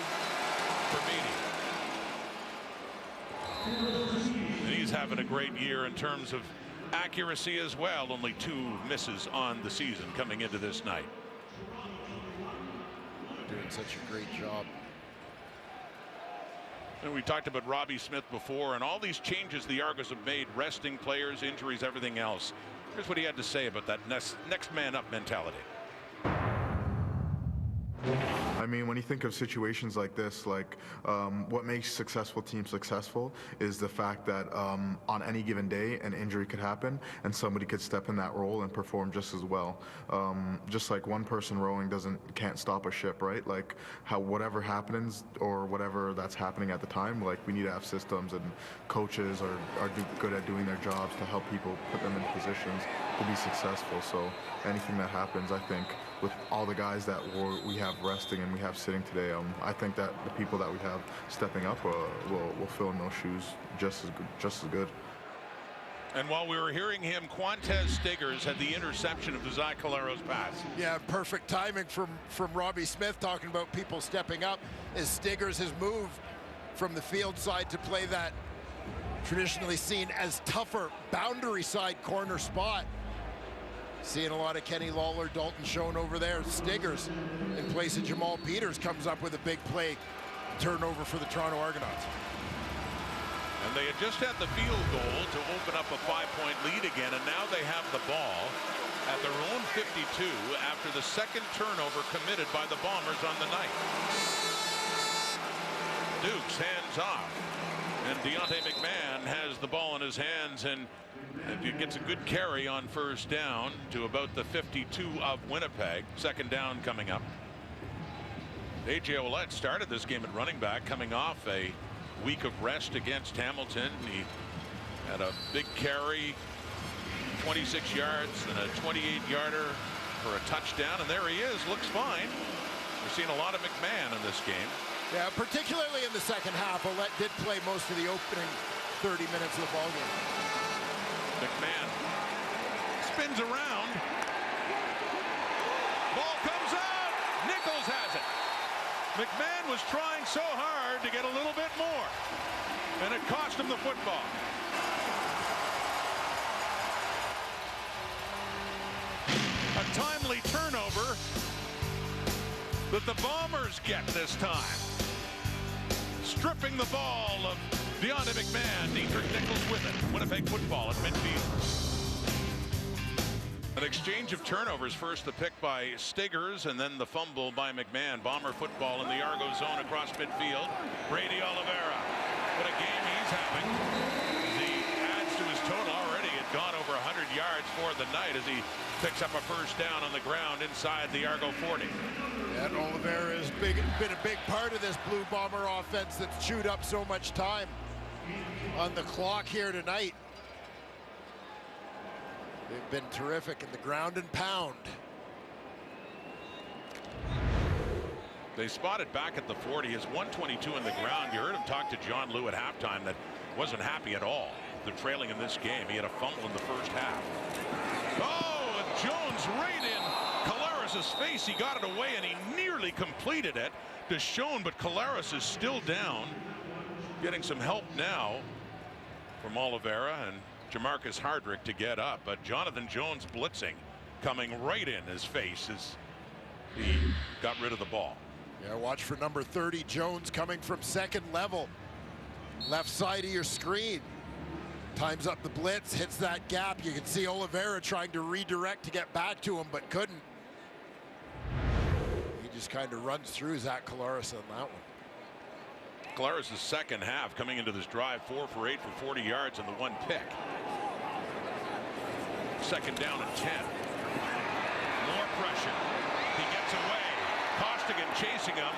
for Beatty. And he's having a great year in terms of accuracy as well. Only 2 misses on the season coming into this night. Doing such a great job. And we talked about Robbie Smith before, and all these changes the Argos have made, resting players, injuries, everything else. Here's what he had to say about that next man up mentality. I I mean, when you think of situations like this, like what makes successful teams successful is the fact that on any given day, an injury could happen and somebody could step in that role and perform just as well. Just like one person rowing can't stop a ship, right? Like whatever happens or whatever that's happening at the time, like we need to have systems, and coaches are good at doing their jobs to help people put them in positions to be successful. So anything that happens, I think, with all the guys that we have resting and we have sitting today, I think that the people that we have stepping up will fill in those shoes just as good. And while we were hearing him, Quantez Stiggers had the interception of the Zach Collaros pass. Yeah, perfect timing from Robbie Smith, talking about people stepping up, as Stiggers has moved from the field side to play that traditionally seen as tougher boundary side corner spot. Seeing a lot of Kenny Lawler, Dalton Schoen over there. Stiggers in place of Jamal Peters comes up with a big play turnover for the Toronto Argonauts. And they had just had the field goal to open up a 5-point lead again, and now they have the ball at their own 52 after the second turnover committed by the Bombers on the night. Dukes hands off, and Deontay McMahon has the ball in his hands, and it gets a good carry on first down to about the 52 of Winnipeg. Second down coming up. A.J. Ouellette started this game at running back, coming off a week of rest against Hamilton. He had a big carry, 26 yards, and a 28-yarder for a touchdown, and there he is, looks fine. We're seeing a lot of McMahon in this game. Yeah, particularly in the second half. Ouellette did play most of the opening 30 minutes of the ballgame. McMahon spins around. Ball comes out. Nichols has it. McMahon was trying so hard to get a little bit more, and it cost him the football. A timely turnover that the Bombers get this time. Stripping the ball of Deontay McMahon. Dietrich Nichols with it. Winnipeg football at midfield. An exchange of turnovers. First the pick by Stiggers, and then the fumble by McMahon. Bomber football in the Argo zone across midfield. Brady Oliveira. What a game he's having. He adds to his total already. Had gone over 100 yards for the night as he picks up a first down on the ground inside the Argo 40. And Oliveira has been a big part of this Blue Bomber offense that's chewed up so much time on the clock here tonight. They've been terrific in the ground and pound. They spotted back at the 40. His 122 in the ground. You heard him talk to John Liu at halftime that wasn't happy at all. They're trailing in this game. He had a fumble in the first half. Oh, and Jones right in Collaros' face. He got it away, and he nearly completed it to Schoen, but Collaros is still down. Getting some help now from Oliveira and Jamarcus Hardrick to get up, but Jonathan Jones blitzing, coming right in his face as he got rid of the ball. Yeah, watch for number 30, Jones, coming from second level. Left side of your screen. Times up the blitz, hits that gap. You can see Oliveira trying to redirect to get back to him, but couldn't. He just kind of runs through Zach Collaros on that one. Collaros' second half coming into this drive, 4 for 8 for 40 yards and the one pick. Second down and 10. More pressure. He gets away. Costigan chasing him,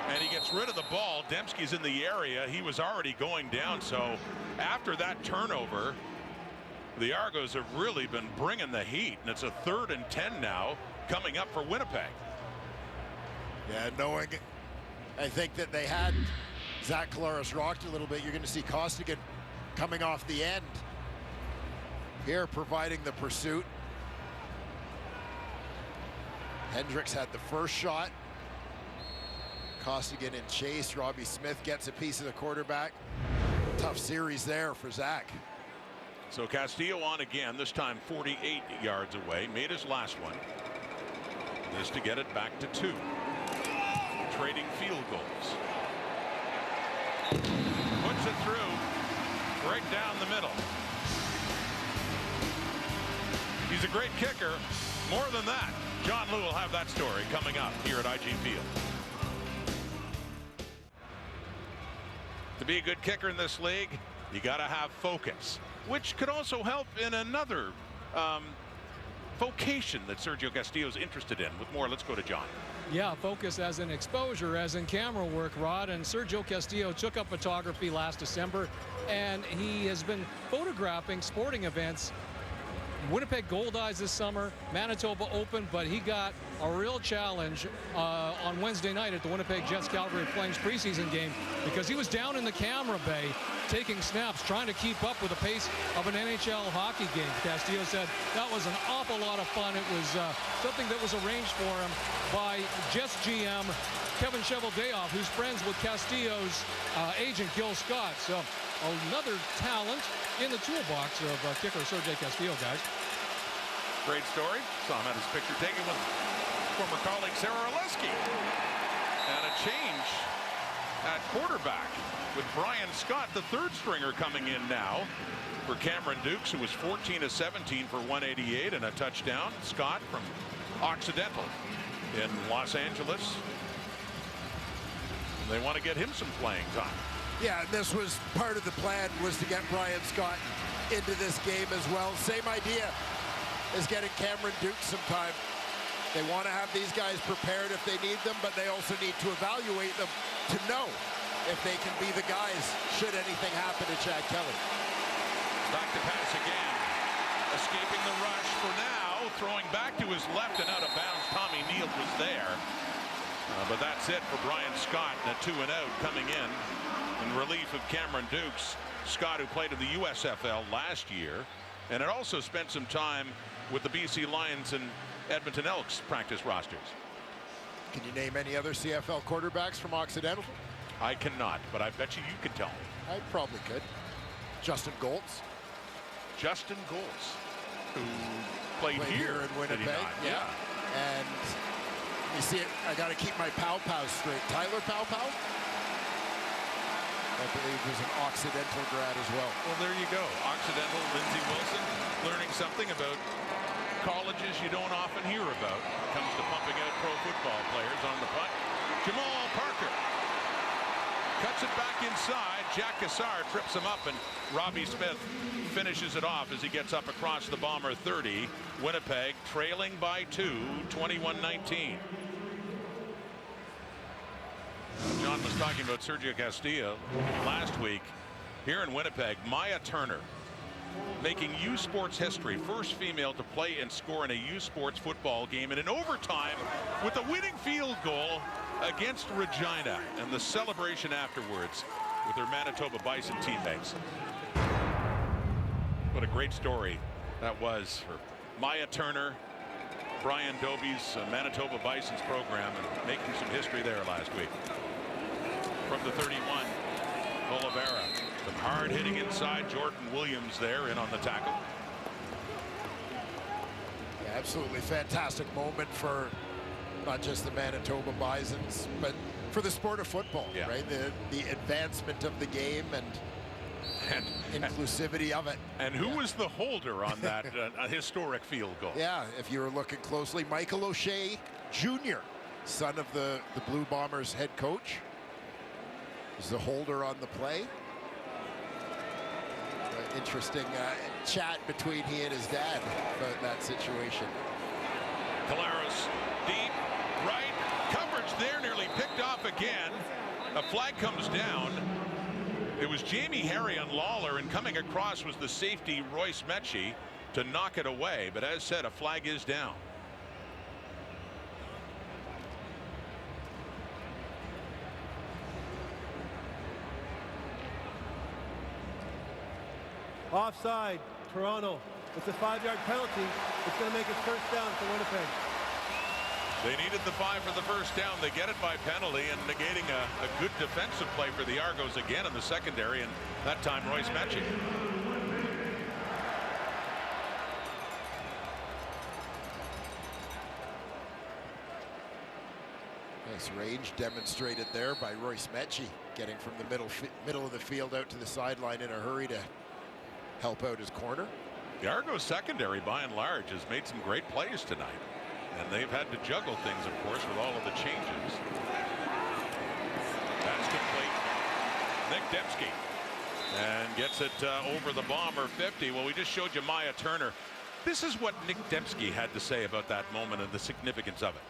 and he gets rid of the ball. Dembski's in the area. He was already going down, so after that turnover, the Argos have really been bringing the heat, and it's a 3rd and 10 now coming up for Winnipeg. Yeah, knowing, I think that they had Zach Collaros rocked a little bit. You're going to see Costigan coming off the end here, providing the pursuit. Hendricks had the first shot. Costigan in chase. Robbie Smith gets a piece of the quarterback. Tough series there for Zach. So Castillo on again, this time 48 yards away. Made his last one. This to get it back to 2. Trading field goals. Puts it through right down the middle. He's a great kicker. More than that, John Liu will have that story coming up here at IG Field. To be a good kicker in this league, you got to have focus, which could also help in another vocation that Sergio Castillo's interested in. With more, let's go to John. Yeah, focus as in exposure, as in camera work, Rod. And Sergio Castillo took up photography last December, and he has been photographing sporting events. Winnipeg Gold Eyes this summer, Manitoba Open, but he got a real challenge on Wednesday night at the Winnipeg Jets Calgary Flames preseason game, because he was down in the camera bay taking snaps, trying to keep up with the pace of an NHL hockey game. Castillo said that was an awful lot of fun. It was something that was arranged for him by Jets GM Kevin Cheveldayoff, who's friends with Castillo's agent Gil Scott. So another talent in the toolbox of kicker Sergio Castillo, guys. Great story. Saw him had his picture taken with former colleague Sarah Oleski. And a change at quarterback with Brian Scott, the third stringer, coming in now for Cameron Dukes, who was 14 of 17 for 188 and a touchdown. Scott from Occidental in Los Angeles. They want to get him some playing time. Yeah, this was part of the plan, was to get Brian Scott into this game as well. Same idea as getting Cameron Dukes some time. They want to have these guys prepared if they need them, but they also need to evaluate them to know if they can be the guys should anything happen to Chad Kelly. Back to pass again. Escaping the rush for now. Throwing back to his left and out of bounds. Tommy Neal was there. But that's it for Brian Scott. And a 2-and-out coming in relief of Cameron Dukes. Scott, who played in the USFL last year, and had also spent some time with the BC Lions and Edmonton Elks practice rosters. Can you name any other CFL quarterbacks from Occidental? I cannot, but I bet you can tell me. I probably could. Justin Goltz. Justin Goltz, who played here in Winnipeg. Yeah. And you see it, I got to keep my pow-pows straight. Tyler Pow-Pow, I believe, was an Occidental grad as well. Well, there you go. Occidental, Lindsey Wilson, learning something about colleges you don't often hear about when it comes to pumping out pro football players. On the punt, Jamal Parker cuts it back inside. Jack Cassar trips him up, and Robbie Smith finishes it off as he gets up across the Bomber 30. Winnipeg trailing by 2, 21-19. John was talking about Sergio Castillo last week here in Winnipeg. Maya Turner making U Sports history, first female to play and score in a U Sports football game, and in overtime with a winning field goal against Regina, and the celebration afterwards with her Manitoba Bison teammates. What a great story that was for Maya Turner, Brian Doby's Manitoba Bison's program, and making some history there last week. From the 31, Oliveira. Some hard hitting inside. Jordan Williams there in on the tackle. Yeah, absolutely fantastic moment for not just the Manitoba Bisons, but for the sport of football, right? The advancement of the game and inclusivity of it. And who was the holder on that historic field goal? Yeah, if you were looking closely, Michael O'Shea Jr., son of the Blue Bombers head coach, is the holder on the play. Interesting chat between he and his dad about that situation. Caleros deep right, coverage there, nearly picked off again. A flag comes down. It was Jamie Harry on Lawler, and coming across was the safety Royce Metchie to knock it away. But as said, a flag is down. Offside, Toronto. It's a 5-yard penalty. It's going to make it first down for Winnipeg. They needed the 5 for the first down. They get it by penalty, and negating a good defensive play for the Argos again in the secondary, and that time Royce Metchie. Nice range demonstrated there by Royce Metchie, getting from the middle of the field out to the sideline in a hurry to help out his corner. The Argos secondary, by and large, has made some great plays tonight, and they've had to juggle things, of course, with all of the changes. That's complete. Nick Dembski. And gets it over the Bomber 50. Well, we just showed you Maya Turner. This is what Nick Dembski had to say about that moment and the significance of it.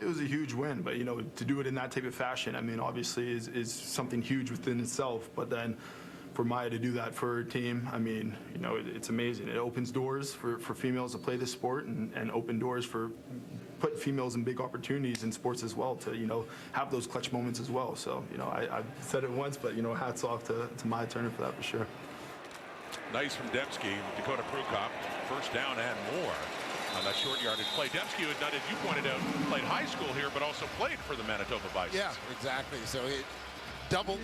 It was a huge win, but, you know, to do it in that type of fashion, I mean, obviously is something huge within itself. But then for Maya to do that for her team, I mean, you know, it's amazing. It opens doors for females to play this sport and open doors for put females in big opportunities in sports as well to, you know, have those clutch moments as well. So, you know, I've said it once, but, you know, hats off to Maya Turner for that for sure. Nice from Dembski. Dakota Prukop, first down and more on that short yardage play. Dembski, who had done, as you pointed out, played high school here, but also played for the Manitoba Bisons. Yeah, exactly. So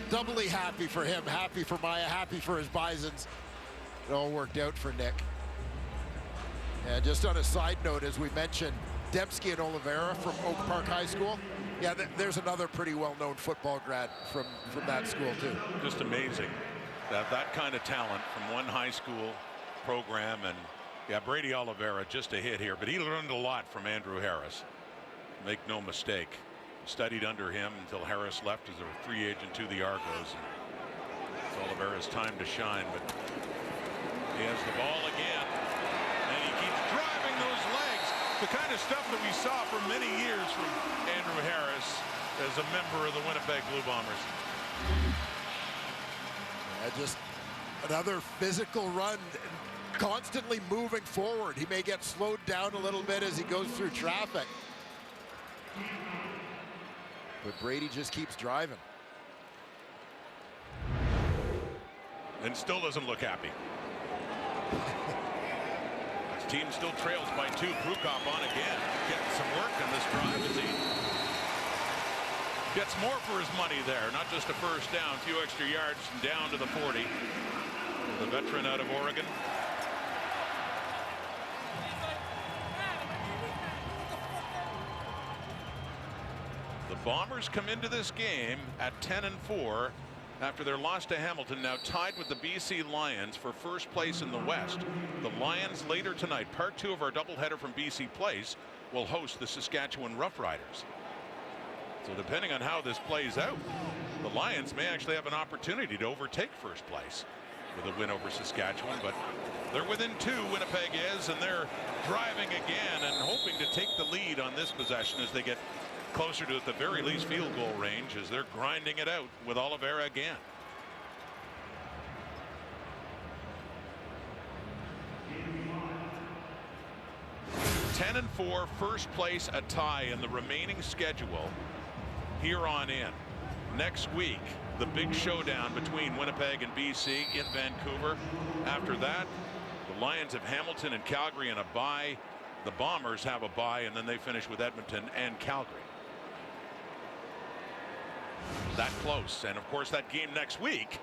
doubly happy for him, happy for Maya, happy for his Bisons. It all worked out for Nick. And just on a side note, as we mentioned, Dembski and Oliveira from Oak Park High School. Yeah, there's another pretty well-known football grad from that school, too. Just amazing to have that kind of talent from one high school program. And, yeah, Brady Oliveira, just a hit here. But he learned a lot from Andrew Harris. Make no mistake. Studied under him until Harris left as a free agent to the Argos. It's Oliveira's time to shine, but he has the ball again. And he keeps driving those legs. The kind of stuff that we saw for many years from Andrew Harris as a member of the Winnipeg Blue Bombers. Yeah, just another physical run, constantly moving forward. He may get slowed down a little bit as he goes through traffic. But Brady just keeps driving. And still doesn't look happy. His team still trails by 2. Prukop on again. Getting some work in this drive as he gets more for his money there. Not just a first down, a few extra yards and down to the 40. The veteran out of Oregon. The Bombers come into this game at 10-4 after their loss to Hamilton, now tied with the BC Lions for first place in the West. The Lions later tonight, part 2 of our doubleheader from BC Place, will host the Saskatchewan Roughriders. So depending on how this plays out, the Lions may actually have an opportunity to overtake first place with a win over Saskatchewan, but they're within 2, Winnipeg is, and they're driving again and hoping to take the lead on this possession as they get closer to, at the very least, field goal range as they're grinding it out with Oliveira again. Ten and 4, first place, a tie in the remaining schedule here on in. Next week, the big showdown between Winnipeg and BC in Vancouver. After that, the Lions have Hamilton and Calgary in a bye. The Bombers have a bye, and then they finish with Edmonton and Calgary. That close. And of course, that game next week,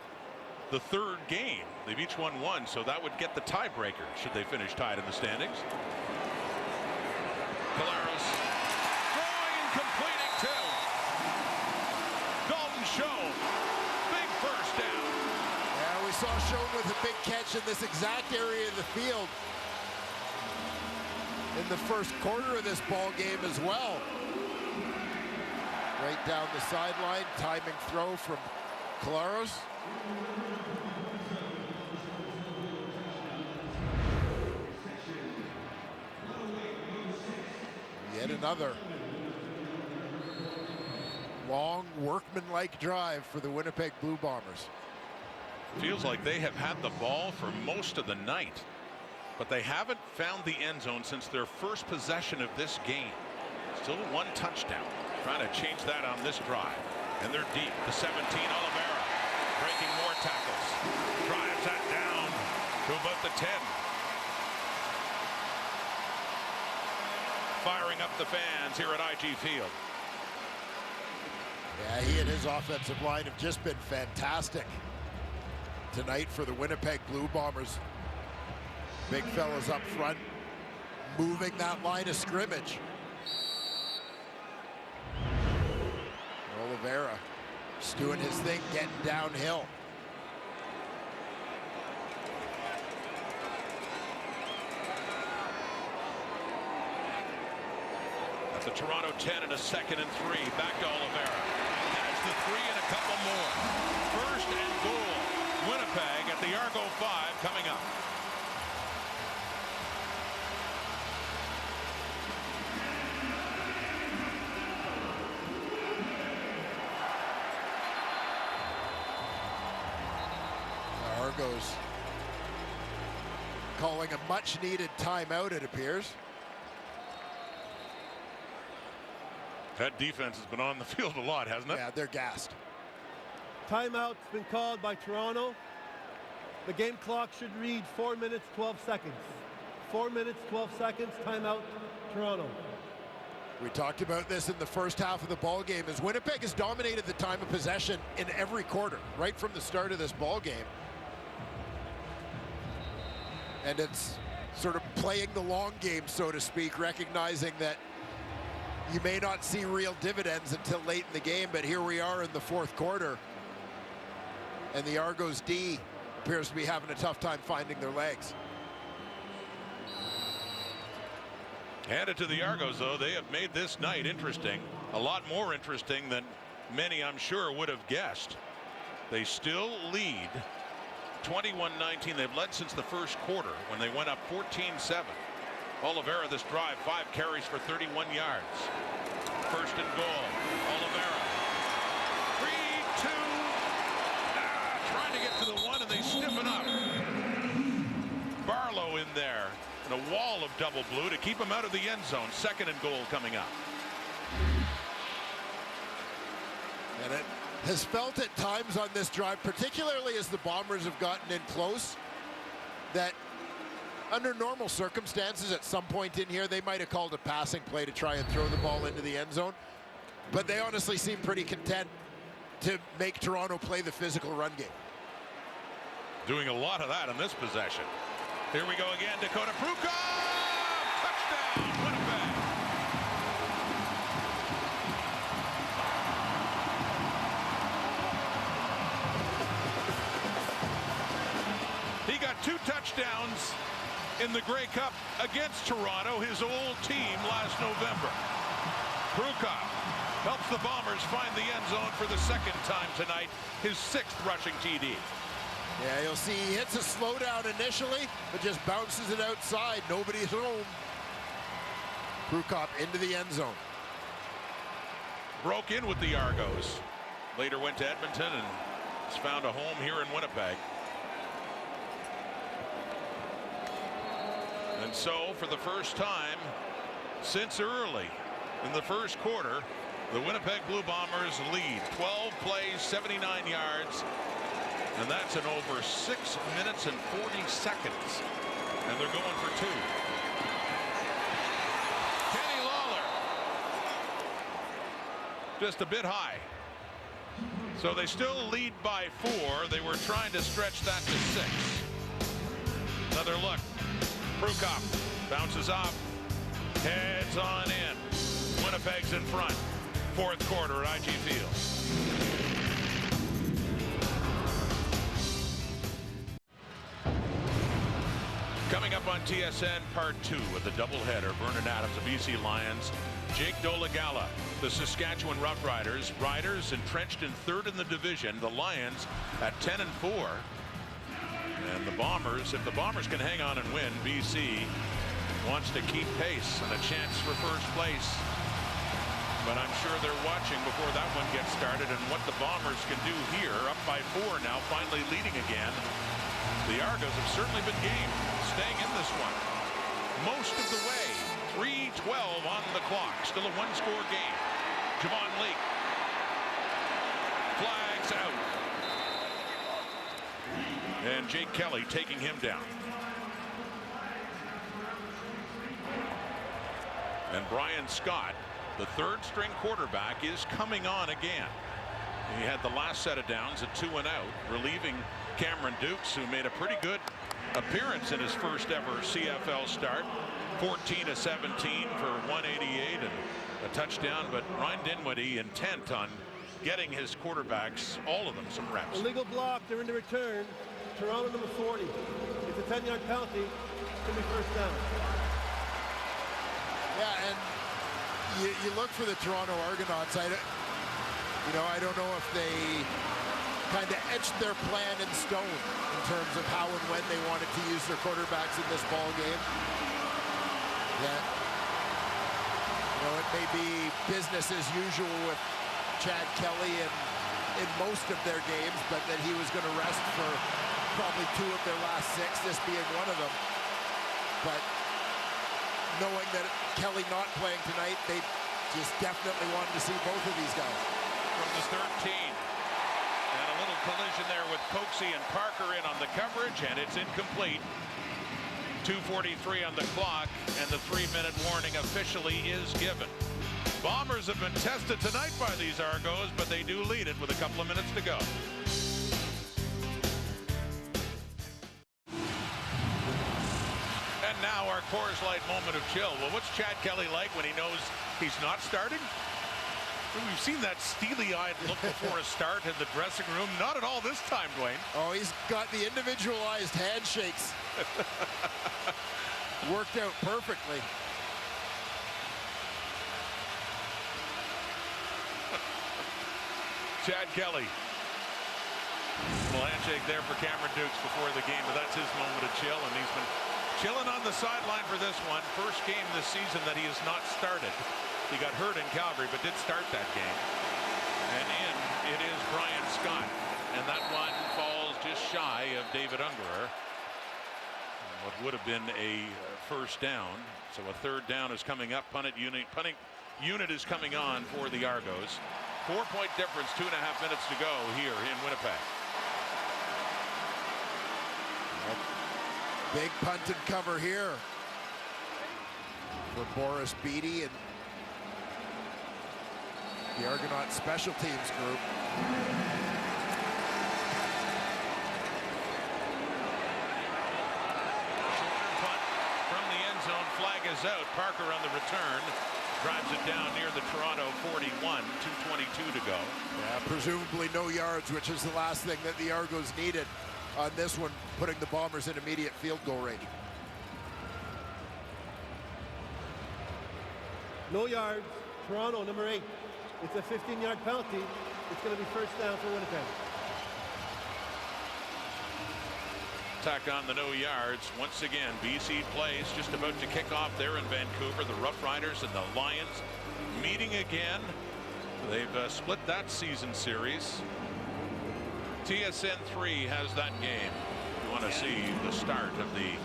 the 3rd game, they've each won 1, so that would get the tiebreaker should they finish tied in the standings. Caleros throwing and completing 2. Dalton Schoen, big first down. Yeah, we saw Schoen with a big catch in this exact area of the field in the first quarter of this ball game as well. Right down the sideline, timing throw from Caleros. Yet another long, workmanlike drive for the Winnipeg Blue Bombers. Feels like they have had the ball for most of the night, but they haven't found the end zone since their first possession of this game. Still 1 touchdown. Trying to change that on this drive. And they're deep. The 17, Oliveira breaking more tackles. Drives that down to about the 10. Firing up the fans here at IG Field. Yeah, he and his offensive line have just been fantastic tonight for the Winnipeg Blue Bombers. Big fellas up front, moving that line of scrimmage. Oliveira just doing his thing, getting downhill. At the Toronto 10 and a 2nd and 3. Back to Oliveira. Has Argos calling a much-needed timeout, it appears. That defense has been on the field a lot, hasn't it? Yeah, they're gassed. Timeout's been called by Toronto. The game clock should read 4 minutes, 12 seconds. 4 minutes, 12 seconds, timeout, Toronto. We talked about this in the first half of the ball game, as Winnipeg has dominated the time of possession in every quarter, right from the start of this ball game. And it's sort of playing the long game, so to speak, recognizing that you may not see real dividends until late in the game, but here we are in the fourth quarter, and the Argos D appears to be having a tough time finding their legs. Hand it to the Argos, though. They have made this night interesting, a lot more interesting than many, I'm sure, would have guessed. They still lead 21-19. They've led since the first quarter when they went up 14-7. Oliveira this drive, 5 carries for 31 yards. First and goal. Oliveira. 3-2. Trying to get to the one, and they stiffen up. Barlow in there. And a wall of double blue to keep him out of the end zone. Second and goal coming up. And it has felt at times on this drive, particularly as the Bombers have gotten in close, that under normal circumstances, at some point in here, they might have called a passing play to try and throw the ball into the end zone. But they honestly seem pretty content to make Toronto play the physical run game. Doing a lot of that in this possession. Here we go again. Dakota Prukop! Touchdown, Winnipeg! He got 2 touchdowns in the Grey Cup against Toronto, his old team, last November. Prukop helps the Bombers find the end zone for the second time tonight, his 6th rushing TD. Yeah, you'll see he hits a slowdown initially, but just bounces it outside. Nobody's home. Prukop into the end zone. Broke in with the Argos. Later went to Edmonton and has found a home here in Winnipeg. And so, for the first time since early in the first quarter, the Winnipeg Blue Bombers lead 12 plays, 79 yards, and that's in over 6 minutes and 40 seconds. And they're going for 2. Kenny Lawler just a bit high. So they still lead by 4. They were trying to stretch that to 6. Another look. Prukop bounces off, heads on in. Winnipeg's in front. Fourth quarter at IG Field. Coming up on TSN Part 2 with the doubleheader, Vernon Adams of BC Lions, Jake Dolegala, the Saskatchewan Roughriders. Riders entrenched in 3rd in the division. The Lions at 10-4. And the Bombers, if the Bombers can hang on and win, BC wants to keep pace and a chance for first place. But I'm sure they're watching before that one gets started and what the Bombers can do here. Up by 4 now, finally leading again. The Argos have certainly been game, staying in this one most of the way. 3:12 on the clock. Still a 1-score game. Javon Leake. Flags out. And Jake Kelly taking him down. And Brian Scott, the 3rd-string quarterback, is coming on again. He had the last set of downs at 2 and out, relieving Cameron Dukes, who made a pretty good appearance in his first ever CFL start. 14-17 for 188 and a touchdown, but Ryan Dinwiddie intent on getting his quarterbacks, all of them, some reps. Illegal block, they're in the return. Toronto number 40. It's a 10-yard penalty. It's going to be first down. Yeah, and you look for the Toronto Argonauts. I don't know if they kind of etched their plan in stone in terms of how and when they wanted to use their quarterbacks in this ball game. That, it may be business as usual with Chad Kelly in most of their games, but that he was going to rest for probably 2 of their last 6, this being one of them. But knowing that Kelly not playing tonight, they just definitely wanted to see both of these guys. From the 13. And a little collision there with Coxie and Parker in on the coverage, and it's incomplete. 2:43 on the clock, and the 3-minute warning officially is given. Bombers have been tested tonight by these Argos, but they do lead it with a couple of minutes to go. And now our Coors Light moment of chill. Well, what's Chad Kelly like when he knows he's not starting? We've seen that steely-eyed look before a start in the dressing room. Not at all this time, Dwayne. Oh, he's got the individualized handshakes. Worked out perfectly. Chad Kelly. Well, handshake there for Cameron Dukes before the game, but that's his moment of chill, and he's been chilling on the sideline for this one. First game this season that he has not started. He got hurt in Calgary, but did start that game. And in it is Brian Scott. And that one falls just shy of David Ungerer. What would have been a first down. So a third down is coming up. Punting unit is coming on for the Argos. 4-point difference, 2.5 minutes to go here in Winnipeg. Big punt and cover here for Boris Beattie and the Argonauts special teams group. Shorter punt from the end zone. Flag is out. Parker on the return. Drives it down near the Toronto 41. 2:22 to go. Yeah, presumably no yards, which is the last thing that the Argos needed on this one, putting the Bombers in immediate field goal range. No yards. Toronto, number 8. It's a 15-yard penalty. It's going to be first down for Winnipeg. Tack on the no yards. Once again, BC plays just about to kick off there in Vancouver. The Rough Riders and the Lions meeting again. They've split that season series. TSN 3 has that game. You want to see the start of the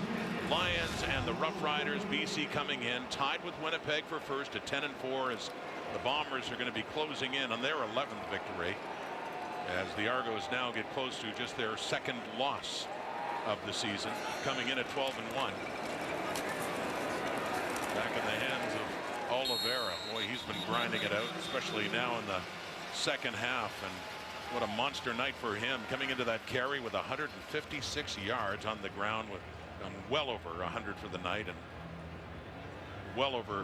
Lions and the Rough Riders. BC coming in, tied with Winnipeg for first at 10-4 as the Bombers are going to be closing in on their 11th victory, as the Argos now get close to just their 2nd loss of the season, coming in at 12-1. Back in the hands of Oliveira. Boy, he's been grinding it out, especially now in the second half, and what a monster night for him, coming into that carry with 156 yards on the ground, with well over 100 for the night and well over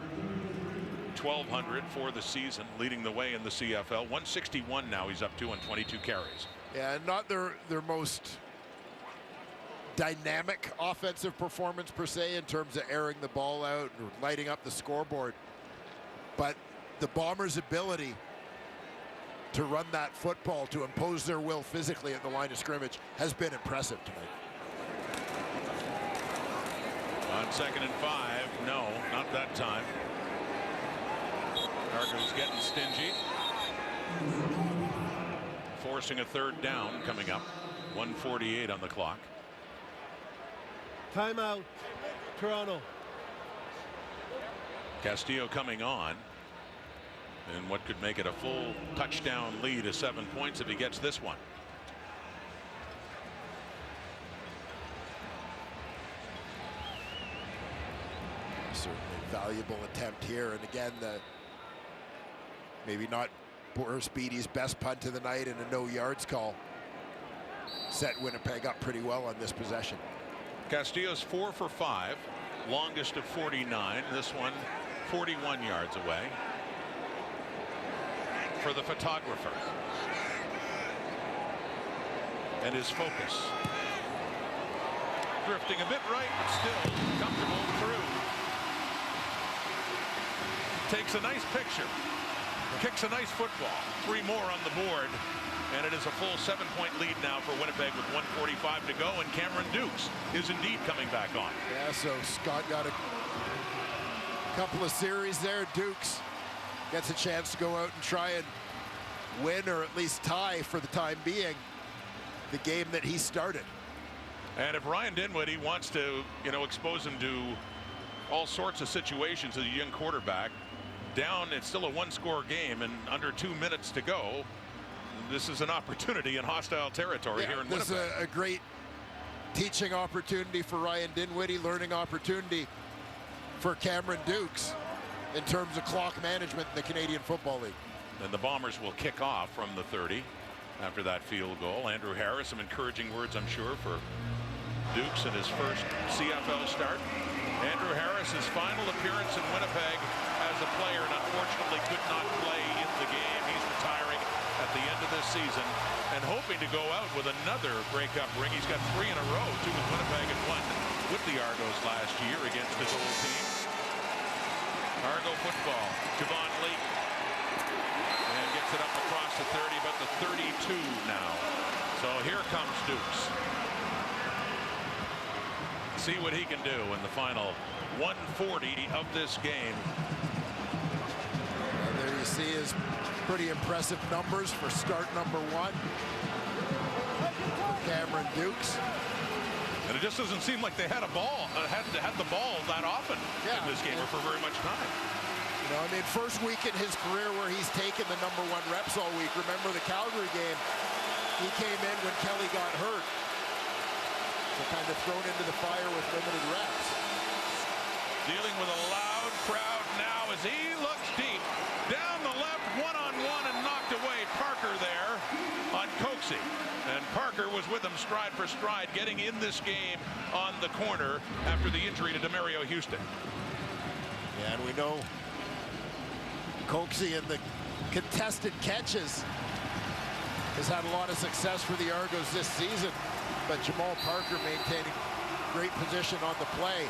1,200 for the season, leading the way in the CFL. 161 now he's up to on 22 carries. Yeah, not their most dynamic offensive performance per se in terms of airing the ball out or lighting up the scoreboard, but the Bombers' ability to run that football, to impose their will physically at the line of scrimmage, has been impressive tonight. On 2nd and 5, no, not that time. Argos getting stingy, forcing a third down coming up. 1:48 on the clock. Timeout, Toronto. Castillo coming on, and what could make it a full touchdown lead of 7 points if he gets this one. Certainly valuable attempt here, and again, maybe not Boris Beattie's best punt of the night, and a no yards call set Winnipeg up pretty well on this possession. Castillo's 4 for 5, longest of 49. This one 41 yards away for the photographer, and his focus drifting a bit right, but still comfortable through. Takes a nice picture, kicks a nice football. 3 more on the board, and it is a full 7-point lead now for Winnipeg with 1:45 to go, and Cameron Dukes is indeed coming back on. Yeah, so Scott got a couple of series there. Dukes gets a chance to go out and try and win, or at least tie for the time being, the game that he started. And if Ryan Dinwiddie wants to, expose him to all sorts of situations as a young quarterback, down, it's still a one-score game and under 2 minutes to go. This is an opportunity in hostile territory here in Winnipeg. This is a great teaching opportunity for Ryan Dinwiddie, learning opportunity for Cameron Dukes in terms of clock management in the Canadian Football League. And the Bombers will kick off from the 30 after that field goal. Andrew Harris, some encouraging words, I'm sure, for Dukes in his first CFL start. Andrew Harris's final appearance in Winnipeg as a player, and unfortunately could not play in the game. He's retiring at the end of this season and hoping to go out with another Grey Cup ring. He's got 3 in a row, 2 with Winnipeg and 1 with the Argos last year against his old team. Argo football, Javon Lee, and gets it up across the 30, about the 32 now. So here comes Dukes. See what he can do in the final 140 of this game. And there you see his pretty impressive numbers for start number 1 for Cameron Dukes. And it just doesn't seem like they had a ball, had the ball that often in this game or for very much time. First week in his career where he's taken the number 1 reps all week. Remember the Calgary game? He came in when Kelly got hurt. So kind of thrown into the fire with limited reps. Dealing with a loud crowd now as he looks deep. Down the left, one-on-one, and knocked away. Parker there on Coxie. And Parker was with him stride for stride, getting in this game on the corner after the injury to Demario Houston. Yeah, and we know Coxie in the contested catches has had a lot of success for the Argos this season. But Jamal Parker maintaining great position on the play.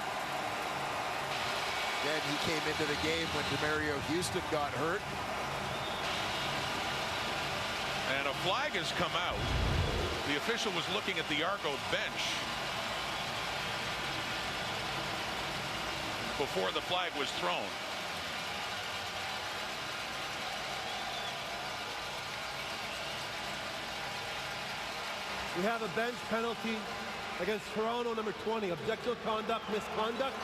Then he came into the game when Demario Houston got hurt. And a flag has come out. The official was looking at the Argo bench before the flag was thrown. We have a bench penalty against Toronto, number 20, objective conduct, misconduct.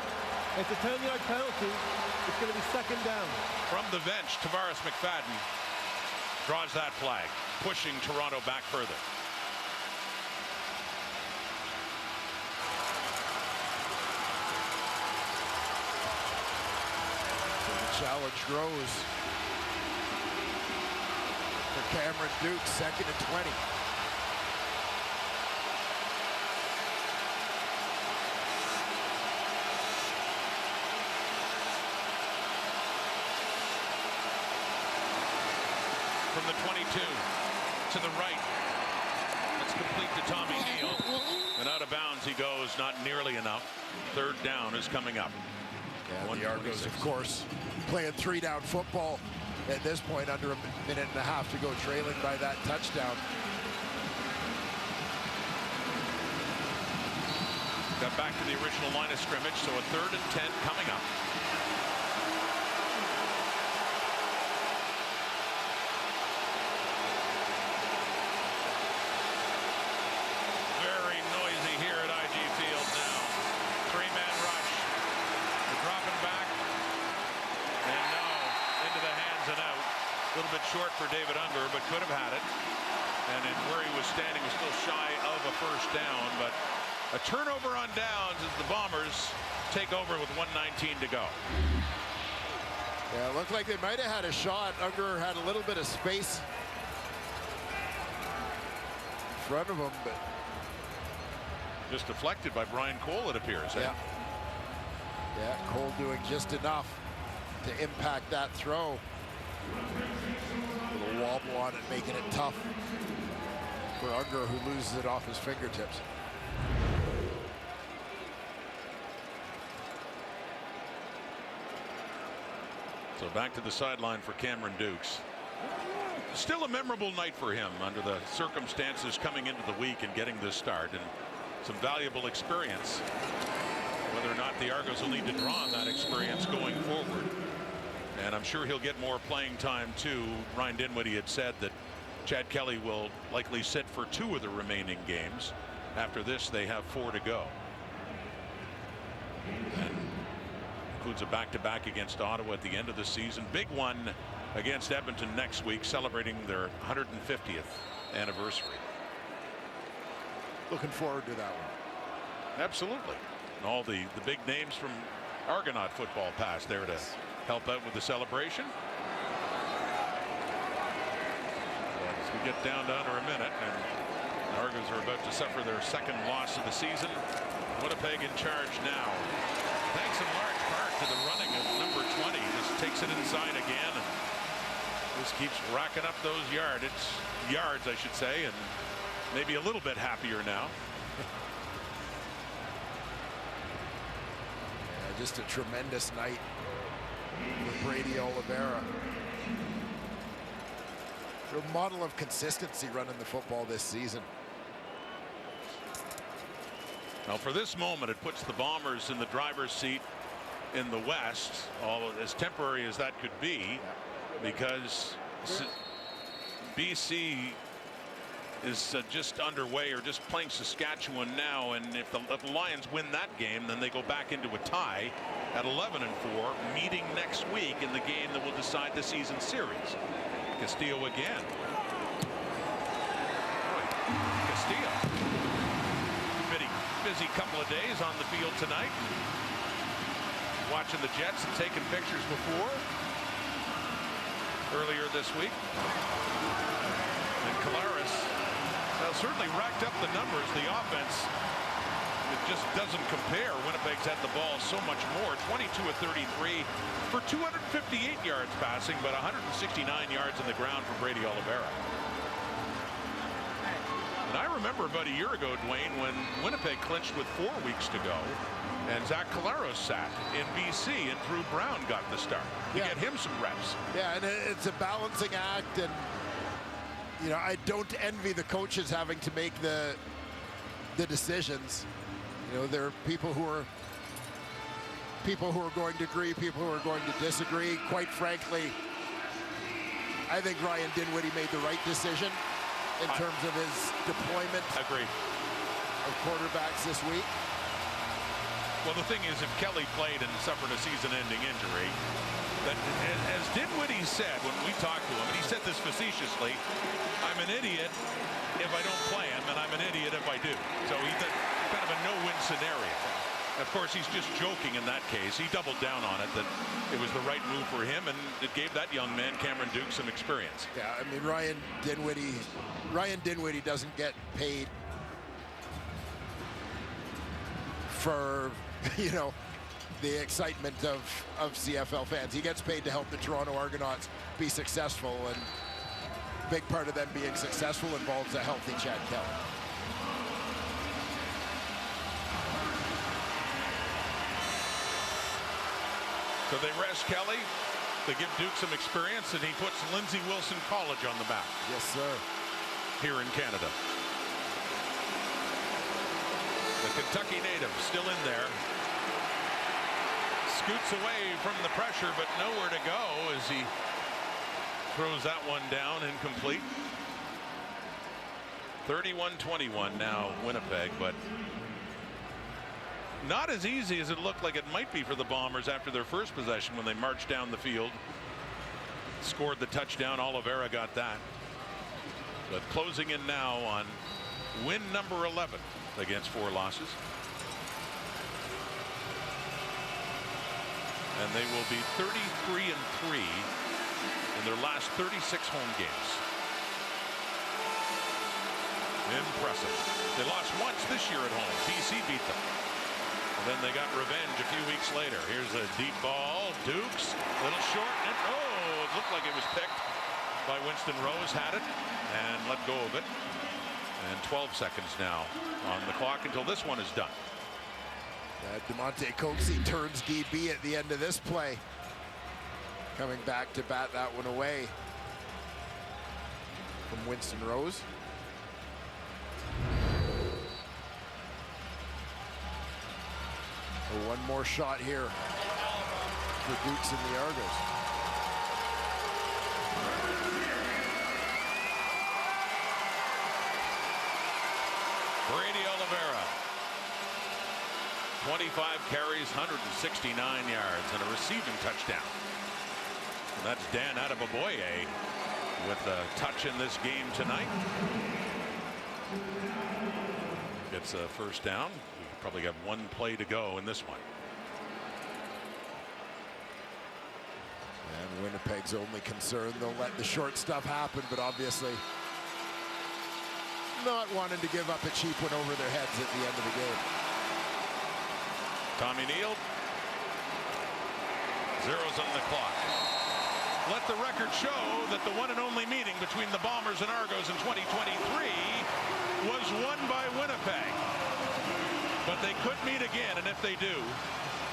It's a 10-yard penalty. It's going to be second down. From the bench, Tavares McFadden draws that flag, pushing Toronto back further. So the challenge grows for Cameron Dukes, 2nd and 20. From the 22 to the right. Let's complete to Tommy Neal. And out of bounds he goes, not nearly enough. 3rd down is coming up. Yeah, the Argos, of course, playing 3-down football at this point, under a minute and a half to go, trailing by that touchdown. Got back to the original line of scrimmage, so a 3rd and 10 coming up. A little bit short for David Unger, but could have had it. And in where he was standing was still shy of a 1st down, but a turnover on downs as the Bombers take over with 1:19 to go. Yeah, it looked like they might have had a shot. Unger had a little bit of space in front of him, but just deflected by Brian Cole, it appears. Yeah. Yeah, Cole doing just enough to impact that throw. A little wobble on it, making it tough for Unger, who loses it off his fingertips. So back to the sideline for Cameron Dukes. Still a memorable night for him under the circumstances coming into the week and getting this start, and some valuable experience. Whether or not the Argos will need to draw on that experience going forward. And I'm sure he'll get more playing time too. Ryan Dinwiddie had said that Chad Kelly will likely sit for 2 of the remaining games. After this, they have 4 to go. And includes a back-to-back against Ottawa at the end of the season. Big one against Edmonton next week, celebrating their 150th anniversary. Looking forward to that one. Absolutely. And all the big names from Argonaut football past there to help out with the celebration. As we get down to under a minute, and the Argos are about to suffer their second loss of the season. Winnipeg in charge now. Thanks in large part to the running of number 20. Just takes it inside again and just keeps racking up those yards, I should say, and maybe a little bit happier now. Yeah, just a tremendous night for Brady Oliveira. A model of consistency running the football this season. Well, for this moment, it puts the Bombers in the driver's seat in the West, all as temporary as that could be, because BC is just underway or just playing Saskatchewan now, and if the Lions win that game, then they go back into a tie at 11-4, meeting next week in the game that will decide the season series. Castillo again. Castillo. Busy couple of days on the field tonight. Watching the Jets and taking pictures before earlier this week. And Collaros certainly racked up the numbers. The offense, it just doesn't compare. Winnipeg's had the ball so much more. 22 of 33 for 258 yards passing, but 169 yards on the ground for Brady Oliveira. And I remember about a year ago, Dwayne, when Winnipeg clinched with 4 weeks to go, and Zach Collaros sat in BC, and Drew Brown got the start to get him some reps. Yeah, and it's a balancing act, and you know, I don't envy the coaches having to make the decisions. You know, there are people who are going to agree, people who are going to disagree. Quite frankly, I think Ryan Dinwiddie made the right decision in terms of his deployment of quarterbacks this week. Well, the thing is, if Kelly played and suffered a season-ending injury, that, as Dinwiddie said when we talked to him, and he said this facetiously, I'm an idiot if I don't play him, and I'm an idiot if I do. So he's kind of a no-win scenario. Of course, he's just joking in that case. He doubled down on it, that it was the right move for him, and it gave that young man, Cameron Duke, some experience. Yeah, I mean, Ryan Dinwiddie doesn't get paid for, you know, the excitement of CFL fans. He gets paid to help the Toronto Argonauts be successful, and a big part of them being successful involves a healthy Chad Kelly. So they rest Kelly, they give Duke some experience, and he puts Lindsey Wilson College on the map. Yes, sir. Here in Canada. The Kentucky native still in there. Scoots away from the pressure, but nowhere to go as he throws that one down, incomplete. 31-21 now, Winnipeg, but not as easy as it looked like it might be for the Bombers after their first possession when they marched down the field. Scored the touchdown. Oliveira got that. But closing in now on win number 11 against 4 losses. And they will be 33-3 in their last 36 home games. Impressive. They lost once this year at home. BC beat them. And then they got revenge a few weeks later. Here's a deep ball. Dukes, little short. And, oh, it looked like it was picked by Winston Rose. Had it and let go of it. And 12 seconds now on the clock until this one is done. DeMonte Coxie turns DB at the end of this play. Coming back to bat that one away from Winston Rose. One more shot here for Dukes and the Argos. Brady Oliveira 25 carries, 169 yards, and a receiving touchdown. And that's Dan Adeboboye with a touch in this game tonight. Gets a first down. We probably got one play to go in this one. And Winnipeg's only concern, they'll let the short stuff happen, but obviously not wanting to give up a cheap one over their heads at the end of the game. Tommy Neal. Zeros on the clock. Let the record show that the one and only meeting between the Bombers and Argos in 2023 was won by Winnipeg. But they could meet again, and if they do,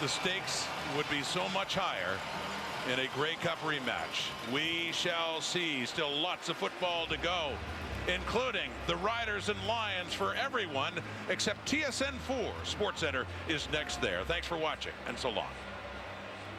the stakes would be so much higher in a Grey Cup rematch. We shall see. Still lots of football to go, including the Riders and Lions for everyone except TSN 4. SportsCenter is next there. Thanks for watching, and so long.